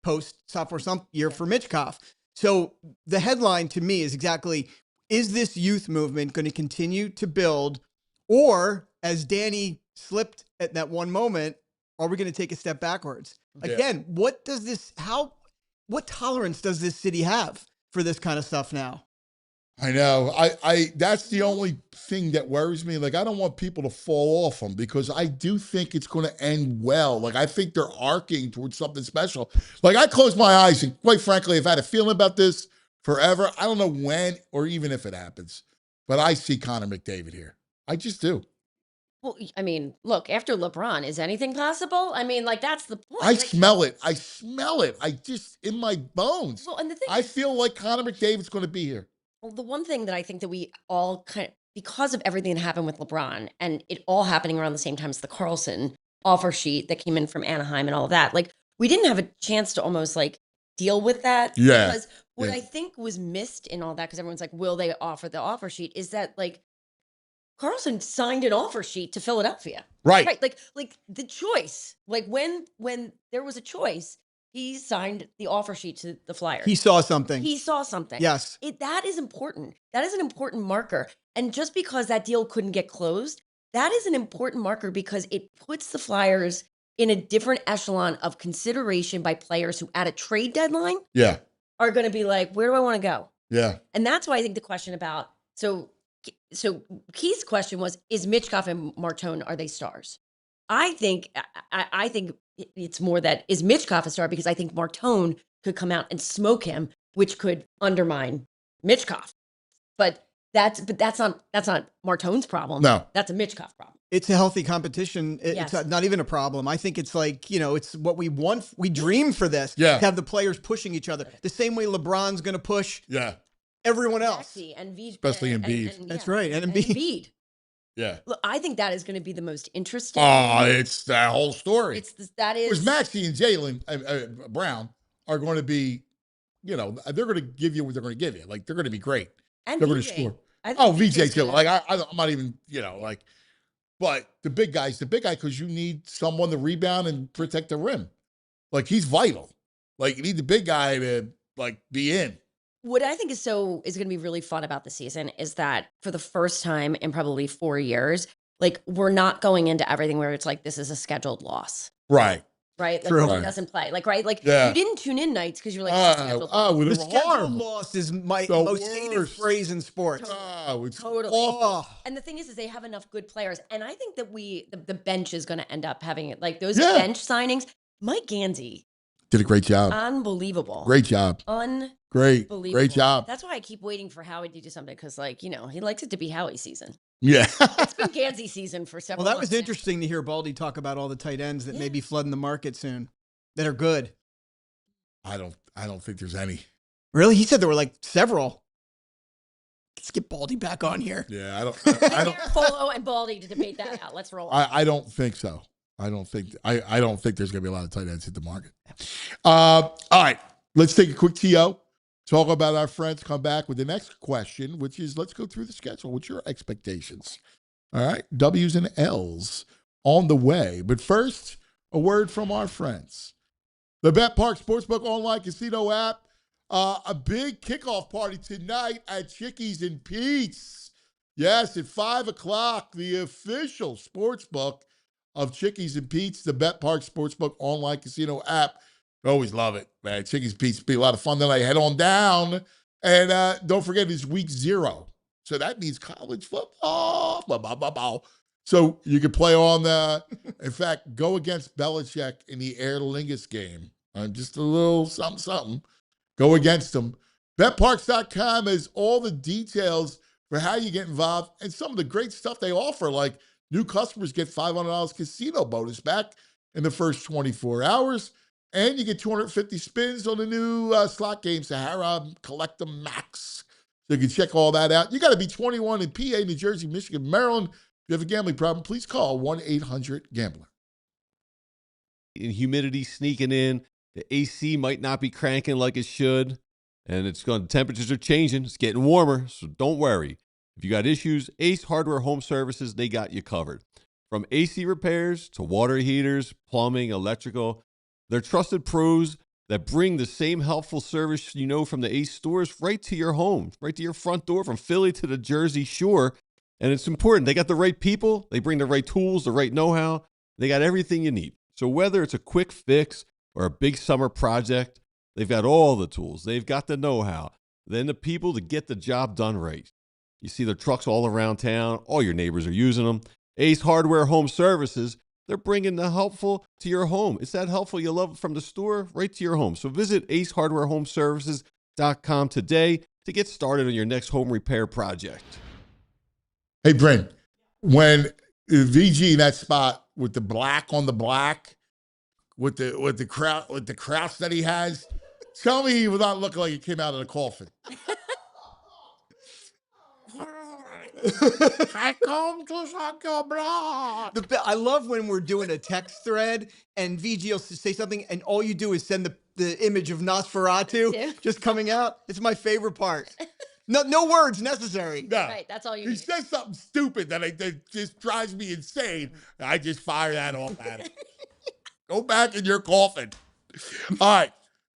post-sophomore slump year for Mitch Koff. So the headline to me is exactly, is this youth movement going to continue to build? Or as Danny slipped at that one moment, are we going to take a step backwards? Again, what tolerance does this city have for this kind of stuff now? I know. I that's the only thing that worries me. Like, I don't want people to fall off them because I do think it's going to end well. Like, I think they're arcing towards something special. Like, I close my eyes and quite frankly, I've had a feeling about this forever. I don't know when or even if it happens, but I see Connor McDavid here. I just do. Well, I mean, look, after LeBron, is anything possible? I mean, like, that's the point. I smell it. I smell it. I just, in my bones. Well, and the thing I feel like Connor McDavid's going to be here. Well, the one thing that I think that we all because of everything that happened with LeBron and it all happening around the same time as the Carlson offer sheet that came in from Anaheim and all of that, like we didn't have a chance to almost like deal with that. Yeah. Because what I think was missed in all that, because everyone's like, will they offer the offer sheet? Is that like Carlson signed an offer sheet to Philadelphia. Right. Like the choice, like when there was a choice, he signed the offer sheet to the Flyers. He saw something. Yes. That is important. That is an important marker. And just because that deal couldn't get closed, that is an important marker because it puts the Flyers in a different echelon of consideration by players who at a trade deadline are going to be like, where do I want to go? Yeah. And that's why I think the question about, so Keith's question was, is Mitch Koff and Martone, are they stars? I think it's more that is Mitchkoff a star, because I think Martone could come out and smoke him, which could undermine Mitchkoff. But that's not Martone's problem. No. That's a Mitchkoff problem. It's a healthy competition. Yes. It's not even a problem. I think it's like, it's what we want. We dream for this. Yeah. To have the players pushing each other. The same way LeBron's going to push Yeah. everyone else. Messi and Embiid, Especially Embiid. That's right. And Embiid. Yeah. Look, I think that is going to be the most interesting. Oh, it's that whole story. That Because is Maxey and Jalen Brown are going to be, they're going to give you what they're going to give you. Like, they're going to be great. and They're going to VJ. score. I think Oh, VJ's VJ too. gonna- Like, I'm not even, but the big guy, because you need someone to rebound and protect the rim. Like, he's vital. Like, you need the big guy to, be in. What I think is going to be really fun about the season is that for the first time in probably 4 years, like, we're not going into everything where it's like, this is a scheduled loss, Right. right? Like, True. he Right. doesn't play. Like, right? Like, Yeah. you didn't tune in nights because you're like, it's a scheduled loss. With The a scheduled harm. loss is my The most hated worst. phrase in sports. Oh, it's Totally. awful. Oh, And the thing is they have enough good players. And I think that the bench is going to end up having it. Like, those Yeah. bench signings, Mike Gansey, Did a great job. unbelievable. Great job. Great. Unbelievable. Great job. That's why I keep waiting for Howie to do something, because, like, he likes it to be Howie season. Yeah. It's been Gansey season for several well, that was months now. interesting to hear Baldy talk about all the tight ends that may Yeah. be flooding the market soon that are good. I don't think there's any. Really? He said there were like several. Let's get Baldy back on here. Yeah, I don't Garafolo and Baldy to debate that out. Let's roll. I don't think so. I don't think there's gonna be a lot of tight ends hit the market. All right. Let's take a quick TO. Talk about our friends. Come back with the next question, which is, let's go through the schedule. What's your expectations? All right. W's and L's on the way. But first, a word from our friends. The PARX Sportsbook online casino app. A big kickoff party tonight at Chickies and Pete's. Yes, at 5 o'clock, the official sportsbook of Chickies and Pete's, the PARX Sportsbook online casino app. I always love it, man. Chickies and Pete's be a lot of fun tonight. Head on down. And don't forget, it's week 0. So that means college football. Blah, blah, blah, blah. So you can play on in fact, go against Belichick in the Aer Lingus game. Just a little something, something. Go against them. BetParks.com has all the details for how you get involved and some of the great stuff they offer, like new customers get $500 casino bonus back in the first 24 hours, and you get 250 spins on the new slot game, Sahara Collect 'em Max. So you can check all that out. You got to be 21 in PA, New Jersey, Michigan, Maryland. If you have a gambling problem, please call 1-800-GAMBLER. And humidity sneaking in. The AC might not be cranking like it should, and temperatures are changing. It's getting warmer, so don't worry. If you got issues, Ace Hardware Home Services, they got you covered. From AC repairs to water heaters, plumbing, electrical, they're trusted pros that bring the same helpful service from the Ace stores right to your home, right to your front door, from Philly to the Jersey Shore. And it's important. They got the right people. They bring the right tools, the right know-how. They got everything you need. So whether it's a quick fix or a big summer project, they've got all the tools. They've got the know-how. Then the people to get the job done right. You see their trucks all around town. All your neighbors are using them. Ace Hardware Home Services, they're bringing the helpful to your home. It's that helpful you love from the store right to your home. So visit acehardwarehomeservices.com today to get started on your next home repair project. Hey, Brent, when VG in that spot with the black on the black, with the crouch that he has, tell me he was not looking like he came out of the coffin. I come to suck your blood. I love when we're doing a text thread and VG will say something and all you do is send the image of Nosferatu just coming out. It's my favorite part. No words necessary. No. Right, that's all you He need. says something stupid that just drives me insane. I just fire that off at him. Go back in your coffin. All right.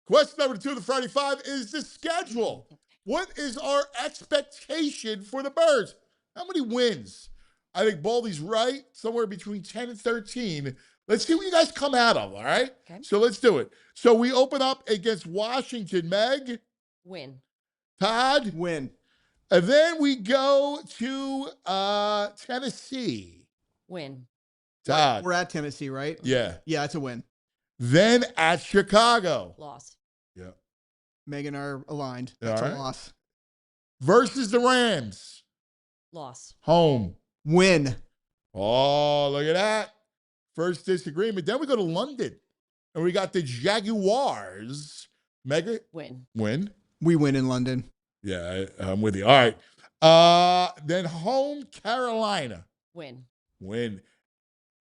Question number 2 of the Friday Five is the schedule. What is our expectation for the Birds? How many wins? I think Baldy's right, somewhere between 10 and 13. Let's see what you guys come out of, all right? Okay. So let's do it. So we open up against Washington, Meg. Win. Todd. Win. And then we go to Tennessee. Win. Todd. We're at Tennessee, right? Yeah. Yeah, it's a win. Then at Chicago. Loss. Yeah. Megan are aligned. That's All a right. loss. Versus the Rams. Loss. Home. Win. Oh, look at that. First disagreement. Then we go to London. And we got the Jaguars. Mega. Win. Win. We win in London. Yeah, I'm with you. All right. Then home Carolina. Win. Win.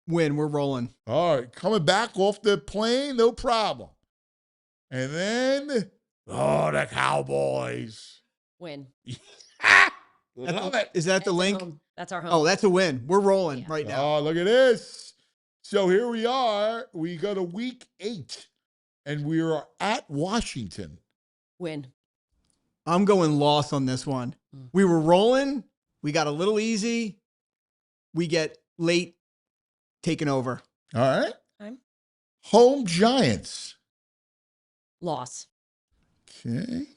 Win. We're rolling. All right. Coming back off the plane, no problem. And then, the Cowboys. Win. Love it. Is that the link? That's our home. Oh, that's a win. We're rolling right now. Oh, look at this. So here we are. We go to week 8, and we are at Washington. Win. I'm going loss on this one. We were rolling. We got a little easy. We get late taken over. All right. I'm Home Giants. loss. Okay.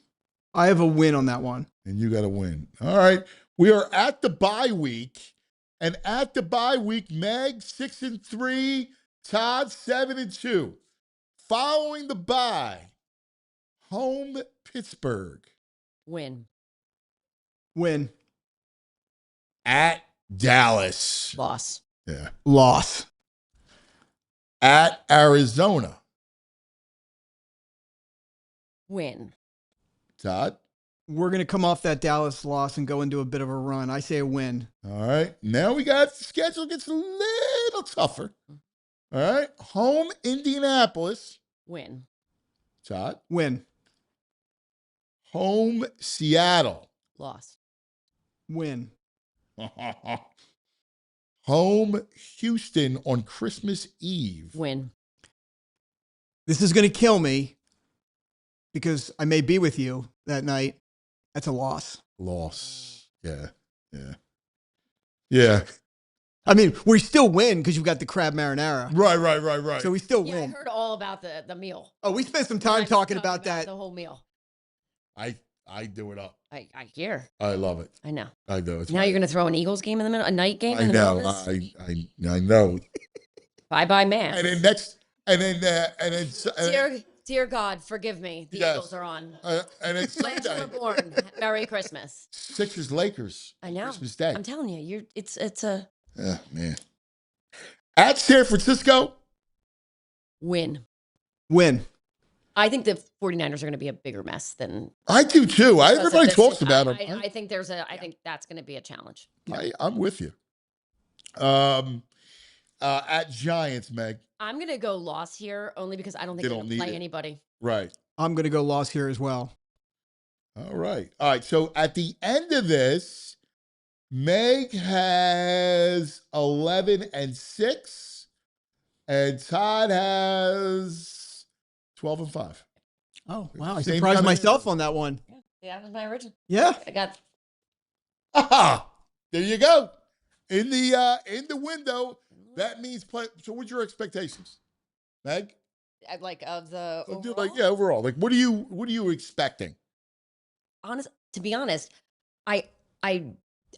I have a win on that one. And you got to win. All right. We are at the bye week. And at the bye week, Meg 6-3, Todd 7-2. Following the bye, home Pittsburgh. Win. Win. At Dallas. Loss. Yeah. Loss. At Arizona. Win. Todd. We're going to come off that Dallas loss and go into a bit of a run. I say a win. All right. Now we got the schedule gets a little tougher. All right. Home Indianapolis. Win. Todd. Win. Home Seattle. Loss. Win. Home Houston on Christmas Eve. Win. This is going to kill me because I may be with you that night. That's a loss. Loss. Yeah. Yeah. Yeah. I mean, we still win because you've got the crab marinara. Right. So we still Yeah, I win. heard all about the meal. Oh, we spent some time I talking about that. The whole meal. I do it up. I hear. I love it. I know. I do. It's Now fine. you're going to throw an Eagles game in the middle, a night game I in the know. middle of this? I know. Bye man. And then next, and then Dear God, forgive me. The Yes. Eagles are on. and then Legends were Sunday, born. Merry Christmas. Sixers Lakers. I know. Christmas Day. I'm telling you, it's a Oh, man. At San Francisco. win. Win. I think the 49ers are going to be a bigger mess than I do too. because of Everybody this. talks about them. I think I think that's going to be a challenge. I'm with you. At Giants, Meg. I'm going to go loss here only because I don't think They they're don't going to play need it. anybody. Right. I'm going to go loss here as well. All right. All right. So at the end of this, Meg has 11-6, and Todd has 12-5. Oh, wow. I Same surprised kind of- myself on that one. Yeah, that was my original. Yeah. I got Aha! There you go. In the window, that means play. So, what's your expectations, Meg? like of the Overall? overall. Overall. Like, what are you expecting? To be honest, I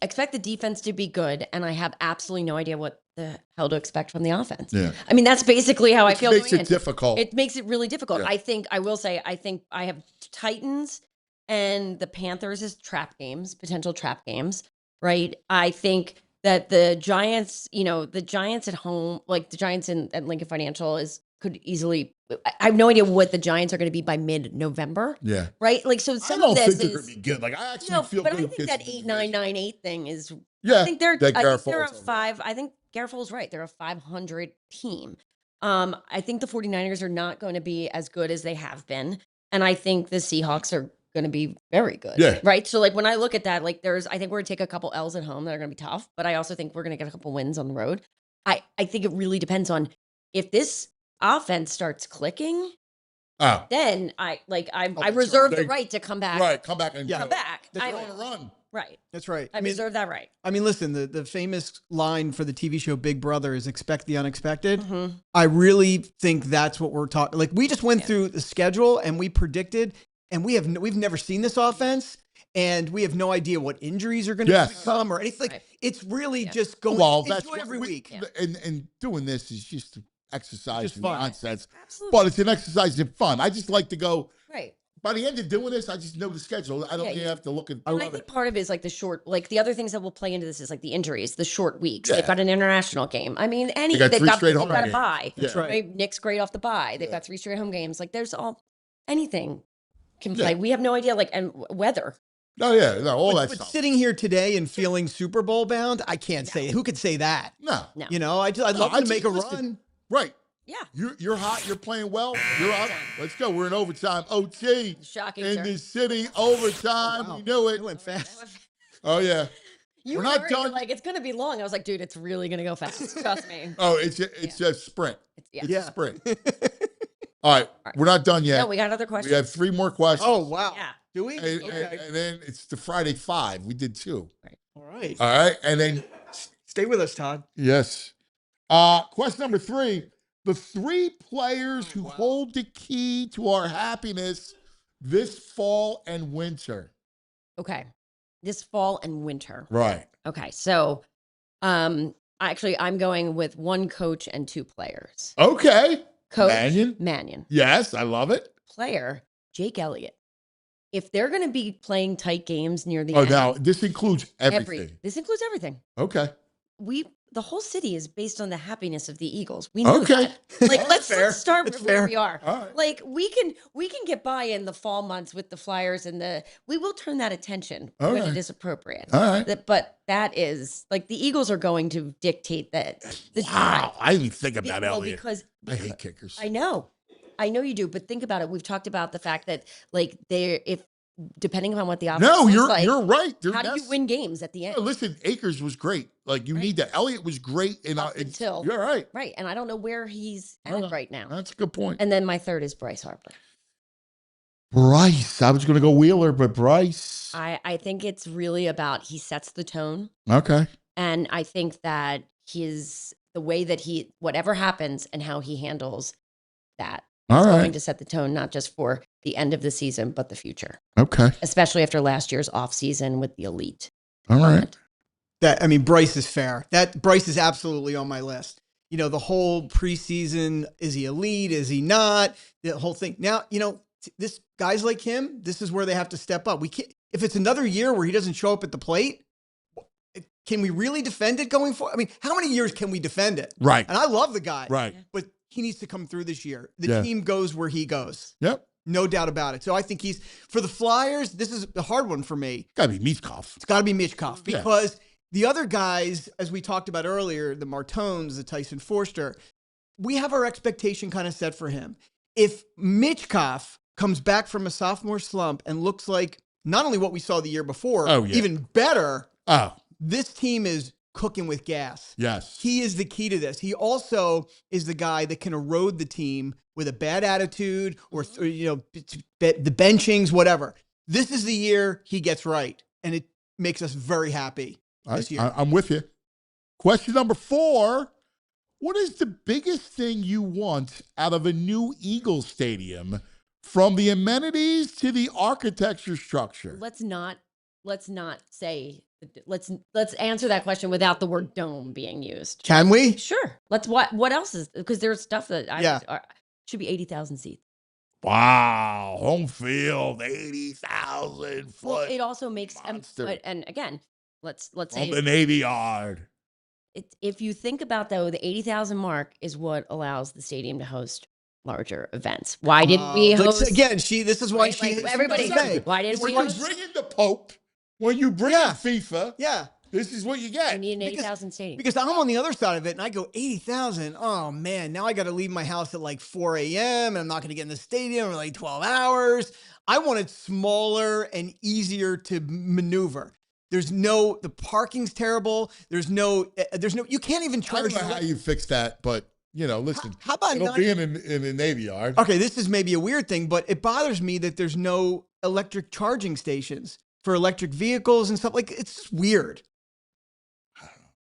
expect the defense to be good, and I have absolutely no idea what the hell to expect from the offense. Yeah. I mean, that's basically how I feel. Makes going it in. difficult. It makes it really difficult. Yeah. I think I have Titans and the Panthers as potential trap games, right? I think that the Giants, the Giants at home, like the Giants at Lincoln Financial could easily. I have no idea what the Giants are going to be by mid-November, Yeah. right? Like, so I some don't of think this they're going is to be good. Like, I actually no, feel but good. I think that 8-9-9-8 thing is. Yeah. I think they're that a Garafolo's 5. I think Garafolo's right. They're a 500 team. I think the 49ers are not going to be as good as they have been, and I think the Seahawks are going to be very good. Yeah. Right. So like when I look at that, like I think we're going to take a couple L's at home that are going to be tough, but I also think we're going to get a couple wins on the road. I think it really depends on if this offense starts clicking. Oh. Then I that's reserve right. the right to come back. Right. Come back and Yeah. Come back. They're I on a run. Right. That's right. I reserve that right. I mean, listen, the famous line for the TV show Big Brother is expect the unexpected. Mhm. I really think that's what we're talking. Like, we just went through the schedule and we predicted, and we've never seen this offense, and we have no idea what injuries are going to Yes. come or anything. Like, Right. it's really Yeah. just going. Well, they that's do it every what week. Yeah. And doing this is just exercise Just and fun. nonsense, Absolutely. but it's an exercise in fun. I just like to go. Right. By the end of doing this, I just know the schedule. I don't Yeah, even have to look at. And I think part of it is like the short, like the other things that will play into this is like the injuries, the short weeks. They've Yeah. got an international game. I mean, They got they've three straight they've home got a games. bye. That's right. Nick's great off the bye. They've Yeah. got 3 straight home games. Like there's anything can Yeah. play. We have no idea, like, and weather. No, yeah, no, all that But stuff. sitting here today and feeling Super Bowl bound, I can't say. Who could say that? No, No. You know, I'd love I to make a just- listen, run. right. Yeah. You're hot. You're playing well. You're up. Let's go. We're in overtime. OT Shocking, in sir. the city. Overtime. Wow. We knew It it. went fast. Oh yeah. You We're were not worried, done. like, it's going to be long. I was like, dude, it's really going to go fast. Trust me. Oh, it's a sprint. Yeah. It's a sprint. All right, we're not done yet. No, we got other We questions. have 3 more questions. Oh, wow. Yeah. Do we? And, Okay. and then it's the Friday 5. We did 2. All right. All right, and then Stay with us, Todd. yes. Question number 3. The 3 players who hold the key to our happiness this fall and winter. Okay. This fall and winter. Right. Okay. So, actually, I'm going with 1 coach and 2 players. Okay. Coach Mannion? Mannion. Yes, I love it. Player Jake Elliott. If they're going to be playing tight games near the Oh, end, now this includes everything. this includes everything. Okay. The whole city is based on the happiness of the Eagles. We know Okay. that. Like, let's fair. start That's with where fair. we are. All right. Like we can get by in the fall months with the Flyers and we will turn that attention All when right. it is appropriate. All right. But that is like the Eagles are going to dictate that. Wow. I didn't even think about Well, Elliott. because I hate kickers. I know you do, but think about it. We've talked about the fact that like depending upon what the offense No, looks you're like, you're right. how do you win games at the end? Yeah, listen, Akers was great. Like you need that. Elliott was great, and Up until- you're right. Right, and I don't know where he's I know. at right now. That's a good point. And then my third is Bryce Harper. Bryce, I was going to go Wheeler, but Bryce. I think it's really about he sets the tone, Okay. and I think that the way that whatever happens and how he handles that All is right. going to set the tone not just for the end of the season but the future, Okay. especially after last year's off season with the elite. All right. Bryce is fair. Bryce is absolutely on my list. You know, the whole preseason, is he elite? Is he not? The whole thing. Now, you know, this guys like him, this is where they have to step up. We can't, if it's another year where he doesn't show up at the plate, can we really defend it going forward? I mean, how many years can we defend it? Right. And I love the guy, Right. but he needs to come through this year. The Yeah. team goes where he goes. Yep. No doubt about it. So I think for the Flyers, this is a hard one for me. Got to be Michkov. It's got to be Michkov Yeah. because the other guys, as we talked about earlier, the Martones, the Tyson Forster, we have our expectation kind of set for him. If Michkov comes back from a sophomore slump and looks like not only what we saw the year before, Oh, yeah. even better, Oh, this team is cooking with gas. yes. He is the key to this. He also is the guy that can erode the team with a bad attitude or the benchings, whatever. This is the year he gets right, and it makes us very happy this year. I'm with you. Question number 4. What is the biggest thing you want out of a new Eagles stadium, from the amenities to the architecture structure? Let's answer that question without the word dome being used. Can we? Sure. What else is, because there's stuff that should be 80,000 seats. Wow. Home field, 80,000 foot. Well, it also makes monster. and again, let's on say the Navy Yard. if you think about though, the 80,000 mark is what allows the stadium to host larger events. Why didn't we host Again, this is why Right, she like, everybody say. why didn't When we you host? bring in the Pope, when you bring in FIFA, Yeah. this is what you We get. need an 80,000 stadium. Because I'm on the other side of it and I go 80,000. Oh man, now I got to leave my house at like 4 a.m. and I'm not going to get in the stadium for like 12 hours. I want it smaller and easier to maneuver. The parking's terrible. You can't even I charge. don't know how you fix that, but listen. How about it'll not- be in the Navy Yard? Okay, this is maybe a weird thing, but it bothers me that there's no electric charging stations for electric vehicles and stuff. Like, it's just weird.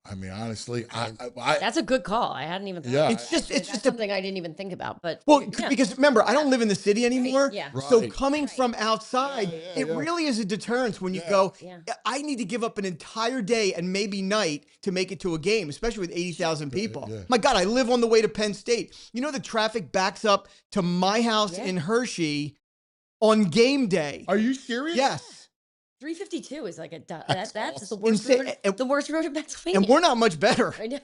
I mean, honestly, That's a good call. I hadn't even thought Yeah. of It's that. just- Actually, it's that's just a- something I didn't even think about. But Well, yeah. because remember, I don't live in the city anymore. yeah. So Right. coming from outside, Yeah, it yeah. really is a deterrence when you Yeah. go, Yeah. I need to give up an entire day and maybe night to make it to a game, especially with 80,000 people. Yeah. My God, I live on the way to Penn State. You know, the traffic backs up to my house Yeah. in Hershey on game day. Are you serious? Yes. 352 is like That's that's the awesome. worst Insane. road, the worst road in Pennsylvania. And we're not much better. I know.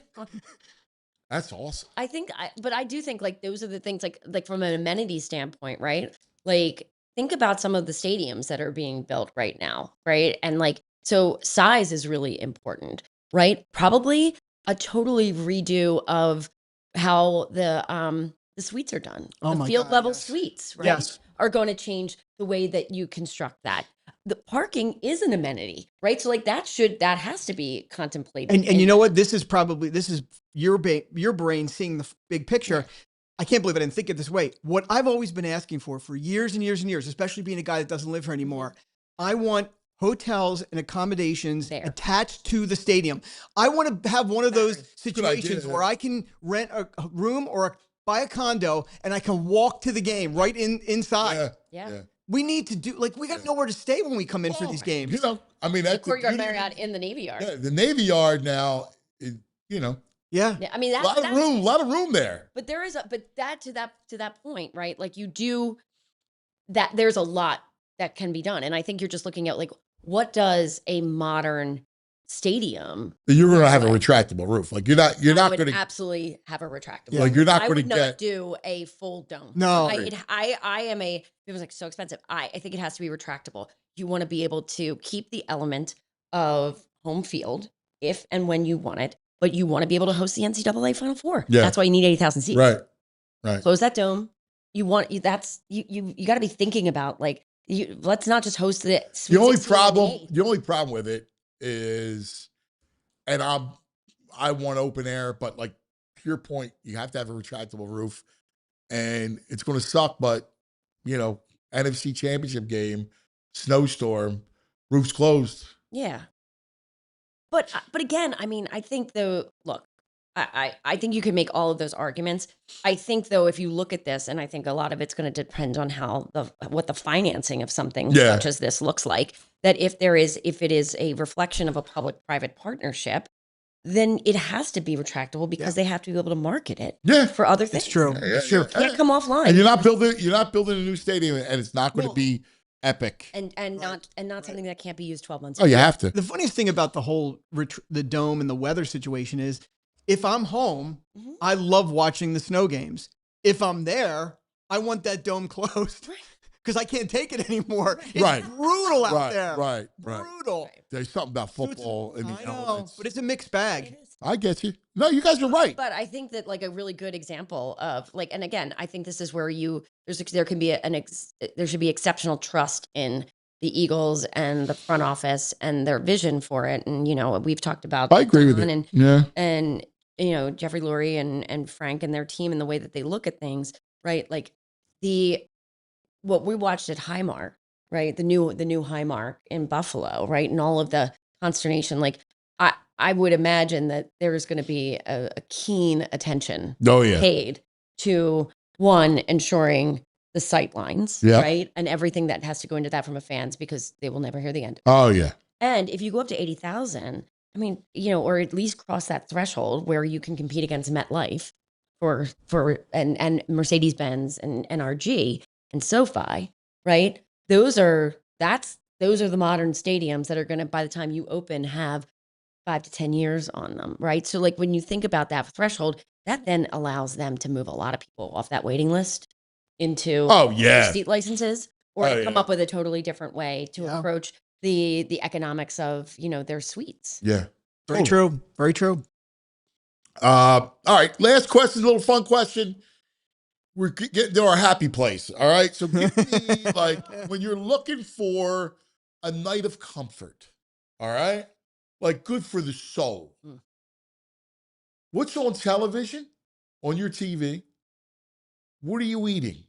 That's awesome. But I do think like those are the things like from an amenity standpoint, right? Like think about some of the stadiums that are being built right now, right? And like so size is really important, right? Probably a totally redo of how the suites are done. Oh the my field God, level yes. suites, right? Yes. Are going to change the way that you construct that. The parking is an amenity, right? So like that has to be contemplated. And you know what? This is your brain seeing the big picture. I can't believe I didn't think it this way. What I've always been asking for years and years and years, especially being a guy that doesn't live here anymore, I want hotels and accommodations There. attached to the stadium. I want to have one of those situations idea. where I can rent a room or buy a condo and I can walk to the game right inside. Yeah. We need to do we got nowhere to stay when we come in for these games. You know, I mean, that's the Courtyard beauty. Marriott in the Navy Yard. Yeah, the Navy Yard now, you know, Yeah. Yeah, I mean a lot of room there. But there is to that point, right? Like you do that. There's a lot that can be done, and I think you're just looking at like what does a modern stadium? You're going to have a Like- retractable roof. Like you're I not would going to absolutely have a retractable. Yeah. like you're not I going to would not get. do a full dome. No. I am a. It was like so expensive. I think it has to be retractable. You want to be able to keep the element of home field if and when you want it, but you want to be able to host the NCAA Final Four. Yeah. That's why you need 80,000 seats. Right. Close that dome. You got to be thinking about like let's not just host the Sweet The only 16 and the problem eight. with it is, and I want open air, but like to your point, you have to have a retractable roof, and it's going to suck. But you know, NFC Championship game, snowstorm, roof's closed. Yeah. But again, I mean, I think I think you can make all of those arguments. I think though, if you look at this, and I think a lot of it's going to depend on what the financing of something such as this looks like, that if it is a reflection of a public-private partnership, then it has to be retractable because they have to be able to market it for other things. It's true. It's true. It can't come offline. And you're not building a new stadium, and it's not going to be epic. and not something that can't be used 12 months. Oh, you have to. The funniest thing about the whole the dome and the weather situation is if I'm home, I love watching the snow games. If I'm there, I want that dome closed because I can't take it anymore. It's brutal out there. Right. Brutal. There's something about football in the I know, elements. but it's a mixed bag. I get you. No, you guys are right. But I think that like a really good example of like, and again, I think this is where there can be there should be exceptional trust in the Eagles and the front office and their vision for it. And, you know, we've talked about I agree with Don you. and, you know, Jeffrey Lurie and Frank and their team and the way that they look at things, right? Like what we watched at Highmark, right? The new Highmark in Buffalo, right? And all of the consternation, like I would imagine that there's going to be a keen attention paid to one, ensuring the sight lines, right? And everything that has to go into that from a fans because they will never hear the end. Oh, yeah. And if you go up to 80,000, I mean, you know, or at least cross that threshold where you can compete against MetLife and Mercedes-Benz and NRG and SoFi, right? Those are the modern stadiums that are going to, by the time you open, have 5 to 10 years on them, right? So like when you think about that threshold, that then allows them to move a lot of people off that waiting list into seat licenses or to come up with a totally different way to approach the economics of, you know, their suites. Yeah. Very true. Very true. All right. Last question, a little fun question. We're getting to our happy place. All right. So give me like when you're looking for a night of comfort, all right? Like good for the soul. What's on television, on your TV? What are you eating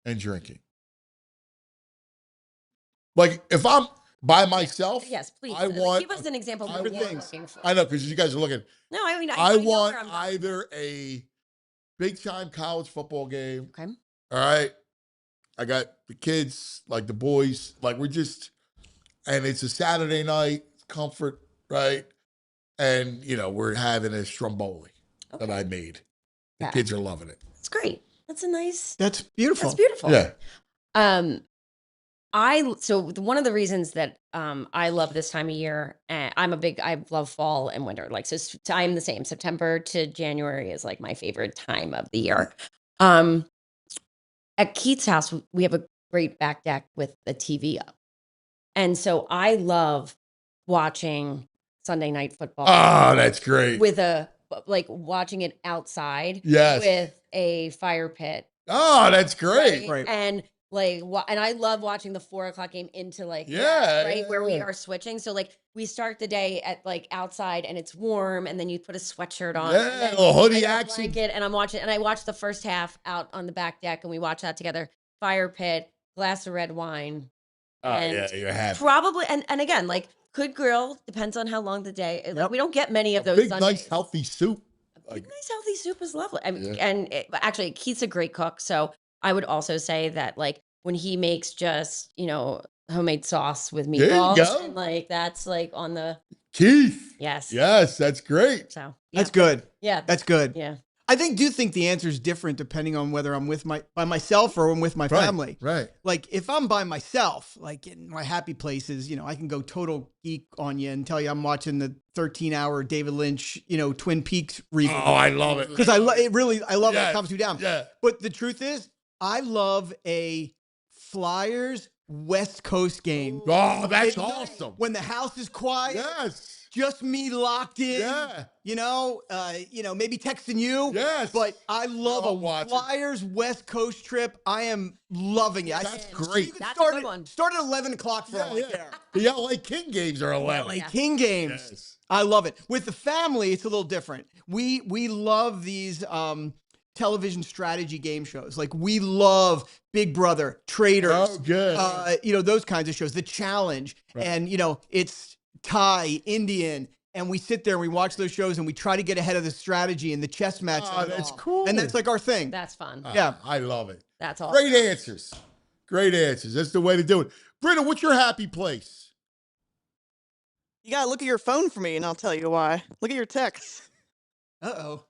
and drinking? Like if I'm By myself? Yes, please. I want. Give us an example of I what you're want. looking for. I know because you guys are looking. No, I mean, I know want where I'm going. either a big time college football game. Okay. All right. I got the kids, like the boys, like and it's a Saturday night, comfort, right? And, we're having a stromboli that I made. The kids are loving it. It's great. That's That's beautiful. That's beautiful. Yeah. One of the reasons that I love this time of year, I love fall and winter. Like, so I'm the same. September to January is like my favorite time of the year. At Keith's house, we have a great back deck with the TV up. And so I love watching Sunday Night Football. Oh, that's great. With watching it outside. Yes. With a fire pit. Oh, that's great. Right? And and I love watching the 4:00 game into where we are switching. So we start the day at outside and it's warm, and then you put a sweatshirt on, a little hoodie action, blanket, and I'm watching. And I watch the first half out on the back deck, and we watch that together. Fire pit, glass of red wine. Oh yeah, you're happy. Probably, and again, could grill, depends on how long the day. We don't get many of those. Big Sundays. nice healthy soup. Big nice healthy soup is lovely. I mean, actually, Keith's a great cook, so I would also say that when he makes just homemade sauce with meatballs, and that's on the Keith. Yes, that's great. So that's good. Yeah, that's good. Yeah, I do think the answer is different depending on whether I'm by myself or I'm with my family. Right. Like if I'm by myself, in my happy places, I can go total geek on you and tell you I'm watching the 13-hour David Lynch, Twin Peaks reboot. Oh, I love it. Because I love it comes me down. Yeah. But the truth is, I love a Flyers West Coast game. Oh, that's awesome. When the house is quiet. Yes. Just me locked in. Yeah. Maybe texting you. Yes. But I love a Flyers West Coast trip. I am loving it. That's great. That's a good one. Start at 11 o'clock for all I care. The LA King games are 11. LA King games. Yes. I love it. With the family, it's a little different. We love these television strategy game shows. We love Big Brother, Traders. Oh, good. Those kinds of shows. The Challenge. Right. And, it's Thai, Indian. And we sit there and we watch those shows and we try to get ahead of the strategy and the chess match. Oh, that's cool. And that's our thing. That's fun. Yeah. I love it. That's all. Great answers. Great answers. That's the way to do it. Britta, what's your happy place? You got to look at your phone for me and I'll tell you why. Look at your texts. Uh-oh.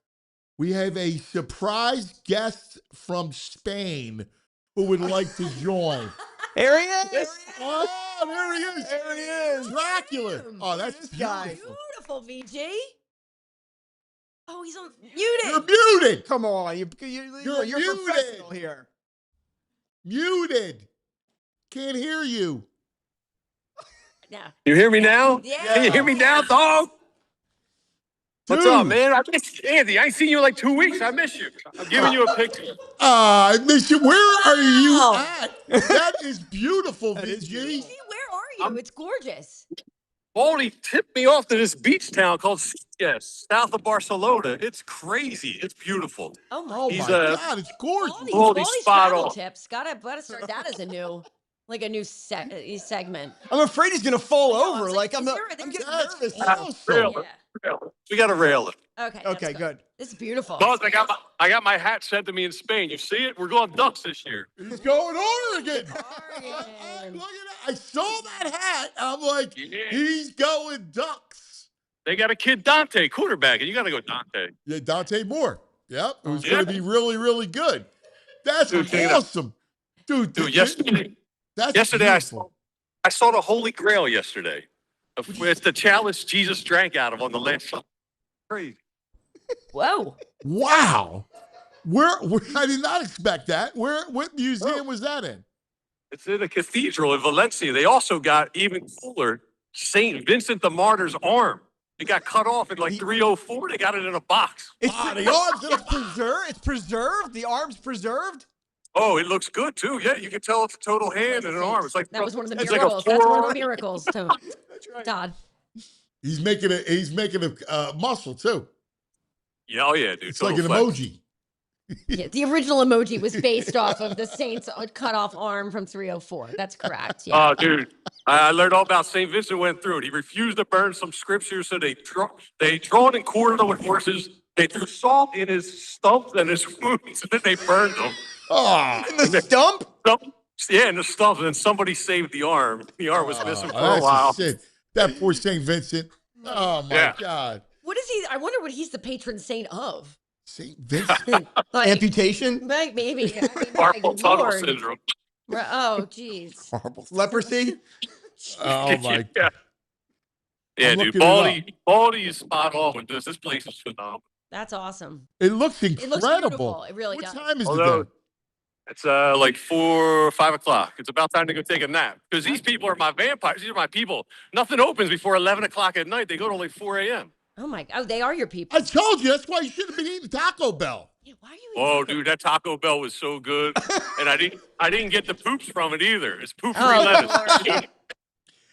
We have a surprise guest from Spain who would like to join. There he is. Oh, there he is. There he is. Dracula. Oh, that's this guy. Beautiful, VG. Oh, he's on muted. You're muted. Come on. You're muted. Professional here. Muted. Can't hear you. Yeah. You hear me now? Yeah. Can you hear me now, dog? What's up, man? I miss Andy. I ain't seen you in 2 weeks. I miss you. I'm giving you a picture. I miss you. Where are you at? That is beautiful, VG. Where are you? It's gorgeous. Baldy tipped me off to this beach town called south of Barcelona. It's crazy. It's beautiful. Oh my God, it's gorgeous. Baldy's spot on. Tips. Gotta start that as a new segment. I'm afraid he's gonna fall over. I'm getting nervous. Awesome. We got to rail it. Okay, good. This is beautiful. Buzz, I got my hat sent to me in Spain. You see it? We're going Ducks this year. He's going Oregon. Look at that. I saw that hat. I'm like, he's going Ducks. They got a kid, Dante, quarterback, and you got to go Dante. Yeah, Dante Moore. Yep. It was going to be really, really good. That's awesome. Dude, yesterday I saw the Holy Grail yesterday. It's the chalice Jesus drank out of on the last Supper. Crazy. Whoa. Wow. Where I did not expect that. What museum was that in? It's in a cathedral in Valencia. They also got, even cooler, St. Vincent the Martyr's arm. It got cut off in 304. They got it in a box. The arms, it's preserved. It's preserved. The arm's preserved. Oh, it looks good too. Yeah, you can tell it's a total hand and an arm. It's that was one of the miracles. miracles. That's one of the miracles. That's right. Todd. He's making a muscle too. Yeah, oh yeah, dude. It's like an emoji. Yeah, the original emoji was based off of the Saints cut off arm from 304. That's correct. Yeah. Oh, dude, I learned all about St. Vincent went through it. He refused to burn some scriptures, so they drawn and quartered them with horses. They threw salt in his stumps and his wounds, and then they burned them. Oh, In the stump? Yeah, in the stump, and then somebody saved the arm. The arm was missing for a that's while. Shit. That poor St. Vincent. Oh, my God. What is he? I wonder what he's the patron saint of. St. Vincent. Like, Amputation? maybe. I mean, Carpal tunnel Lord. syndrome. Oh, geez. Leprosy? Oh, my God. Yeah, I'm dude, looking it Baldy is spot on with this. This place is phenomenal. That's awesome. It looks It incredible. looks beautiful. It really What does. time is it Although- there? It's like 4 or 5 o'clock. It's about time to go take a nap. Because these people are my vampires. These are my people. Nothing opens before 11 o'clock at night. They go to like 4 a.m. Oh my! Oh, they are your people. I told you. That's why you should have been eating Taco Bell. Yeah, why are you? Oh, dude, that Taco Bell was so good. And I didn't get the poops from it either. It's poop-free Oh, lettuce. Lord.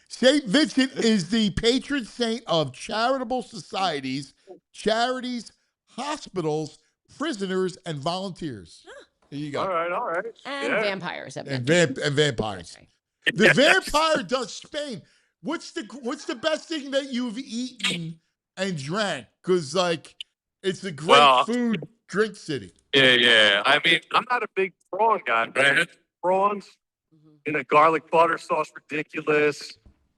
St. Vincent is the patron saint of charitable societies, charities, hospitals, prisoners, and volunteers. There you go. All right. And Yeah. vampires. And vampires. That's right. The vampire does Spain. What's the best thing that you've eaten and drank? Because like it's a great Well- food drink city. Yeah. I mean, I'm not a big prawn guy, but I had prawns in a garlic butter sauce. Ridiculous.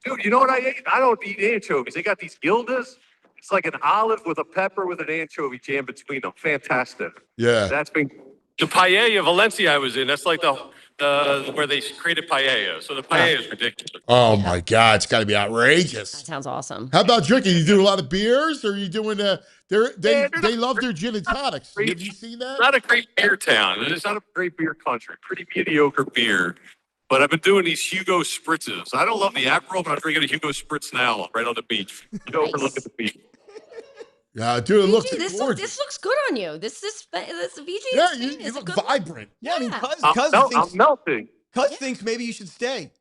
Dude, you know what I ate? I don't eat anchovies. They got these gildas. It's like an olive with a pepper with an anchovy jam between them. Fantastic. Yeah. That's been the paella Valencia I was in. That's like the where they created paella. So the paella is ridiculous. Oh my God, it's got to be That outrageous. sounds awesome. How about drinking? You do a lot of beers, or are you doing they they're they not- love their gin and tonics? Have you seen that? Not a great beer town. It's not a great beer country. Pretty mediocre beer. But I've been doing these Hugo Spritzes. I don't love the Aperol, but I'm drinking a Hugo Spritz now, right on the beach. Overlooking the beach. Yeah, dude, it looks VG, this gorgeous. looks good on you. This VG. Yeah, is you is a look good vibrant. Yeah, I mean, Yeah. Cuz I'm thinks, melting. Cuz thinks maybe you should stay.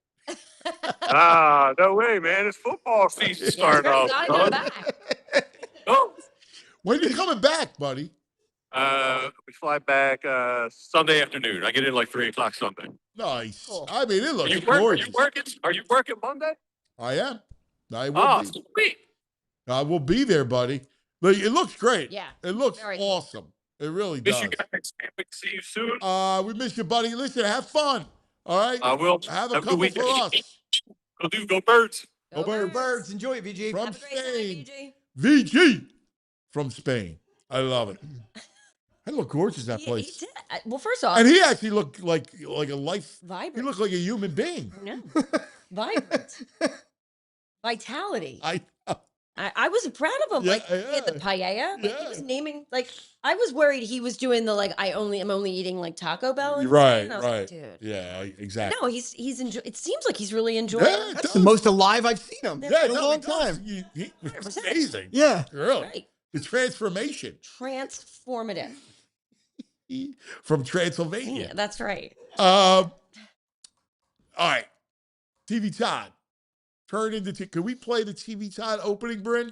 No way, man. It's football season Yeah, starting it's off. not even back. Oh. When you coming back, buddy? We fly back Sunday afternoon. I get in like 3 o'clock Sunday. Nice. Cool. I mean, it Are looks you gorgeous. working? Are you working Monday? I am. I will Oh, be. sweet. I will be there, buddy. Look, it looks great. Yeah, It looks very cool. awesome. It really Miss does. you guys. Can't wait to see you soon. We miss you, buddy. Listen, have fun. All right. I will. Have a Have a couple good for weekend. us. Go Birds. Go Birds. Birds, enjoy it, VG. From Have a great night, Spain. VG. VG from Spain. I love it. I look gorgeous that He place. did. Well, first off, And he actually looked like a life. He vibrant. looked like a human being. I know. Vibrant. Vitality. I was proud of him. Yeah, Like he had the paella. Like he yeah. was naming. Like I was worried he was doing the like I'm only eating like Taco Bell. and Right, stuff, and I was right. like, dude. Yeah, exactly. No, he's enjoy. It seems like he's really enjoying. Yeah, it That's does. the most alive I've seen him Yeah, in a no, long he does. time. It's amazing. Yeah. Really. Right. The transformation Transformative. from Transylvania. Yeah, that's right. All right. TV Todd. Turn into Can we play the TV Todd opening, Bryn?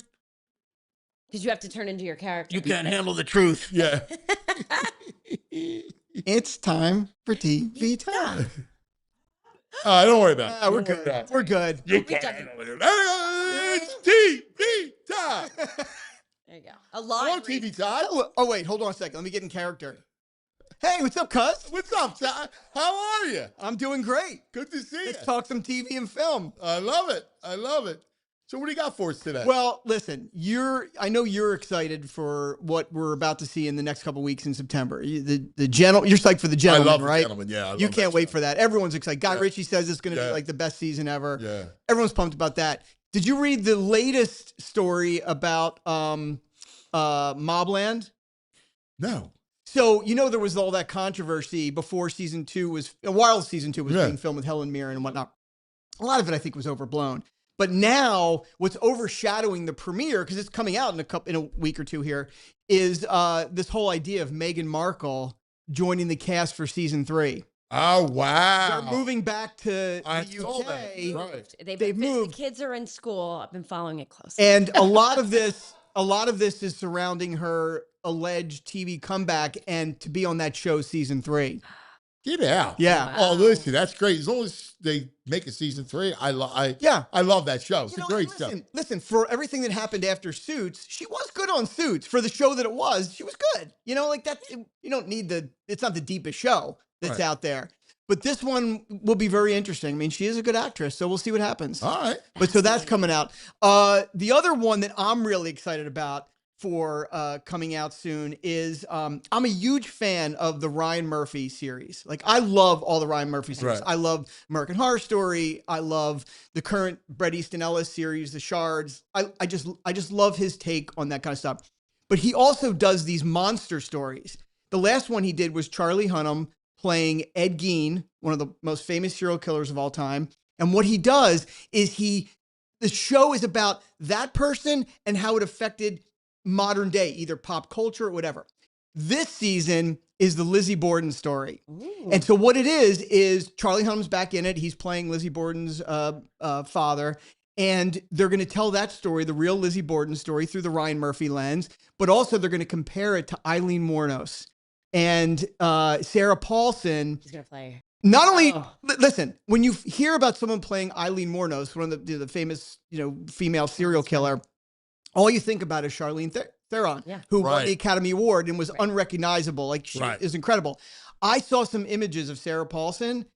Because you have to turn into your character. can't handle the truth. Yeah. It's time for TV time. Don't worry about it. We're Don't worry good. about it. We're good. You We've can't done handle it. It's TV Todd. There you go. A Hello, lot. TV Todd. Oh, wait, hold on a second. Let me get in character. Hey, what's up, cuz? What's up, Todd? How are you? I'm doing great. Good to see you. Let's talk some TV and film. I love it. I love it. So what do you got for us today? Well, listen, I know you're excited for what we're about to see in the next couple weeks in September. You're psyched for the I gentleman, love The right? Gentleman, yeah. I You love can't that wait stuff. for that. Everyone's excited. Guy Yeah. Ritchie says it's going to Yeah. be like the best season ever. Yeah. Everyone's pumped about that. Did you read the latest story about Mobland? No. So, there was all that controversy before while season two was Yeah. being filmed with Helen Mirren and whatnot. A lot of it, I think, was overblown. But now, what's overshadowing the premiere, because it's coming out in a week or two here, is this whole idea of Meghan Markle joining the cast for season 3. Oh, wow. They're moving back to I the saw UK. that. Right. They've moved. The kids are in school. I've been following it closely. And a lot of this is surrounding her alleged TV comeback and to be on that show season 3. Get out. Yeah. Oh, listen, that's great. As long as they make a season 3, I love that show. It's a great show. Listen, for everything that happened after Suits, she was good on Suits. For the show that it was, she was good. You know, like that, you don't need it's not the deepest show that's out there. But this one will be very interesting. I mean, she is a good actress, so we'll see what happens. All right. But so that's coming out. The other one that I'm really excited about for coming out soon is I'm a huge fan of the Ryan Murphy series. Like, I love all the Ryan Murphy series. Right. I love American Horror Story. I love the current Bret Easton Ellis series, The Shards. I just love his take on that kind of stuff. But he also does these monster stories. The last one he did was Charlie Hunnam playing Ed Gein, one of the most famous serial killers of all time. And what he does is the show is about that person and how it affected modern day, either pop culture or whatever. This season is the Lizzie Borden story. Ooh. And so what it is Charlie Hunnam's back in it. He's playing Lizzie Borden's father. And they're going to tell that story, the real Lizzie Borden story, through the Ryan Murphy lens. But also they're going to compare it to Eileen Wuornos. And Sarah Paulson. He's going to play. Not only, listen, when you hear about someone playing Eileen Wuornos, one of the famous, female serial killer, all you think about is Charlene Theron, who won the Academy Award and was unrecognizable. Like, she is incredible. I saw some images of Sarah Paulson.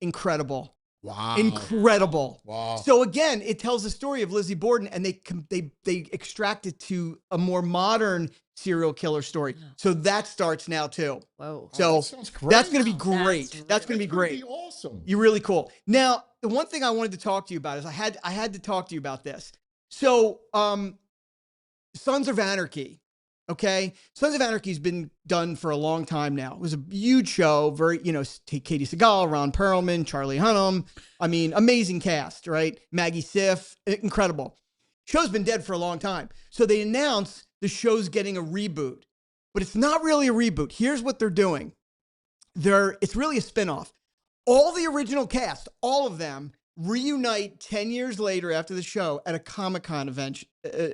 Incredible. Wow. Incredible. Wow. So again, it tells the story of Lizzie Borden, and they extract it to a more modern serial killer story. So that starts now too. Whoa. So that's going to be great. That's going to be Be great. awesome. You're really cool. Now, the one thing I wanted to talk to you about is I had to talk to you about this. So, Sons of Anarchy. Okay. Sons of Anarchy has been done for a long time now. It was a huge show. Very, Katie Seagal, Ron Perlman, Charlie Hunnam. I mean, amazing cast, right? Maggie Siff, incredible. Show's been dead for a long time. So they announced the show's getting a reboot, but it's not really a reboot. Here's what they're doing. It's really a spinoff. All the original cast, all of them, reunite 10 years later after the show at a Comic-Con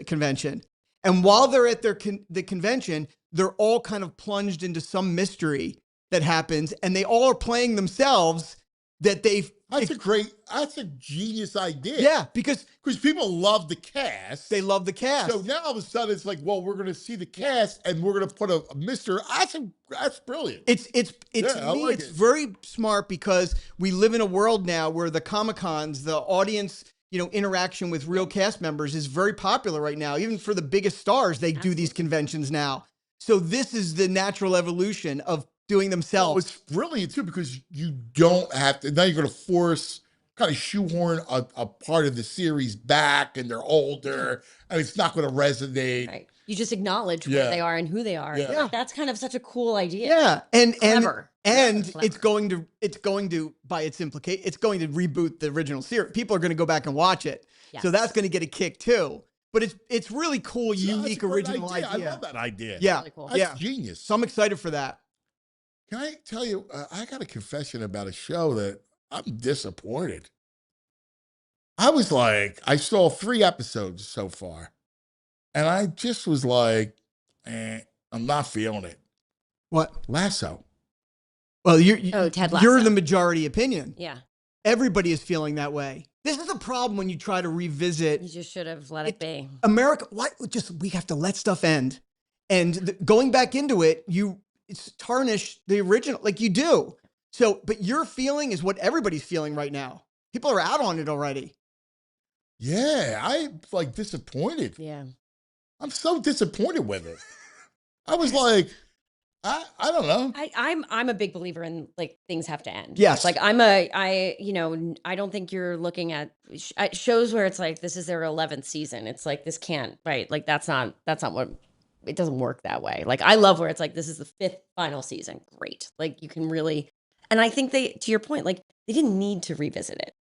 convention. And while they're at the convention, they're all kind of plunged into some mystery that happens, and they all are playing themselves that they've... That's a genius idea. Yeah, because people love the cast. They love the cast. So now all of a sudden it's like, well, we're going to see the cast and we're going to put a mystery. That's brilliant. It's very smart because we live in a world now where the Comic-Cons, the audience, interaction with real cast members is very popular right now. Even for the biggest stars, they do these conventions now. So this is the natural evolution of doing themselves. Well, it's brilliant too, because you don't have to, now you're going to kind of shoehorn a part of the series back, and they're older and it's not going to resonate. Right. You just acknowledge where they are and who they are. Yeah. That's kind of such a cool idea. Yeah. And Clever. it's going to by its implication, it's going to reboot the original series. People are going to go back and watch it. Yes. So that's going to get a kick too. But it's really cool, unique, original idea. I love that idea. Yeah. Really cool. That's genius. So I'm excited for that. Can I tell you, I got a confession about a show that I'm disappointed. I saw 3 episodes so far, and I just was like, I'm not feeling it. What? Lasso. Well, Ted Lasso. You're the majority opinion. Yeah. Everybody is feeling that way. This is a problem when you try to revisit. You just should have let it be. America, we have to let stuff end. And going back into it, it's tarnish the original, like you do. So, but your feeling is what everybody's feeling right now. People are out on it already. Yeah, I'm disappointed. Yeah. I'm so disappointed with it. I was like, I don't know. I'm a big believer in things have to end. Yes. I don't think you're looking at shows where it's like, this is their 11th season. It's like, this can't, right? Like that's not what, it doesn't work that way. Like, I love where it's like, this is the 5th final season. Great. Like, you can really, and I think to your point, like, they didn't need to revisit it,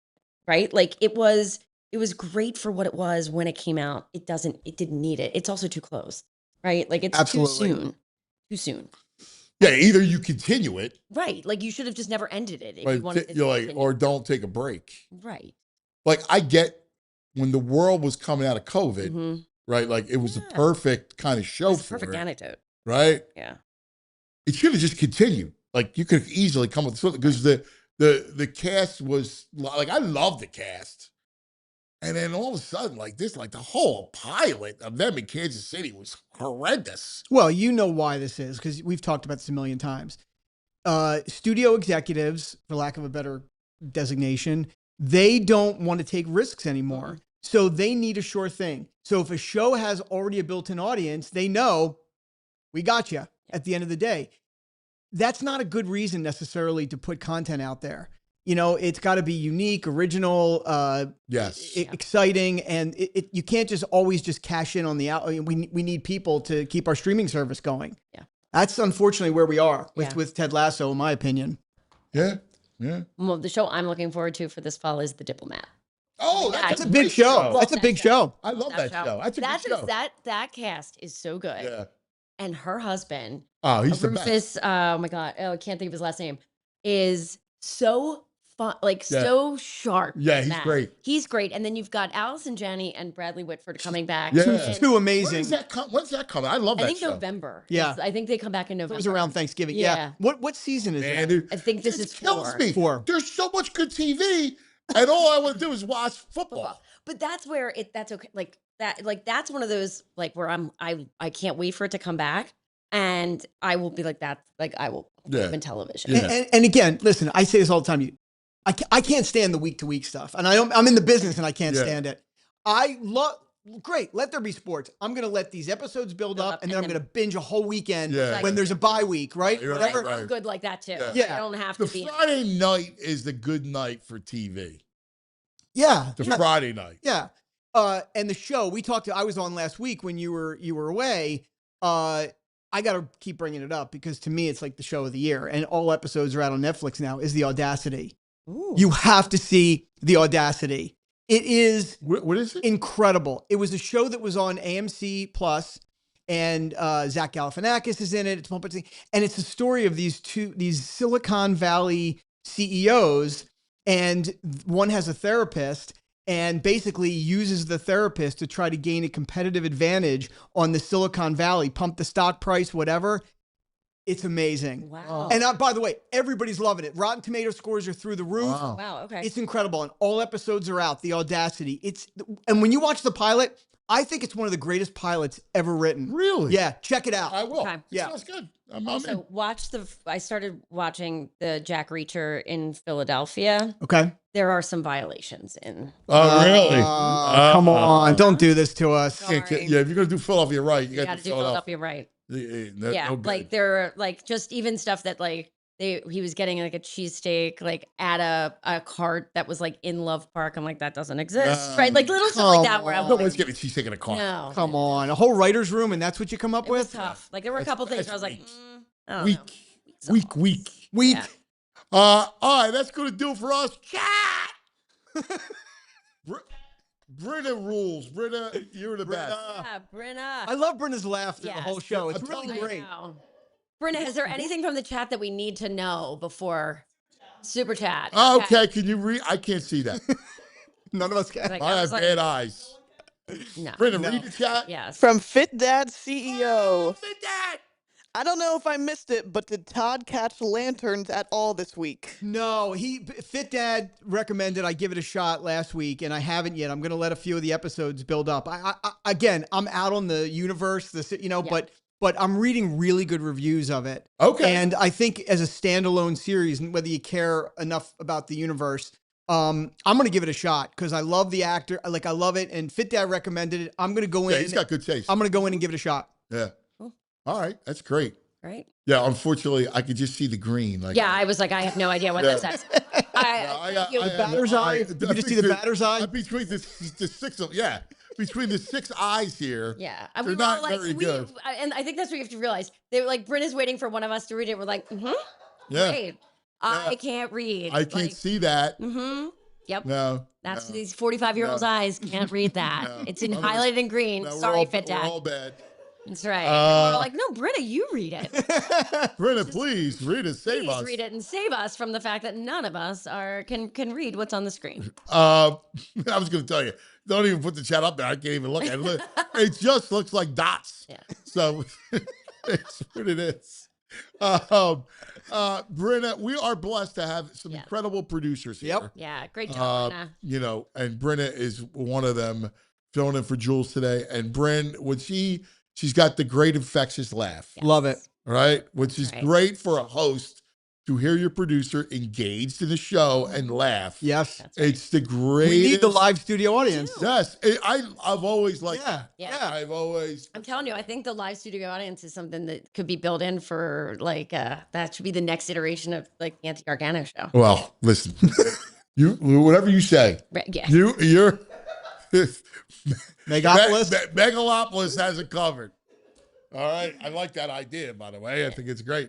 right? Like, it was great for what it was when it came out. It didn't need it. It's also too close, right? Like, it's Absolutely. too soon. Yeah, either you continue it. Right. Like, you should have just never ended it. If Right, you wanted to continue. or don't take a break. Right. Like, I get when the world was coming out of COVID, Mm-hmm. right? Like, it was the perfect kind of show It's a for perfect it. anecdote. right? Yeah. It should have just continued. Like you could easily come with something because the cast was like, I love the cast. And then all of a sudden, like this, like the whole pilot of them in Kansas City was horrendous. Well, you know why this is because we've talked about this a million times. Studio executives, for lack of a better designation, they don't want to take risks anymore. So they need a sure thing. So if a show has already a built-in audience, they know we got you at the end of the day. That's not a good reason necessarily to put content out there. You know, it's got to be unique, original, exciting, and you can't just always just cash in on the out. We need people to keep our streaming service going. Yeah, that's unfortunately where we are with Ted Lasso, in my opinion. Yeah. Well, the show I'm looking forward to for this fall is The Diplomat. Oh, that's a big show. Well, That's a big show. I love that show. That's a good show. That cast is so good. Yeah. And her husband, oh, he's the Rufus, best. oh my God, I can't think of his last name, is so fun, so sharp. Yeah, he's great. He's great. And then you've got Allison Janney and Bradley Whitford coming back. Yeah. Two amazing. When's that coming? I love that I think show. November. Yeah. I think they come back in November. It was around Thanksgiving. Yeah. What season is it? I think this is kills 4. me. 4. There's so much good TV, and all I want to do is watch football. But that's where that's okay. That's one of those where I can't wait for it to come back. And I will be I will live in television. Yeah. And again, listen, I say this all the time. I can't stand the week to week stuff, and I'm in the business and I can't stand it. Great, let there be sports. I'm going to let these episodes build up, and then I'm going to binge a whole weekend when there's a bye week, right? Right, Whatever. right. I'm good like that too. Yeah. I don't have to The be. Friday night is the good night for TV. Yeah. The Friday night. Yeah. And the show I was on last week when you were away. I got to keep bringing it up because to me, it's like the show of the year, and all episodes are out on Netflix now, is The Audacity. Ooh. You have to see The Audacity. It is what is it? Incredible. It was a show that was on AMC Plus, and Zach Galifianakis is in it. It's and it's the story of these Silicon Valley CEOs, and one has a therapist and basically uses the therapist to try to gain a competitive advantage on the Silicon Valley, pump the stock price, whatever. It's amazing. Wow. And by the way, everybody's loving it. Rotten Tomato scores are through the roof. Wow. Okay. It's incredible. And all episodes are out. The Audacity. And when you watch the pilot, I think it's one of the greatest pilots ever written. Really? Yeah. Check it out. I will. Okay. Yeah. Sounds good. I'm Also, I started watching the Jack Reacher in Philadelphia. Okay. There are some violations in. Oh, really? Come on. Don't do this to us. Sorry. Yeah, if you're going to do Philadelphia right, you You got got to to do Philadelphia right. Yeah, they're they're just even stuff that he was getting a cheesesteak at a cart that was in Love Park. I'm like, that doesn't exist, right? Little stuff like that where I'm nobody's getting cheesesteak in a car. no, Come on. A whole writer's room, and that's what you come up it was with? tough. There were a couple things where I was like, I don't Weak. know. Week. Yeah. All right, that's going to do it for us. Chat! Britta rules. Britta, you're the best. Yeah, Brenna. I love Brenna's laugh through the Yes. whole show. It's I'm really telling great. Brenna, is there anything from the chat that we need to know before Super Chat? Okay, can you read? I can't see that. None of us can. I have bad eyes. No. Britta, read the chat. Yes. From Fit Dad CEO. Fit Dad! I don't know if I missed it, but did Todd catch lanterns at all this week? No, Fit Dad recommended I give it a shot last week, and I haven't yet. I'm going to let a few of the episodes build up. Again, I'm out on the universe, but I'm reading really good reviews of it. Okay. And I think as a standalone series, whether you care enough about the universe, I'm going to give it a shot because I love the actor. I love it. And Fit Dad recommended it. I'm going to go in. Yeah, he's got good taste. I'm going to go in and give it a shot. Yeah. Cool. All right, that's great. Right. Yeah, unfortunately, I could just see the green. I was like, I have no idea what that says. The batter's eye. You can just see the batter's eye. Between the six of between the 6 eyes here. Yeah, they're not very good. And I think that's what you have to realize. They were Brenna's waiting for one of us to read it. We're like, Yeah. great. I can't read. I can't see that. Yep. No. That's these 45-year-olds' eyes can't read that. No. It's in highlighted in green. No, Sorry, Fit we're Dad. all bad. That's right. We're like, no, Brenna, you read it. Brenna, please read it. Save us. Please read it and save us from the fact that none of us can read what's on the screen. I was going to tell you, don't even put the chat up there. I can't even look at it. It just looks like dots. Yeah. So It's what it is. Brenna, we are blessed to have some incredible producers here. Yeah, great job, Brenna. You know, and Brenna is one of them, filling in for Jules today. And Bren, she's got the great infectious laugh. Yes. Love it. Right? Which is great for a host to hear your producer engaged in the show and laugh. Yes. That's right. It's the greatest. We need the live studio audience. Yes. I've always liked Yeah. I'm telling you, I think the live studio audience is something that could be built in for like that should be the next iteration of like the Anthony Gargano show. Well, listen. You whatever you say. Right, yeah. You're Megalopolis. Megalopolis has it covered. All right. I like that idea, by the way. I think it's great.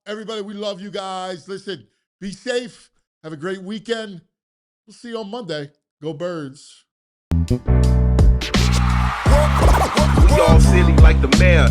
Everybody, we love you guys. Listen, be safe. Have a great weekend. We'll see you on Monday. Go Birds. We all silly like the mayor.